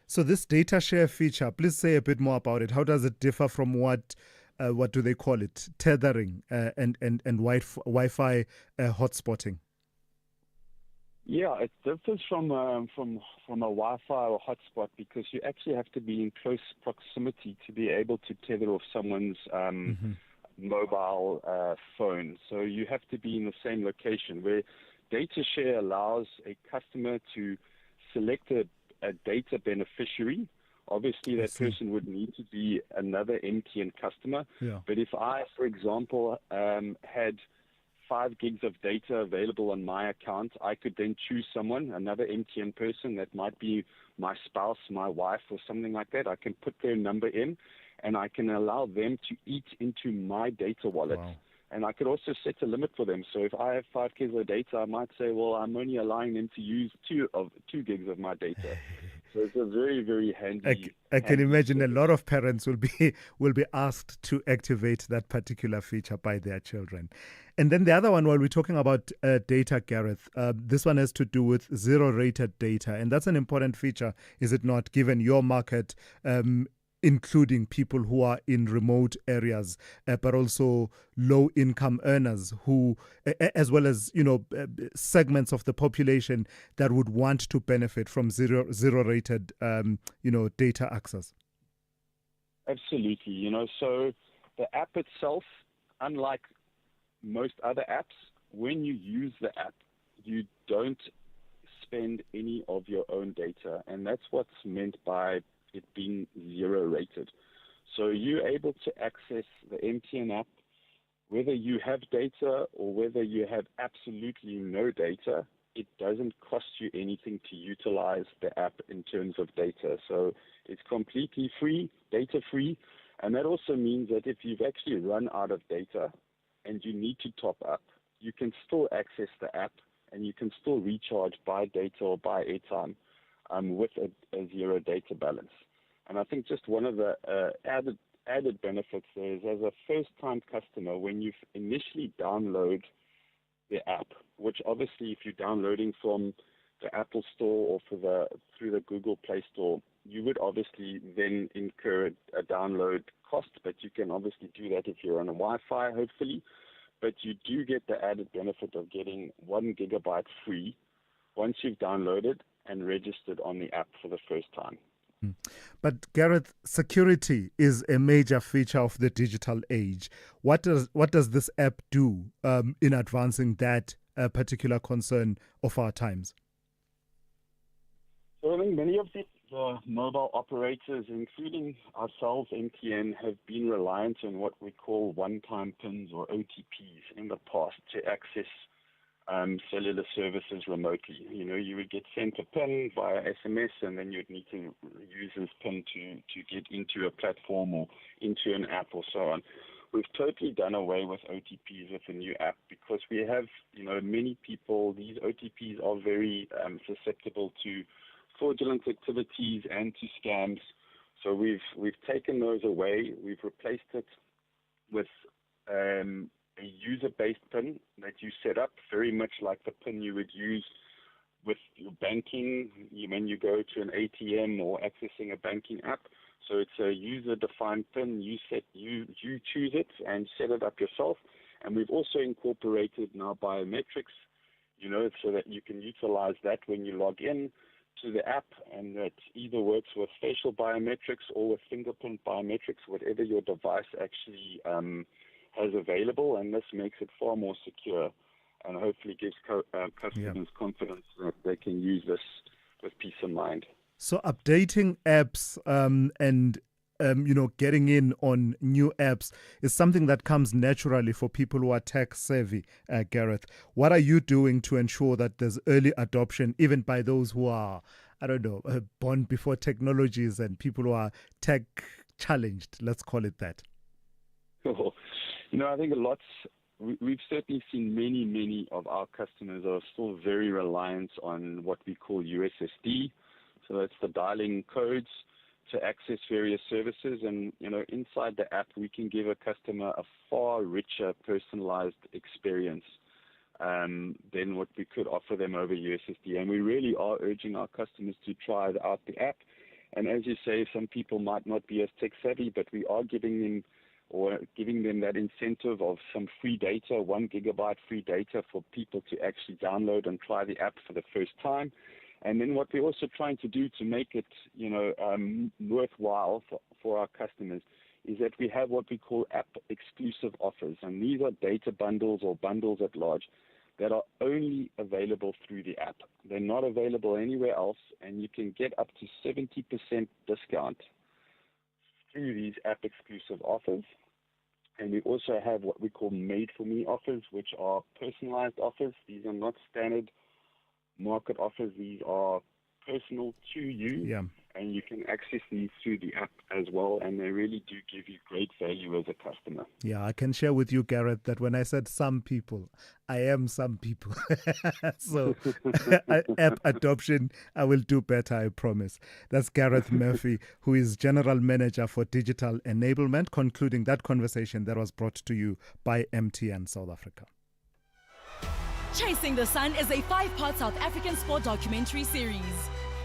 So this data share feature, please say a bit more about it. How does it differ from what do they call it, tethering and Wi-Fi hotspotting? Yeah, it differs from a Wi-Fi or hotspot because you actually have to be in close proximity to be able to tether off someone's mobile phone. So you have to be in the same location, where data share allows a customer to select a data beneficiary. Obviously, that person would need to be another MTN customer. Yeah. But if I, for example, had 5 gigs of data available on my account, I could then choose another MTN person that might be my spouse, my wife, or something like that. I can put their number in, and I can allow them to eat into my data wallet. Wow. And I could also set a limit for them. So if I have 5 gigs of data, I might say, well, I'm only allowing them to use 2 gigs of my data. So it's a very, very handy. I can imagine a lot of parents will be asked to activate that particular feature by their children. And then the other one, while we're talking about data, Gareth, this one has to do with zero-rated data. And that's an important feature, is it not, given your market, including people who are in remote areas, but also low-income earners who, as well as, segments of the population that would want to benefit from zero-rated, data access. Absolutely. So the app itself, unlike most other apps, when you use the app, you don't spend any of your own data, and that's what's meant by it being zero rated. So you're able to access the MTN app whether you have data or whether you have absolutely no data. It doesn't cost you anything to utilize the app in terms of data. So it's completely free, data free, and that also means that if you've actually run out of data and you need to top up, you can still access the app and you can still recharge by data or by airtime with a zero data balance. And I think just one of the added added benefits there is, as a first-time customer, when you initially download the app, which obviously if you're downloading from the Apple Store or through the Google Play Store, you would obviously then incur a download cost, but you can obviously do that if you're on a Wi-Fi, hopefully. But you do get the added benefit of getting 1 gigabyte free once you've downloaded and registered on the app for the first time. But Gareth, security is a major feature of the digital age. What does this app do in advancing that particular concern of our times? So I think many of the mobile operators, including ourselves, MTN, have been reliant on what we call one-time PINs or OTPs in the past to access cellular services remotely. You know, you would get sent a PIN via SMS, and then you'd need to use this PIN to get into a platform or into an app or so on. We've totally done away with OTPs with the new app because we have, many people, these OTPs are very susceptible to fraudulent activities and to scams. So we've taken those away. We've replaced it with a user-based PIN that you set up, very much like the PIN you would use with your banking when you go to an ATM or accessing a banking app. So it's a user-defined PIN. You choose it and set it up yourself. And we've also incorporated now biometrics, so that you can utilize that when you log in to the app, and that either works with facial biometrics or with fingerprint biometrics, whatever your device actually has available, and this makes it far more secure and hopefully gives customers confidence that they can use this with peace of mind. So updating apps and getting in on new apps is something that comes naturally for people who are tech savvy, Gareth. What are you doing to ensure that there's early adoption, even by those who are, born before technologies and people who are tech challenged, let's call it that? Cool. I think we've certainly seen many of our customers are still very reliant on what we call USSD. So that's the dialing codes to access various services. And, inside the app, we can give a customer a far richer personalized experience than what we could offer them over USSD. And we really are urging our customers to try out the app. And as you say, some people might not be as tech savvy, but we are giving them that incentive of some free data, 1 gigabyte free data for people to actually download and try the app for the first time. And then what we're also trying to do to make it, worthwhile for our customers is that we have what we call app-exclusive offers. And these are data bundles or bundles at large that are only available through the app. They're not available anywhere else, and you can get up to 70% discount through these app-exclusive offers. And we also have what we call made-for-me offers, which are personalized offers. These are not standard market offers. These are personal to you, and you can access these through the app as well, and they really do give you great value as a customer. Yeah, I can share with you, Gareth, that when I said some people, I am some people. So app adoption, I will do better, I promise. That's Gareth Murphy, who is General Manager for Digital Enablement, concluding that conversation that was brought to you by MTN South Africa. Chasing the Sun is a 5-part South African sport documentary series.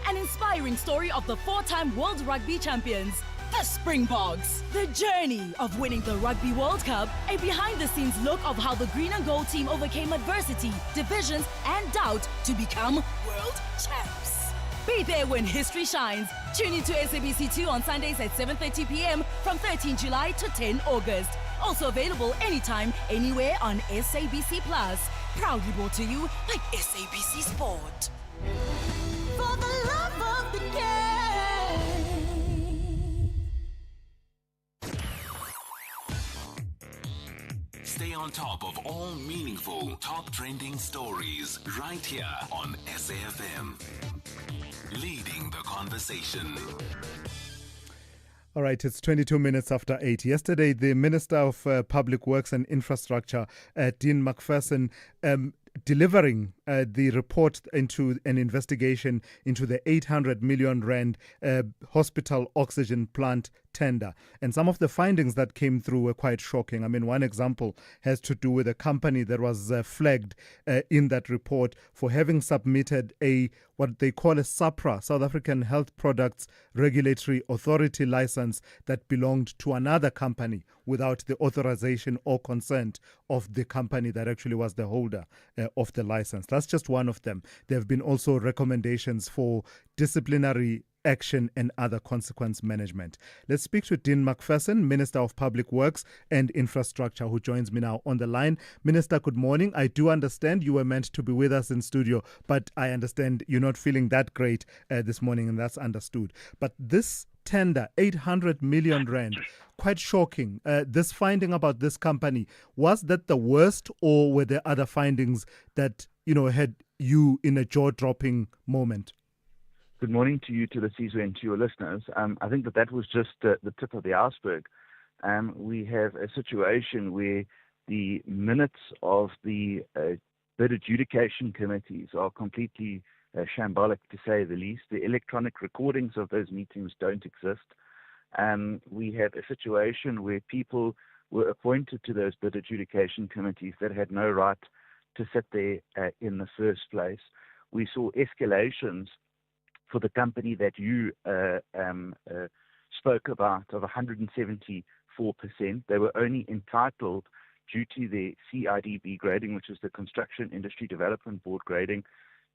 An inspiring story of the 4-time World Rugby champions, the Springboks. The journey of winning the Rugby World Cup, a behind-the-scenes look of how the green and gold team overcame adversity, divisions, and doubt to become world champs. Be there when history shines. Tune into SABC2 on Sundays at 7:30 p.m. from 13 July to 10 August. Also available anytime, anywhere on SABC Plus. Proudly brought to you by SABC Sport. For the love of the game. Stay on top of all meaningful, top trending stories right here on SAFM. Leading the conversation. All right, it's 22 minutes after 8. Yesterday, the Minister of Public Works and Infrastructure, Dean McPherson, delivering the report into an investigation into the 800 million rand hospital oxygen plant tender. And some of the findings that came through were quite shocking. I mean, one example has to do with a company that was flagged in that report for having submitted what they call a SAPRA, South African Health Products Regulatory Authority license that belonged to another company without the authorization or consent of the company that actually was the holder of the license. That's just one of them. There have been also recommendations for disciplinary action and other consequence management. Let's speak to Dean McPherson, Minister of Public Works and Infrastructure, who joins me now on the line. Minister, good morning. I do understand you were meant to be with us in studio, but I understand you're not feeling that great this morning, and that's understood. But this tender, 800 million rand, quite shocking. This finding about this company, was that the worst, or were there other findings that, had you in a jaw-dropping moment? Good morning to you, Thulasizwe, and to your listeners. I think that was just the tip of the iceberg. We have a situation where the minutes of the bid adjudication committees are completely shambolic, to say the least. The electronic recordings of those meetings don't exist. We have a situation where people were appointed to those bid adjudication committees that had no right to sit there in the first place. We saw escalations for the company that you spoke about of 174%. They were only entitled, due to the CIDB grading, which is the Construction Industry Development Board grading,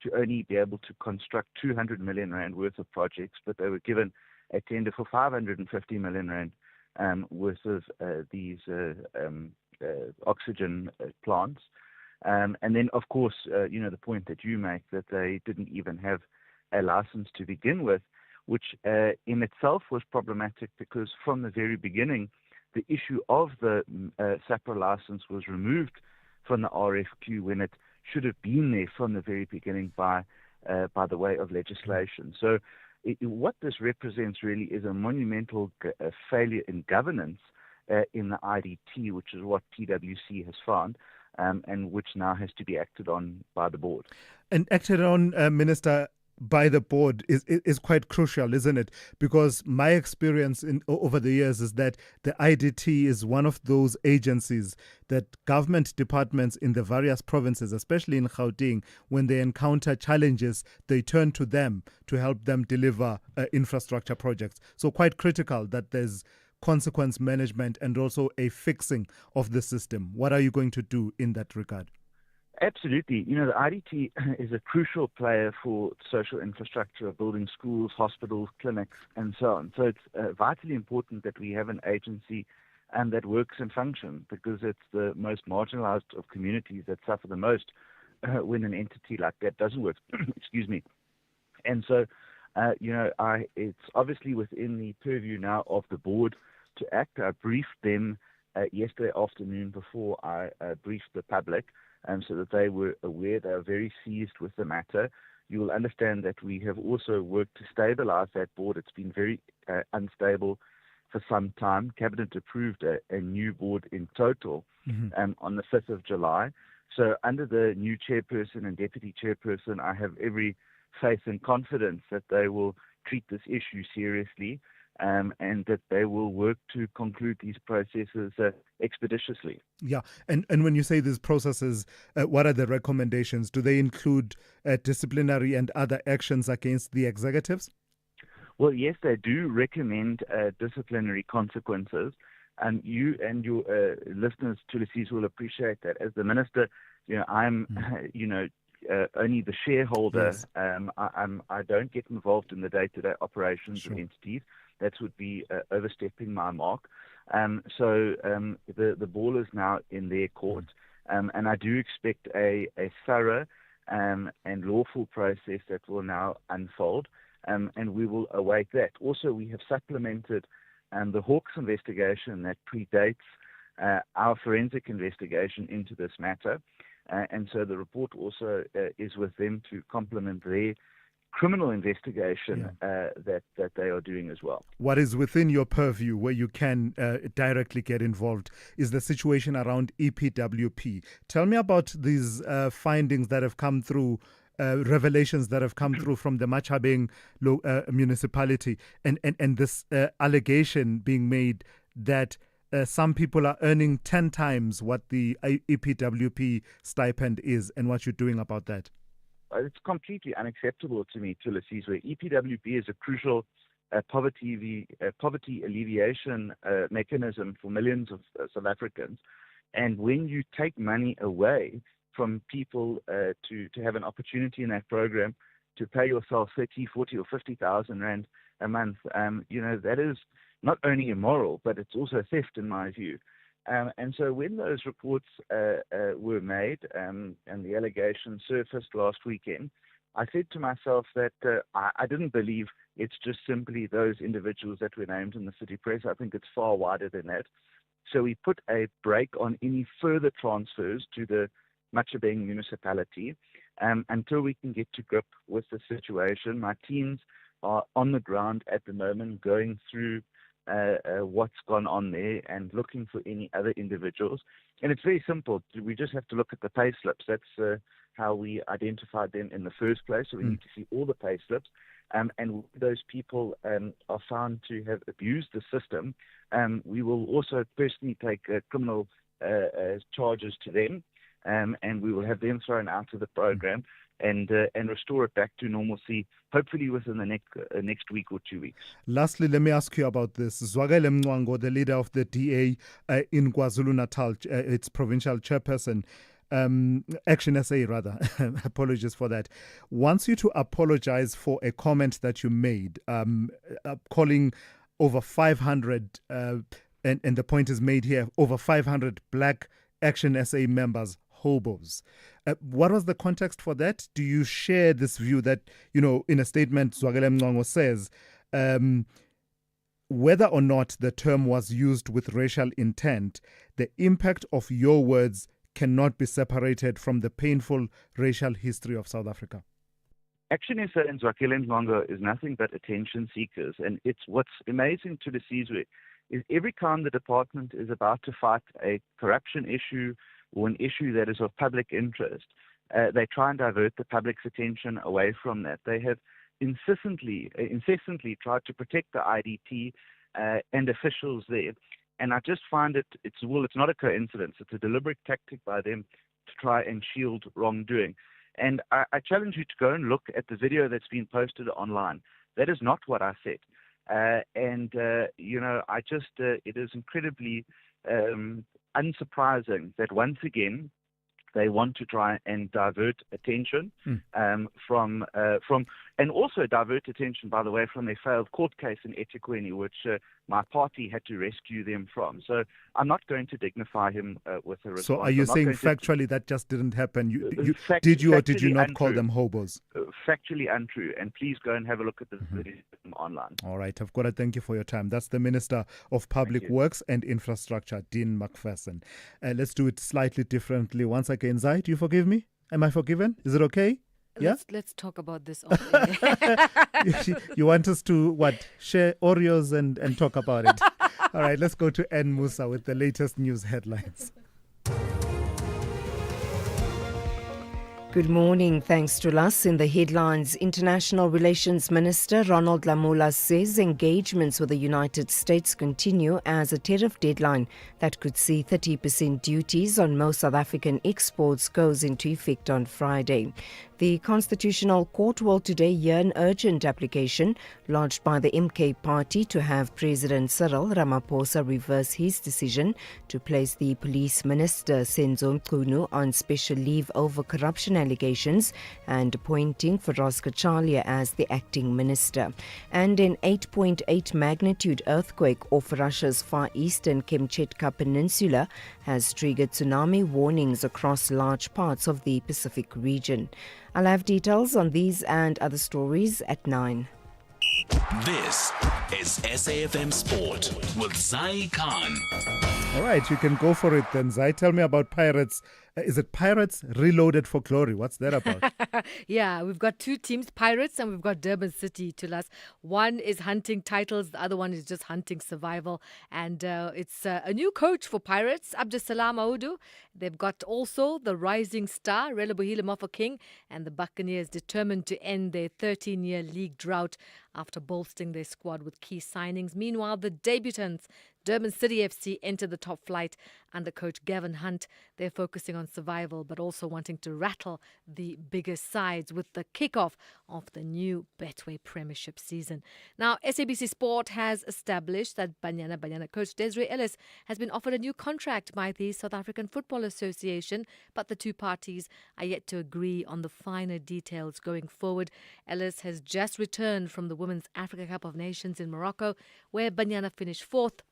to only be able to construct 200 million rand worth of projects, but they were given a tender for 550 million rand worth of these oxygen plants. And then, of course, the point that you make, that they didn't even have a license to begin with, which in itself was problematic, because from the very beginning, the issue of the SAPRA license was removed from the RFQ when it should have been there from the very beginning by the way of legislation. So what this represents really is a monumental failure in governance in the IDT, which is what PwC has found, and which now has to be acted on by the board. And acted on, Minister, by the board is quite crucial, isn't it? Because my experience over the years is that the IDT is one of those agencies that government departments in the various provinces, especially in Gauteng, when they encounter challenges, they turn to them to help them deliver infrastructure projects. So quite critical that there's consequence management and also a fixing of the system. What are you going to do in that regard? Absolutely. The IDT is a crucial player for social infrastructure, building schools, hospitals, clinics, and so on. So it's vitally important that we have an agency that works and functions, because it's the most marginalized of communities that suffer the most when an entity like that doesn't work. Excuse me. And so, it's obviously within the purview now of the board to act. I briefed them yesterday afternoon before I briefed the public, so that they were aware. They are very seized with the matter. You will understand that we have also worked to stabilize that board. It's been very unstable for some time. Cabinet approved a new board in total on the 5th of July. So under the new chairperson and deputy chairperson, I have every faith and confidence that they will treat this issue seriously, and that they will work to conclude these processes expeditiously. Yeah, and when you say these processes, what are the recommendations? Do they include disciplinary and other actions against the executives? Well, yes, they do recommend disciplinary consequences. And you and your listeners, Thulasizwe, will appreciate that. As the minister, I'm, only the shareholder. Yes. I don't get involved in the day-to-day operations of entities. That would be overstepping my mark. So the ball is now in their court, and I do expect a thorough and lawful process that will now unfold, and we will await that. Also, we have supplemented the Hawks investigation that predates our forensic investigation into this matter, and so the report also is with them to complement their criminal investigation that they are doing as well. What is within your purview where you can directly get involved is the situation around EPWP. Tell me about these findings that have come through, revelations that have come through from the Machabeng municipality, and this allegation being made that some people are earning 10 times what the EPWP stipend is, and what you're doing about that. It's completely unacceptable to me, Thulasizwe. EPWP is a crucial poverty alleviation mechanism for millions of South Africans. And when you take money away from people to have an opportunity in that program to pay yourself 30, 40 or 50,000 rand a month, that is not only immoral, but it's also theft in my view. And so when those reports were made and the allegations surfaced last weekend, I said to myself that I didn't believe it's just simply those individuals that were named in the city press. I think it's far wider than that. So we put a brake on any further transfers to the Machabeng municipality until we can get to grip with the situation. My teams are on the ground at the moment going through what's gone on there and looking for any other individuals. And it's very simple. We just have to look at the pay slips. That's how we identified them in the first place. So we need to see all the pay slips. And those people are found to have abused the system. We will also personally take criminal charges to them, and we will have them thrown out of the program and restore it back to normalcy, hopefully within the next week or 2 weeks. Lastly, let me ask you about this. Zwagale Mngwango, the leader of the DA in KwaZulu-Natal, its provincial chairperson, Action SA rather, apologies for that, wants you to apologize for a comment that you made, calling over 500, and the point is made here, over 500 black Action SA members hobos. What was the context for that? Do you share this view that, in a statement, Zwagale Mngwango says, whether or not the term was used with racial intent, the impact of your words cannot be separated from the painful racial history of South Africa? Action SA and Zwagale Mngwango is nothing but attention seekers. And it's what's amazing to the Sizwe is every time the department is about to fight a corruption issue or an issue that is of public interest, they try and divert the public's attention away from that. They have incessantly tried to protect the IDP and officials there. And I just find it's not a coincidence. It's a deliberate tactic by them to try and shield wrongdoing. And I challenge you to go and look at the video that's been posted online. That is not what I said. It is incredibly unsurprising that once again they want to try and divert attention from and also divert attention, by the way, from their failed court case in eThekwini, which my party had to rescue them from. So I'm not going to dignify him with a response. So are you saying factually that just didn't happen? Did you or did you not call them hobos? Factually untrue. And please go and have a look at the video online. All right. I've got to thank you for your time. That's the Minister of Public Works and Infrastructure, Dean McPherson. Let's do it slightly differently. Once again, Zai, do you forgive me? Am I forgiven? Is it okay? Yeah? Let's talk about this off air. You want us to, share Oreos and talk about it? All right, let's go to N. Musa with the latest news headlines. Good morning. Thanks to us. In the headlines, International Relations Minister Ronald Lamola says engagements with the United States continue as a tariff deadline that could see 30% duties on most South African exports goes into effect on Friday. The Constitutional Court will today hear an urgent application lodged by the MK party to have President Cyril Ramaphosa reverse his decision to place the police minister Senzo Mchunu on special leave over corruption allegations and appointing Feroz Kachalia as the acting minister. And an 8.8 magnitude earthquake off Russia's far eastern Kamchatka Peninsula has triggered tsunami warnings across large parts of the Pacific region. I'll have details on these and other stories at 9. This is SAFM Sport with Zai Khan. All right, you can go for it then, Zai. Tell me about Pirates. Is it Pirates Reloaded for Glory? What's that about? Yeah, we've got two teams, Pirates and we've got Durban City, Thulas. One is hunting titles, the other one is just hunting survival. And it's a new coach for Pirates, Abdusalam Audu. They've got also the rising star, Relebohile Mofokeng, and the Buccaneers determined to end their 13-year league drought after bolstering their squad with key signings. Meanwhile, the debutants, Durban City FC, entered the top flight under coach Gavin Hunt. They're focusing on survival, but also wanting to rattle the biggest sides with the kickoff of the new Betway Premiership season. Now, SABC Sport has established that Banyana coach Desiree Ellis has been offered a new contract by the South African Football Association, but the two parties are yet to agree on the finer details going forward. Ellis has just returned from the Women's Africa Cup of Nations in Morocco, where Banyana finished fourth,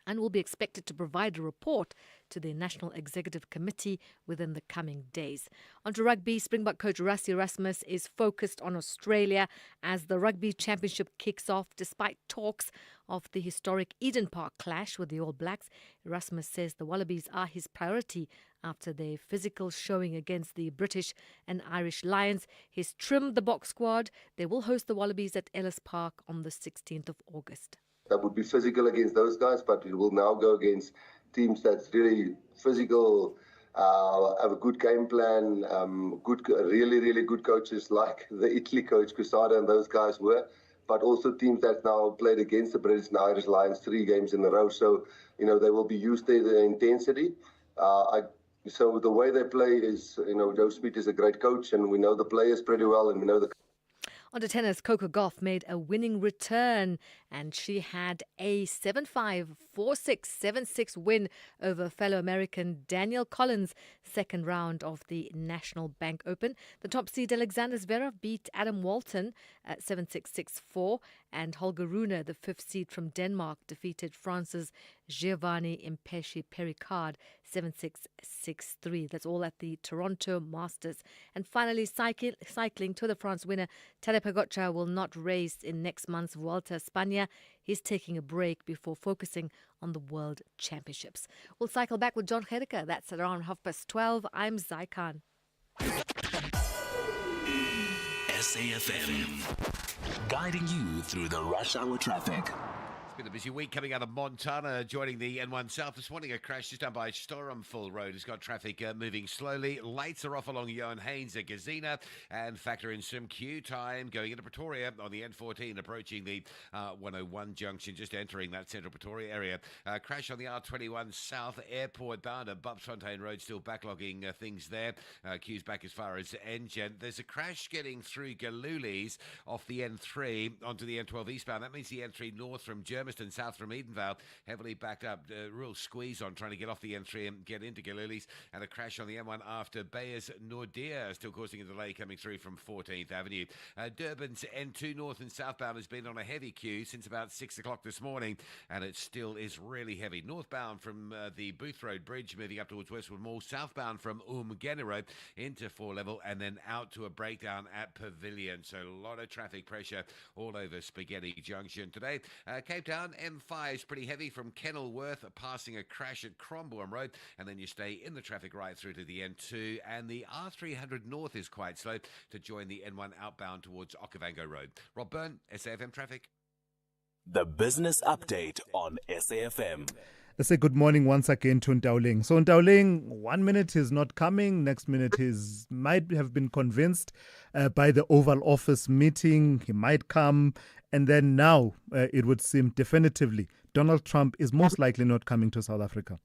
and will be expected to provide a report to the National Executive Committee within the coming days. On to rugby, Springbok coach Rassie Erasmus is focused on Australia as the Rugby Championship kicks off. Despite talks of the historic Eden Park clash with the All Blacks, Erasmus says the Wallabies are his priority after their physical showing against the British and Irish Lions. He's trimmed the box squad. They will host the Wallabies at Ellis Park on the 16th of August. That would be physical against those guys, but it will now go against teams that's really physical, have a good game plan, really good coaches like the Italy coach Cusada and those guys were, but also teams that now played against the British and Irish Lions 3 games in a row. So, they will be used to the intensity. So the way they play is, Joe Smith is a great coach, and we know the players pretty well, and we know the. On to tennis, Coco Gauff made a winning return and she had a 7-5, 4-6, 7-6 win over fellow American Danielle Collins, second round of the National Bank Open. The top seed Alexander Zverev beat Adam Walton at 7-6, 6-4, and Holger Rune, the fifth seed from Denmark, defeated France's Giovanni Impesci Pericard 7-6, 6-3. That's all at the Toronto Masters. And finally, cycling Tour de France winner Tadej Pogačar will not race in next month's Vuelta a España. He's taking a break before focusing on the World Championships. We'll cycle back with John Gericke. That's at around 12:30. I'm Zai Khan. SAFM, guiding you through the rush hour traffic. Been a busy week coming out of Montana, joining the N1 South. This morning, a crash just down by Storenful Road has got traffic moving slowly. Lights are off along Johan Haynes at Gazina, and factor in some queue time going into Pretoria on the N14, approaching the 101 junction, just entering that central Pretoria area. Crash on the R21 South Airport bound at Bupsfontein Road, still backlogging things there. Queues back as far as Engen. There's a crash getting through Galulis off the N3 onto the N12 eastbound. That means the N3 north from Germiston, south from Edenvale, heavily backed up. Real squeeze on trying to get off the N3 and get into Galulis, and a crash on the M1 after Bayers Nordea, still causing a delay coming through from 14th Avenue. Durban's N2 north and southbound has been on a heavy queue since about 6 o'clock this morning, and it still is really heavy. Northbound from the Booth Road Bridge, moving up towards Westwood Mall, southbound from Umgeni Road into 4 Level, and then out to a breakdown at Pavilion. So a lot of traffic pressure all over Spaghetti Junction today. Cape Town M5 is pretty heavy from Kenilworth, passing a crash at Crombourne Road, and then you stay in the traffic right through to the N2, and the R300 North is quite slow to join the N1 outbound towards Okavango Road. Rob Byrne, SAFM Traffic. The business update on SAFM. Let's say good morning once again to Ntauling. So Ntauling, 1 minute he's not coming, next minute he might have been convinced by the Oval Office meeting, he might come, and then now it would seem definitively Donald Trump is most likely not coming to South Africa.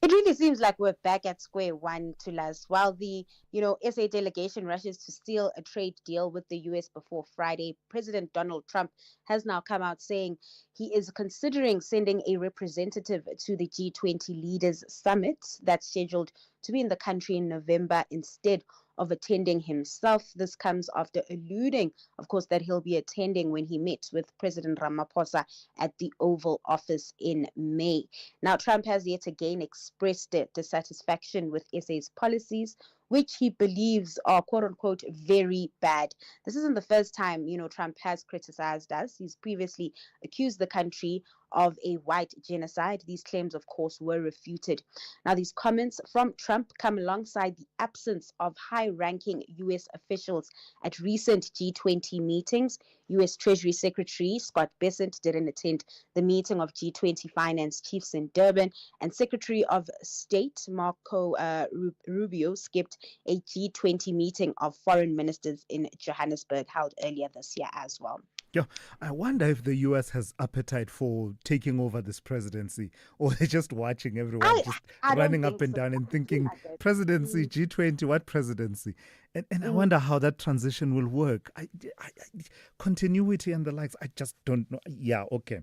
It really seems like we're back at square one, Thulas. While the, SA delegation rushes to seal a trade deal with the US before Friday, President Donald Trump has now come out saying he is considering sending a representative to the G20 Leaders Summit that's scheduled to be in the country in November instead of attending himself. This comes after alluding, of course, that he'll be attending when he met with President Ramaphosa at the Oval Office in May. Now, Trump has yet again expressed dissatisfaction with SA's policies, which he believes are, quote unquote, very bad. This isn't the first time, Trump has criticized us. He's previously accused the country of a white genocide. These claims, of course, were refuted. Now, these comments from Trump come alongside the absence of high-ranking U.S. officials at recent G20 meetings. U.S. Treasury Secretary Scott Bessent didn't attend the meeting of G20 finance chiefs in Durban, and Secretary of State Marco Rubio skipped a G20 meeting of foreign ministers in Johannesburg held earlier this year as well. Yeah, I wonder if the U.S. has appetite for taking over this presidency, or they're just watching everyone running up and down and thinking, presidency, G20, what presidency? And I wonder how that transition will work. Continuity and the likes, I just don't know. Yeah, okay.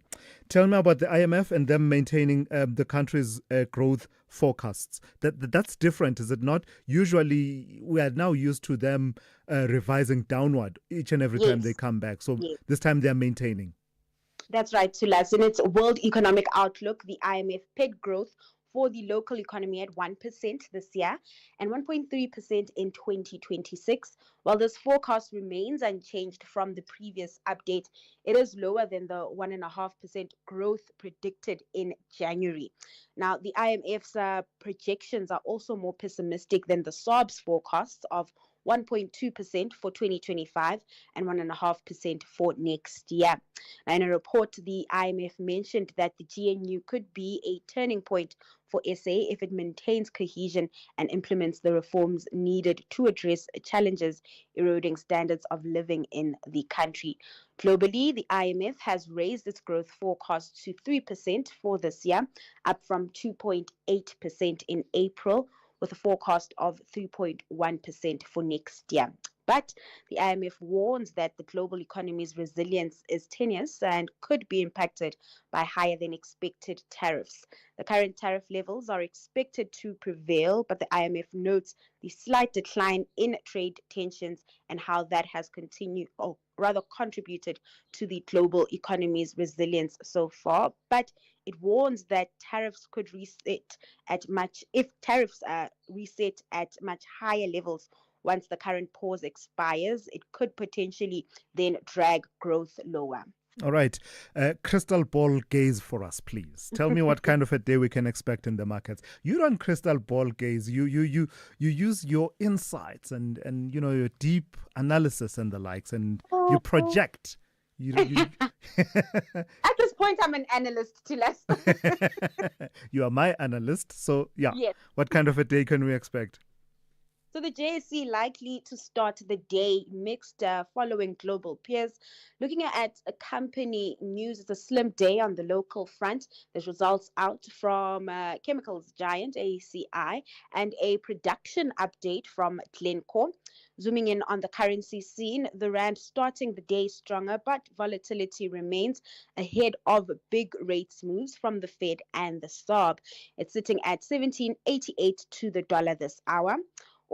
Tell me about the IMF and them maintaining the country's growth forecasts. That's different, is it not? Usually, we are now used to them revising downward each and every time they come back. So this time they're maintaining. That's right, Thulas. In its World Economic Outlook, the IMF pegged growth for the local economy at 1% this year and 1.3% in 2026. While this forecast remains unchanged from the previous update, it is lower than the 1.5% growth predicted in January. Now, the IMF's projections are also more pessimistic than the SARB's forecasts of 1.2% for 2025 and 1.5% for next year. Now, in a report, the IMF mentioned that the GNU could be a turning point for SA if it maintains cohesion and implements the reforms needed to address challenges eroding standards of living in the country. Globally, the IMF has raised its growth forecast to 3% for this year, up from 2.8% in April, with a forecast of 3.1% for next year. But the IMF warns that the global economy's resilience is tenuous and could be impacted by higher than expected tariffs. The current tariff levels are expected to prevail, but the IMF notes the slight decline in trade tensions and how that has contributed to the global economy's resilience so far. But it warns that tariffs could reset at much higher levels. Once the current pause expires, it could potentially then drag growth lower. All right. Crystal ball gaze for us, please. Tell me what kind of a day we can expect in the markets. You don't crystal ball gaze. You use your insights and your deep analysis and the likes, and you project. At this point, I'm an analyst, Thulas. You are my analyst. So, yeah. Yes. What kind of a day can we expect? So the JSE likely to start the day mixed following global peers. Looking at a company news, it's a slim day on the local front. There's results out from chemicals giant ACI and a production update from Glencore. Zooming in on the currency scene, the rand starting the day stronger, but volatility remains ahead of big rates moves from the Fed and the SARB. It's sitting at 17.88 to the dollar this hour.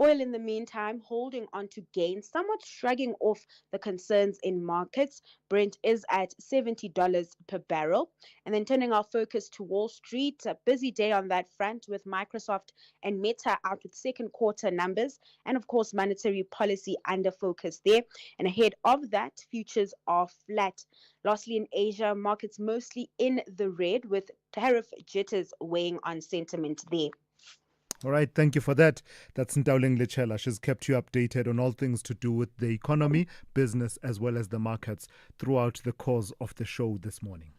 Oil, in the meantime, holding on to gains, somewhat shrugging off the concerns in markets. Brent is at $70 per barrel. And then turning our focus to Wall Street, a busy day on that front with Microsoft and Meta out with second quarter numbers. And of course, monetary policy under focus there. And ahead of that, futures are flat. Lastly, in Asia, markets mostly in the red with tariff jitters weighing on sentiment there. All right, thank you for that. That's Ntauleng Lechela. She's kept you updated on all things to do with the economy, business, as well as the markets throughout the course of the show this morning.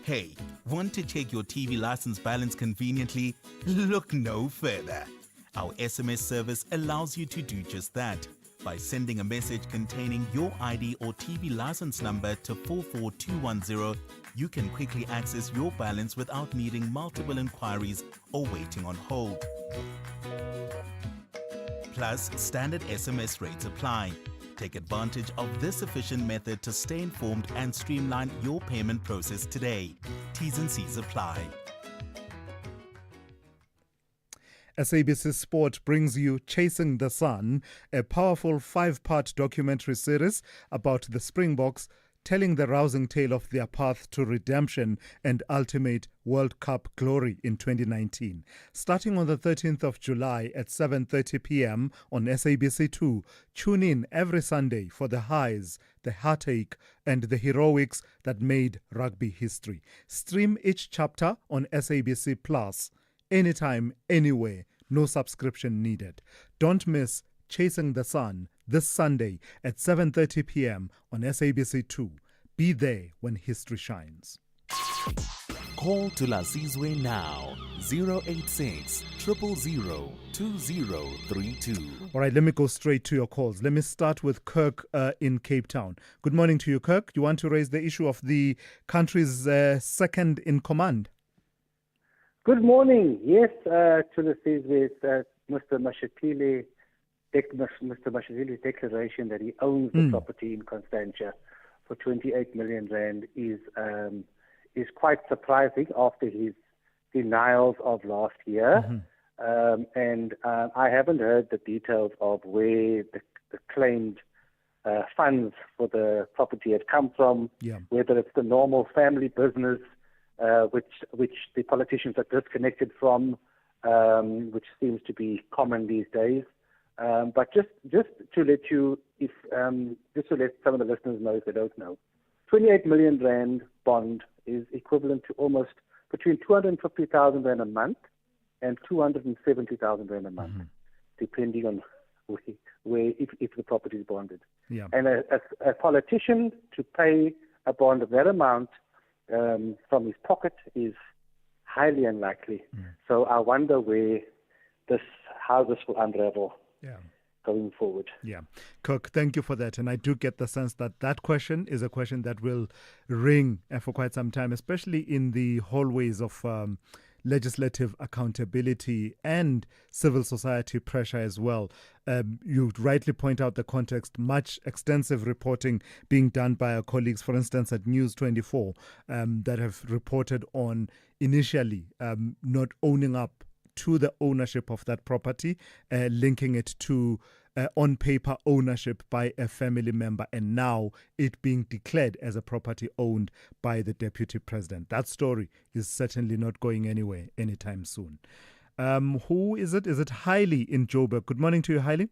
Hey, want to check your TV license balance conveniently? Look no further. Our SMS service allows you to do just that. By sending a message containing your ID or TV license number to 44210, you can quickly access your balance without needing multiple inquiries or waiting on hold. Plus, standard SMS rates apply. Take advantage of this efficient method to stay informed and streamline your payment process today. T's and C's apply. SABC Sport brings you Chasing the Sun, a powerful 5-part documentary series about the Springboks telling the rousing tale of their path to redemption and ultimate World Cup glory in 2019. Starting on the 13th of July at 7:30 p.m. on SABC2, tune in every Sunday for the highs, the heartache, and the heroics that made rugby history. Stream each chapter on SABC Plus, anytime, anywhere, no subscription needed. Don't miss Chasing the Sun this Sunday at 7:30 p.m. on SABC2. Be there when history shines. Call Thulasizwe now, 086 000 2032. All right, let me go straight to your calls. Let me start with Kirk in Cape Town. Good morning to you, Kirk. You want to raise the issue of the country's second in command? Good morning. Yes, Thulasizwe, Mr. Mashatili's declaration that he owns the property in Constantia for 28 million rand is quite surprising after his denials of last year. And I haven't heard the details of where the claimed funds for the property had come from, whether it's the normal family business which the politicians are disconnected from, which seems to be common these days. But just to let some of the listeners know if they don't know, 28 million rand bond is equivalent to almost between 250,000 rand a month and 270,000 rand a month, depending on where if the property is bonded. And a politician to pay a bond of that amount from his pocket is highly unlikely. So I wonder how this will unravel going forward. Kirk, thank you for that. And I do get the sense that that question is a question that will ring for quite some time, especially in the hallways of legislative accountability and civil society pressure as well. You rightly point out the context, much extensive reporting being done by our colleagues, for instance, at News 24, that have reported on initially not owning up to the ownership of that property, linking it to on paper ownership by a family member, and now it being declared as a property owned by the deputy president. That story is certainly not going anywhere anytime soon. Who is it? Is it Hailey in Joburg? Good morning to you, Hailey.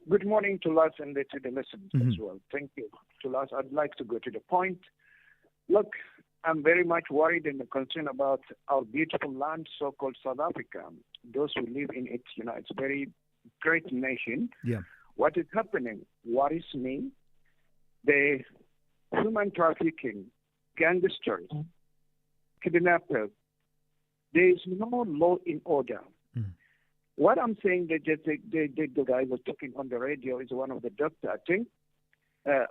Good morning to us and to the listeners as well. Thank you. To us, I'd like to go to the point. Look, I'm very much worried and concerned about our beautiful land, so-called South Africa. Those who live in it, it's a very great nation. What is happening worries me. The human trafficking, gangsters, kidnappers, there is no law in order. What I'm saying, the guy was talking on the radio is one of the doctors, I think,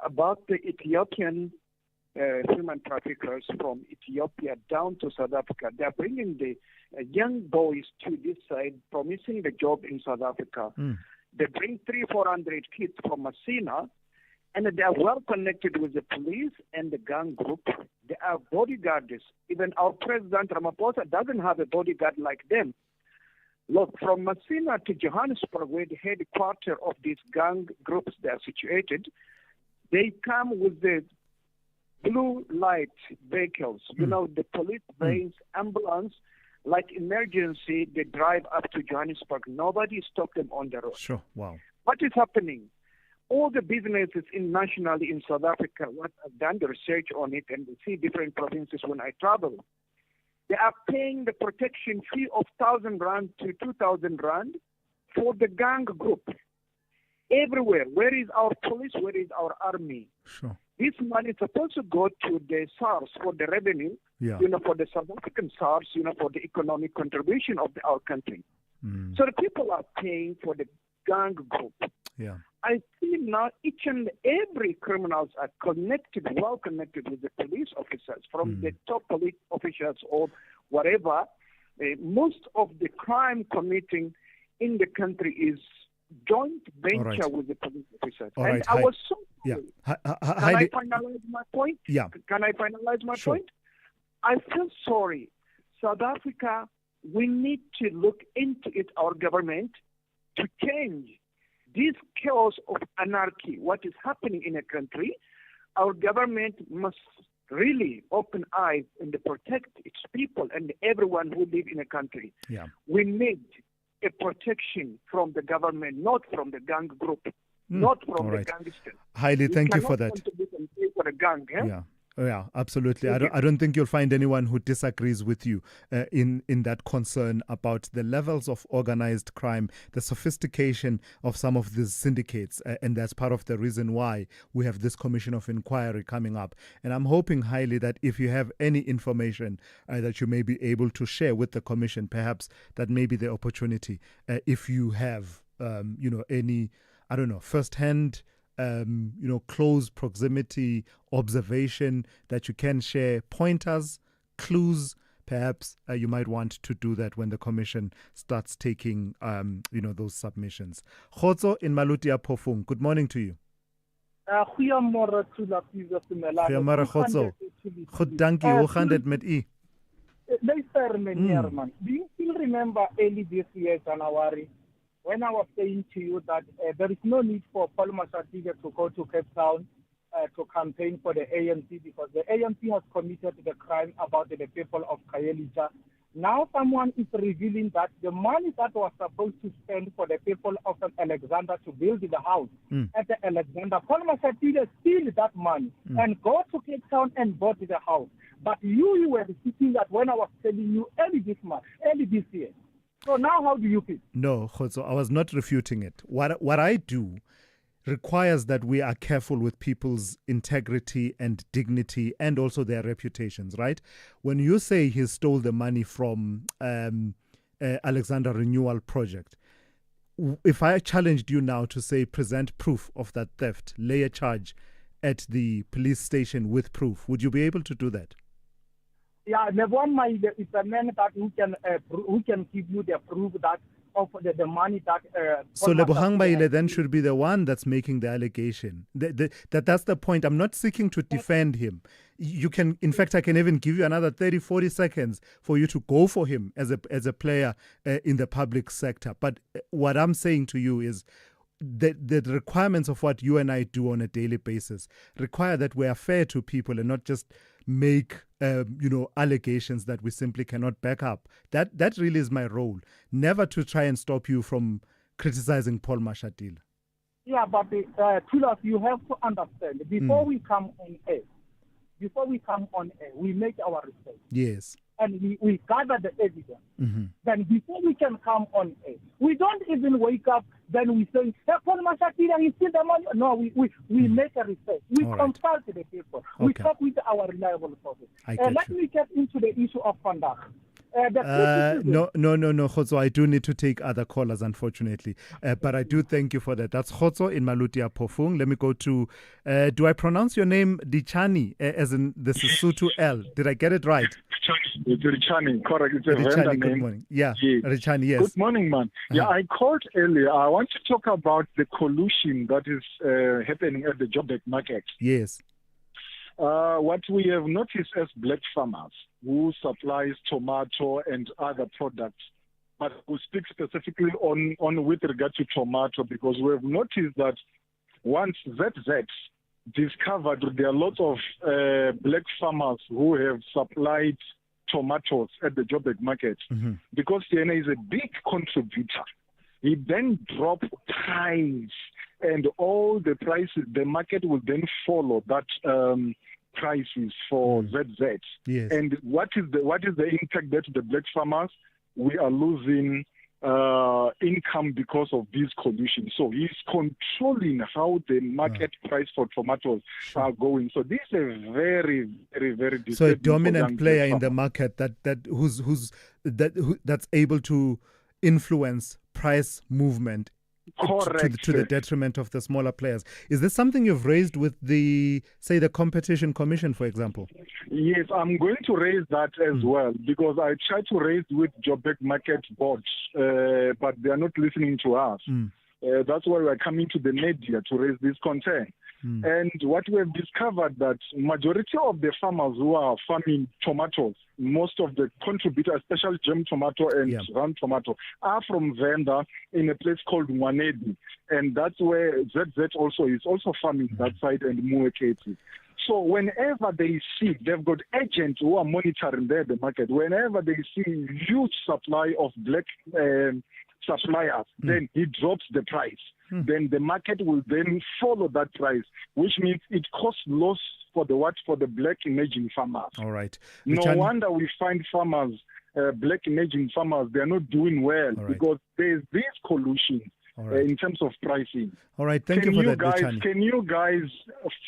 about the Ethiopian human traffickers from Ethiopia down to South Africa. They're bringing the young boys to this side, promising the job in South Africa. They bring 300-400 kids from Messina, and they are well connected with the police and the gang group. They are bodyguards. Even our President Ramaphosa doesn't have a bodyguard like them. Look, from Messina to Johannesburg, where the headquarters of these gang groups they are situated, they come with the blue light vehicles, the police vans, ambulance, like emergency, they drive up to Johannesburg. Nobody stopped them on the road. Sure, wow. What is happening? All the businesses nationally in South Africa, what I've done the research on it and see different provinces when I travel, they are paying the protection fee of 1,000 rand to 2,000 rand for the gang group. Everywhere. Where is our police? Where is our army? Sure. This money is supposed to go to the SARS for the revenue, for the South African SARS, for the economic contribution of our country. So the people are paying for the gang group. I see now each and every criminals are well connected with the police officers, from the top police officials or whatever. Most of the crime committing in the country is joint venture with the police officers. And I was so Can I finalize my point? Can I finalize my point? I feel sorry. South Africa, we need to look into it, our government, to change this chaos of anarchy, what is happening in a country. our government must really open eyes and protect its people and everyone who live in a country. Yeah. We need a protection from the government, not from the gang group, not from All the right. gangsters. Haile, thank you for that. Contribute and pay for the gang. Eh? Yeah. Oh, yeah, absolutely. I don't think you'll find anyone who disagrees with you in that concern about the levels of organized crime, the sophistication of some of these syndicates, and that's part of the reason why we have this commission of inquiry coming up. And I'm hoping highly that if you have any information that you may be able to share with the commission, perhaps that may be the opportunity. If you have, any, I don't know, first-hand close proximity observation that you can share, pointers, clues, perhaps you might want to do that when the commission starts taking, those submissions. Khotso in Maluti Phofung, good morning to you. Goeiemôre Thulasizwe Simelane. Goeiemôre Khotso. Goed, dankie. Hoe gaan dit met u? Luister meneer man. Do you still remember early this year, January, when I was saying to you that there is no need for Paul Mashatile to go to Cape Town to campaign for the ANC because the ANC has committed the crime about the people of Khayelitsha. Now someone is revealing that the money that was supposed to spend for the people of Alexander to build the house at the Alexander, Paul Mashatile steal that money and go to Cape Town and bought the house. But you were sitting that when I was telling you early this year. So now how do you feel? No, Khotso, I was not refuting it. What I do requires that we are careful with people's integrity and dignity and also their reputations, right? When you say he stole the money from Alexander Renewal Project, if I challenged you now to say present proof of that theft, lay a charge at the police station with proof, would you be able to do that? Yeah, Lebohang Maile is a man that who can give you the proof that of the money that. So Lebohang Maile then should be the one that's making the allegation. That's the point. I'm not seeking to defend him. You can, in fact, I can even give you another 30, 40 seconds for you to go for him as a player in the public sector. But what I'm saying to you is, the requirements of what you and I do on a daily basis require that we are fair to people and not just make allegations that we simply cannot back up. That really is my role. Never to try and stop you from criticizing Paul Mashatile. Yeah, but Thulas, you have to understand, before we come on air, we make our research. Yes. And we gather the evidence. Then before we can come on air, we don't even wake up, then we say, Paul Mashatile, he steal the money. No, we make a research. We consult the people. We talk with our reliable sources. Let me get into the issue of conduct. No, Khotso, I do need to take other callers, unfortunately. But I do thank you for that. That's Khotso in Maluti Phofung. Let me go to, do I pronounce your name Dichani, as in the Sesotho L? Did I get it right? It's Richani, correct. It's a Richani, vendor good name. morning. Yeah, yes. Richani, yes. Good morning, man. Yeah, I called earlier. I want to talk about the collusion that is happening at the Joburg market. Yes. What we have noticed as black farmers who supplies tomato and other products, but who speak specifically on with regard to tomato, because we have noticed that once ZZ discovered there are lots of black farmers who have supplied tomatoes at the Joburg market, because TNA is a big contributor. He then dropped price, and all the prices, the market will then follow that prices for ZZ. Yes. And what is the impact there to the black farmers? We are losing income because of this collusion. So he's controlling how the market price for tomatoes are going. So this is a very, very, very so a dominant player in the market that's able to influence price movement. Correct. To the detriment of the smaller players. Is this something you've raised with the Competition Commission, for example? Yes, I'm going to raise that as well, because I tried to raise with Joburg Market Board, but they are not listening to us. That's why we're coming to the media to raise this concern. And what we have discovered that majority of the farmers who are farming tomatoes, most of the contributors, especially gem tomato and round tomato, are from Venda in a place called Mwanedi. And that's where ZZ also is also farming that side, and Mueketi. So whenever they see, they've got agents who are monitoring the market. Whenever they see huge supply of black suppliers, then he drops the price. Then the market will then follow that price, which means it costs loss for the black emerging farmers. All right. No Richani- wonder we find farmers, black emerging farmers, they're not doing well because there's this collusion in terms of pricing. All right, thank you for that, guys, Richani. Can you guys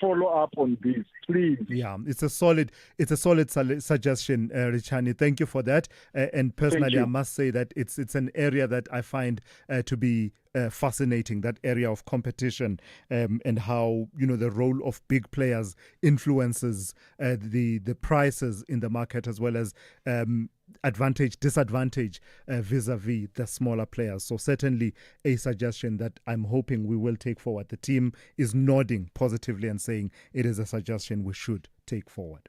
follow up on this, please? Yeah, it's a solid suggestion, Richani. Thank you for that. And personally, I must say that it's an area that I find to be fascinating, that area of competition, and how the role of big players influences the prices in the market, as well as disadvantage vis-a-vis the smaller players. So certainly a suggestion that I'm hoping we will take forward. The team is nodding positively and saying it is a suggestion we should take forward.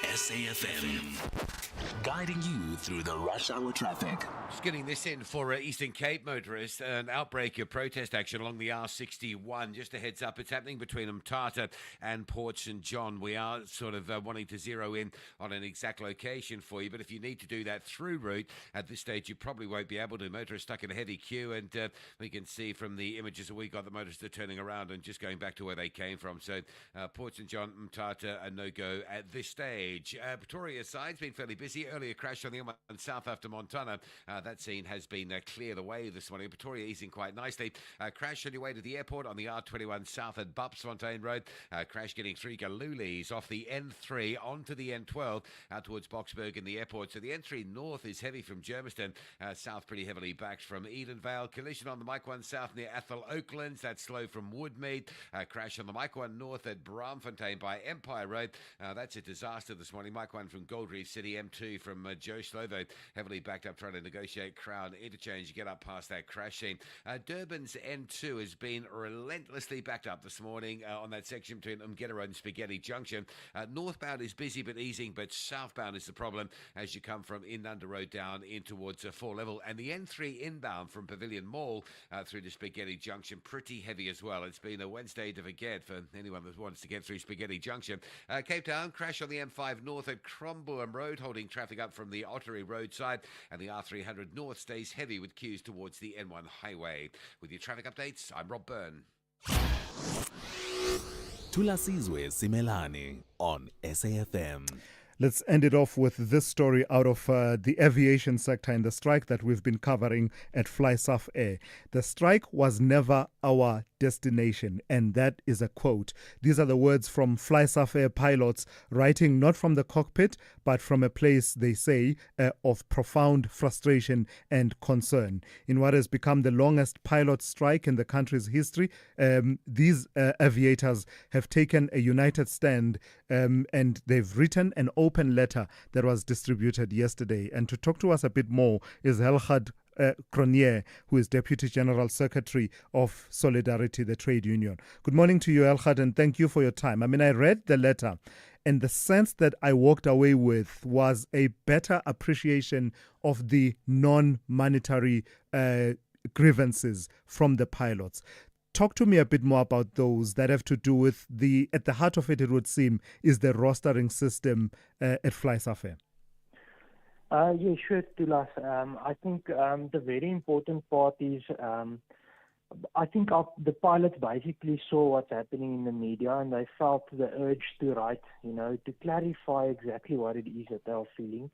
SAFM, guiding you through the rush hour traffic. Just getting this in for Eastern Cape motorists. An outbreak of protest action along the R61. Just a heads up, it's happening between Mthatha and Port St. John. We are sort of wanting to zero in on an exact location for you, but if you need to do that through route, at this stage you probably won't be able to. Motorists stuck in a heavy queue, and we can see from the images that we got, the motorists are turning around and just going back to where they came from. So Port St. John, Mthatha, a no-go at this stage. Pretoria side's been fairly busy. Earlier crash on the M1 south after Montana. That scene has been cleared away this morning. Pretoria easing quite nicely. Crash on your way to the airport on the R21 south at Bupsfontein Road. Crash getting through Galulis off the N3 onto the N12 out towards Boksburg in the airport. So the N3 north is heavy from Germiston. South pretty heavily backed from Edenvale. Collision on the Mike 1 south near Athol Oaklands. That's slow from Woodmead. Crash on the Mike 1 north at Braamfontein by Empire Road. That's a disaster this morning. Mike 1 from Gold Reef City. M2 from Joe Slovo heavily backed up trying to negotiate Crown Interchange. You get up past that crash scene. Durban's N2 has been relentlessly backed up this morning on that section between Umgeta Road and Spaghetti Junction. Northbound is busy but easing, but southbound is the problem as you come from Inanda Road down in towards 4 level. And the N3 inbound from Pavilion Mall through to Spaghetti Junction, pretty heavy as well. It's been a Wednesday to forget for anyone that wants to get through Spaghetti Junction. Cape Town, crash on the M5 north at Crombourne Road, holding traffic up from the Ottery roadside, and the R300 north stays heavy with queues towards the N1 highway. With your traffic updates, I'm Rob Byrne. Thulasizwe Simelane on SAFM. Let's end it off with this story out of the aviation sector and the strike that we've been covering at FlySAF Air. The strike was never our destination, and that is a quote. These are the words from FlySAF Air pilots, writing not from the cockpit, but from a place, they say, of profound frustration and concern. In what has become the longest pilot strike in the country's history, these aviators have taken a united stand, and they've written an open letter that was distributed yesterday. And to talk to us a bit more is Helgad Cronje, who is Deputy General Secretary of Solidarity, the trade union. Good morning to you, Helgad, and thank you for your time. I mean, I read the letter, and the sense that I walked away with was a better appreciation of the non-monetary grievances from the pilots. Talk to me a bit more about those that have to do with at the heart of it, it would seem, is the rostering system at FlySAF Air. Yeah, sure, Thulas. I think the very important part is I think the pilots basically saw what's happening in the media, and they felt the urge to write, to clarify exactly what it is that they are feeling.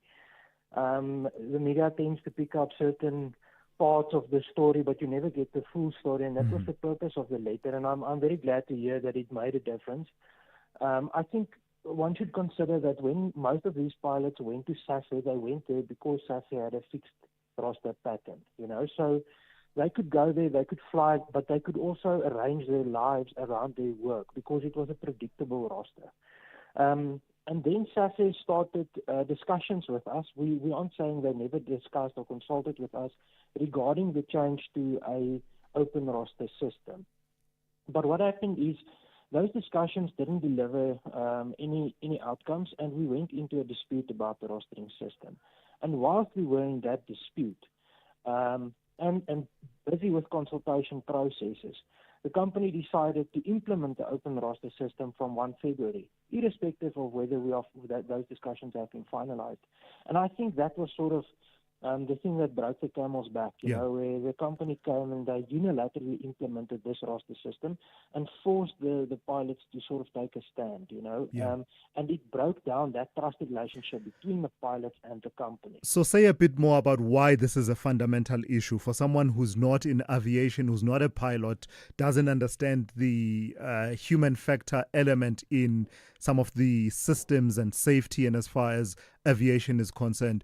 The media tends to pick up certain parts of the story, but you never get the full story, and that was the purpose of the letter, and I'm very glad to hear that it made a difference. I think one should consider that when most of these pilots went to SAFE, they went there because SAFE had a fixed roster pattern, so they could go there, they could fly, but they could also arrange their lives around their work because it was a predictable roster. And then SAFE started discussions with us. We aren't saying they never discussed or consulted with us regarding the change to a open roster system. But what happened is those discussions didn't deliver any outcomes, and we went into a dispute about the rostering system. And whilst we were in that dispute, and busy with consultation processes, the company decided to implement the open roster system from 1 February, irrespective of whether those discussions have been finalized. And I think that was sort of the thing that broke the camel's back, you know, where the company came and they unilaterally implemented this roster system and forced the pilots to sort of take a stand, you know. And it broke down that trusted relationship between the pilots and the company. So say a bit more about why this is a fundamental issue for someone who's not in aviation, who's not a pilot, doesn't understand the human factor element in some of the systems and safety and as far as aviation is concerned.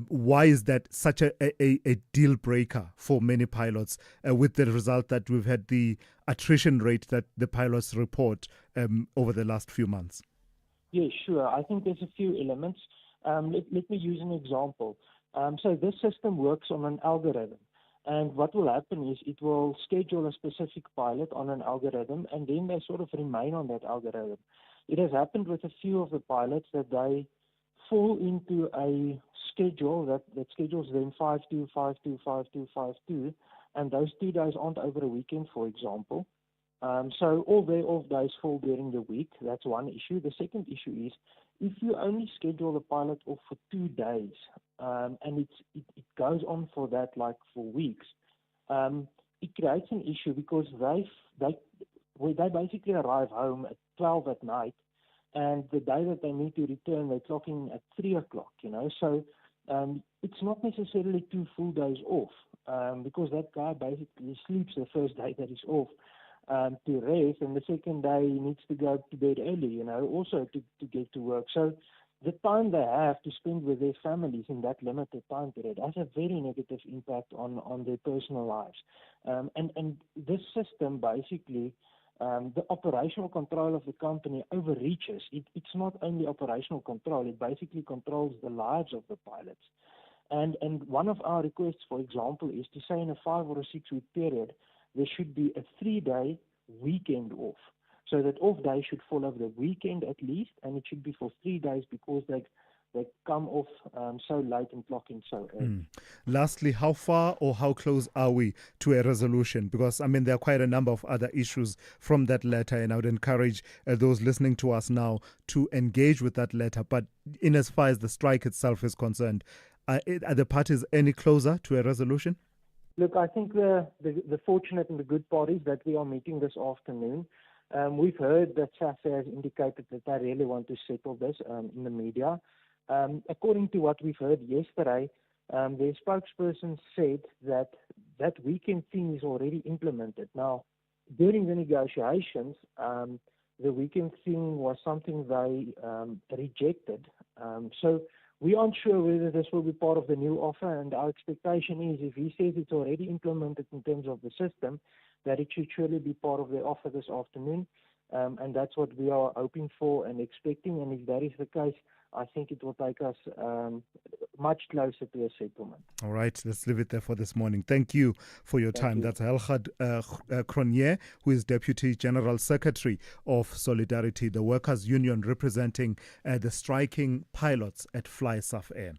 Why is that such a deal breaker for many pilots with the result that we've had the attrition rate that the pilots report over the last few months? Yeah, sure. I think there's a few elements. Let me use an example. So this system works on an algorithm. And what will happen is it will schedule a specific pilot on an algorithm, and then they sort of remain on that algorithm. It has happened with a few of the pilots that they fall into a schedule that schedules them 5-2, 5-2, 5-2, 5-2, and those 2 days aren't over a weekend, for example. So all their off days fall during the week. That's one issue. The second issue is if you only schedule the pilot off for 2 days, and it goes on for that like for weeks, it creates an issue because they basically arrive home at 12 at night, and the day that they need to return, they're clocking at 3 o'clock, you know. So it's not necessarily 2 full days off, because that guy basically sleeps the first day that he's off to rest, and the second day he needs to go to bed early, you know, also to get to work. So the time they have to spend with their families in that limited time period has a very negative impact on their personal lives. And this system basically, the operational control of the company overreaches. It's not only operational control, it basically controls the lives of the pilots. And one of our requests, for example, is to say in a 5 or a 6 week period, there should be a 3-day weekend off. So that off day should follow the weekend at least, and it should be for 3 days because they come off so late and clock in so early. Lastly, how far or how close are we to a resolution? Because, I mean, there are quite a number of other issues from that letter, and I would encourage those listening to us now to engage with that letter. But in as far as the strike itself is concerned, are the parties any closer to a resolution? Look, I think the fortunate and the good part is that we are meeting this afternoon. We've heard that SASA has indicated that they really want to settle this in the media. According to what we've heard yesterday, their spokesperson said that weekend thing is already implemented. Now, during the negotiations, the weekend thing was something they rejected. So we aren't sure whether this will be part of the new offer, and our expectation is if he says it's already implemented in terms of the system, that it should surely be part of the offer this afternoon. And that's what we are hoping for and expecting. And if that is the case, I think it will take us much closer to a settlement. All right, let's leave it there for this morning. Thank you for your time. That's Elhad Cronje, who is Deputy General Secretary of Solidarity, the workers' union representing the striking pilots at Fly South Air.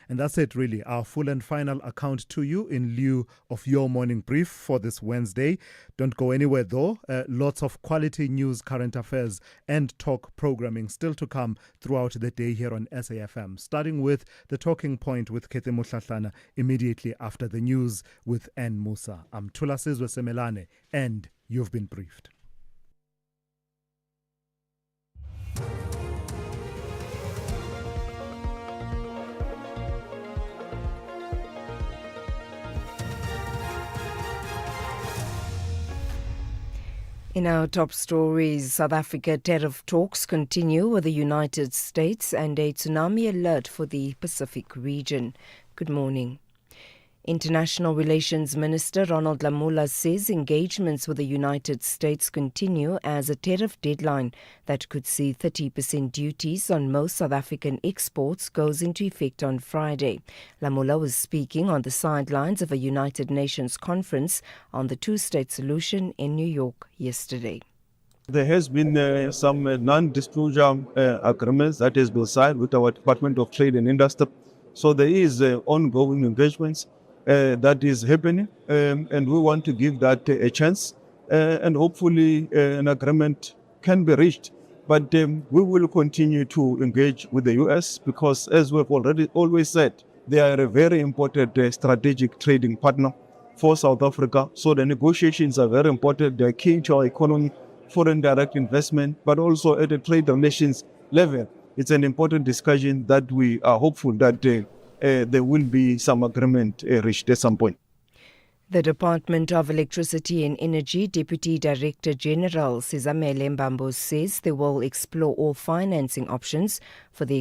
And that's it, really. Our full and final account to you in lieu of your morning brief for this Wednesday. Don't go anywhere, though. Lots of quality news, current affairs, and talk programming still to come throughout the day here on SAFM, starting with the Talking Point with Kete Mutlatlana immediately after the news with Ann Musa. I'm Thulasizwe Simelane, and you've been briefed. In our top stories, South Africa tariff talks continue with the United States and a tsunami alert for the Pacific region. Good morning. International Relations Minister Ronald Lamola says engagements with the United States continue as a tariff deadline that could see 30% duties on most South African exports goes into effect on Friday. Lamola was speaking on the sidelines of a United Nations conference on the two-state solution in New York yesterday. There has been some non-disclosure agreements that has been signed with our Department of Trade and Industry. So there is ongoing engagements. that is happening, and we want to give that a chance, and hopefully an agreement can be reached. But we will continue to engage with the U.S. because, as we've already always said, they are a very important strategic trading partner for South Africa. So the negotiations are very important. They are key to our economy, foreign direct investment, but also at the trade relations level. It's an important discussion that we are hopeful that there will be some agreement reached at some point. The Department of Electricity and Energy Deputy Director General Simelane says they will explore all financing options for the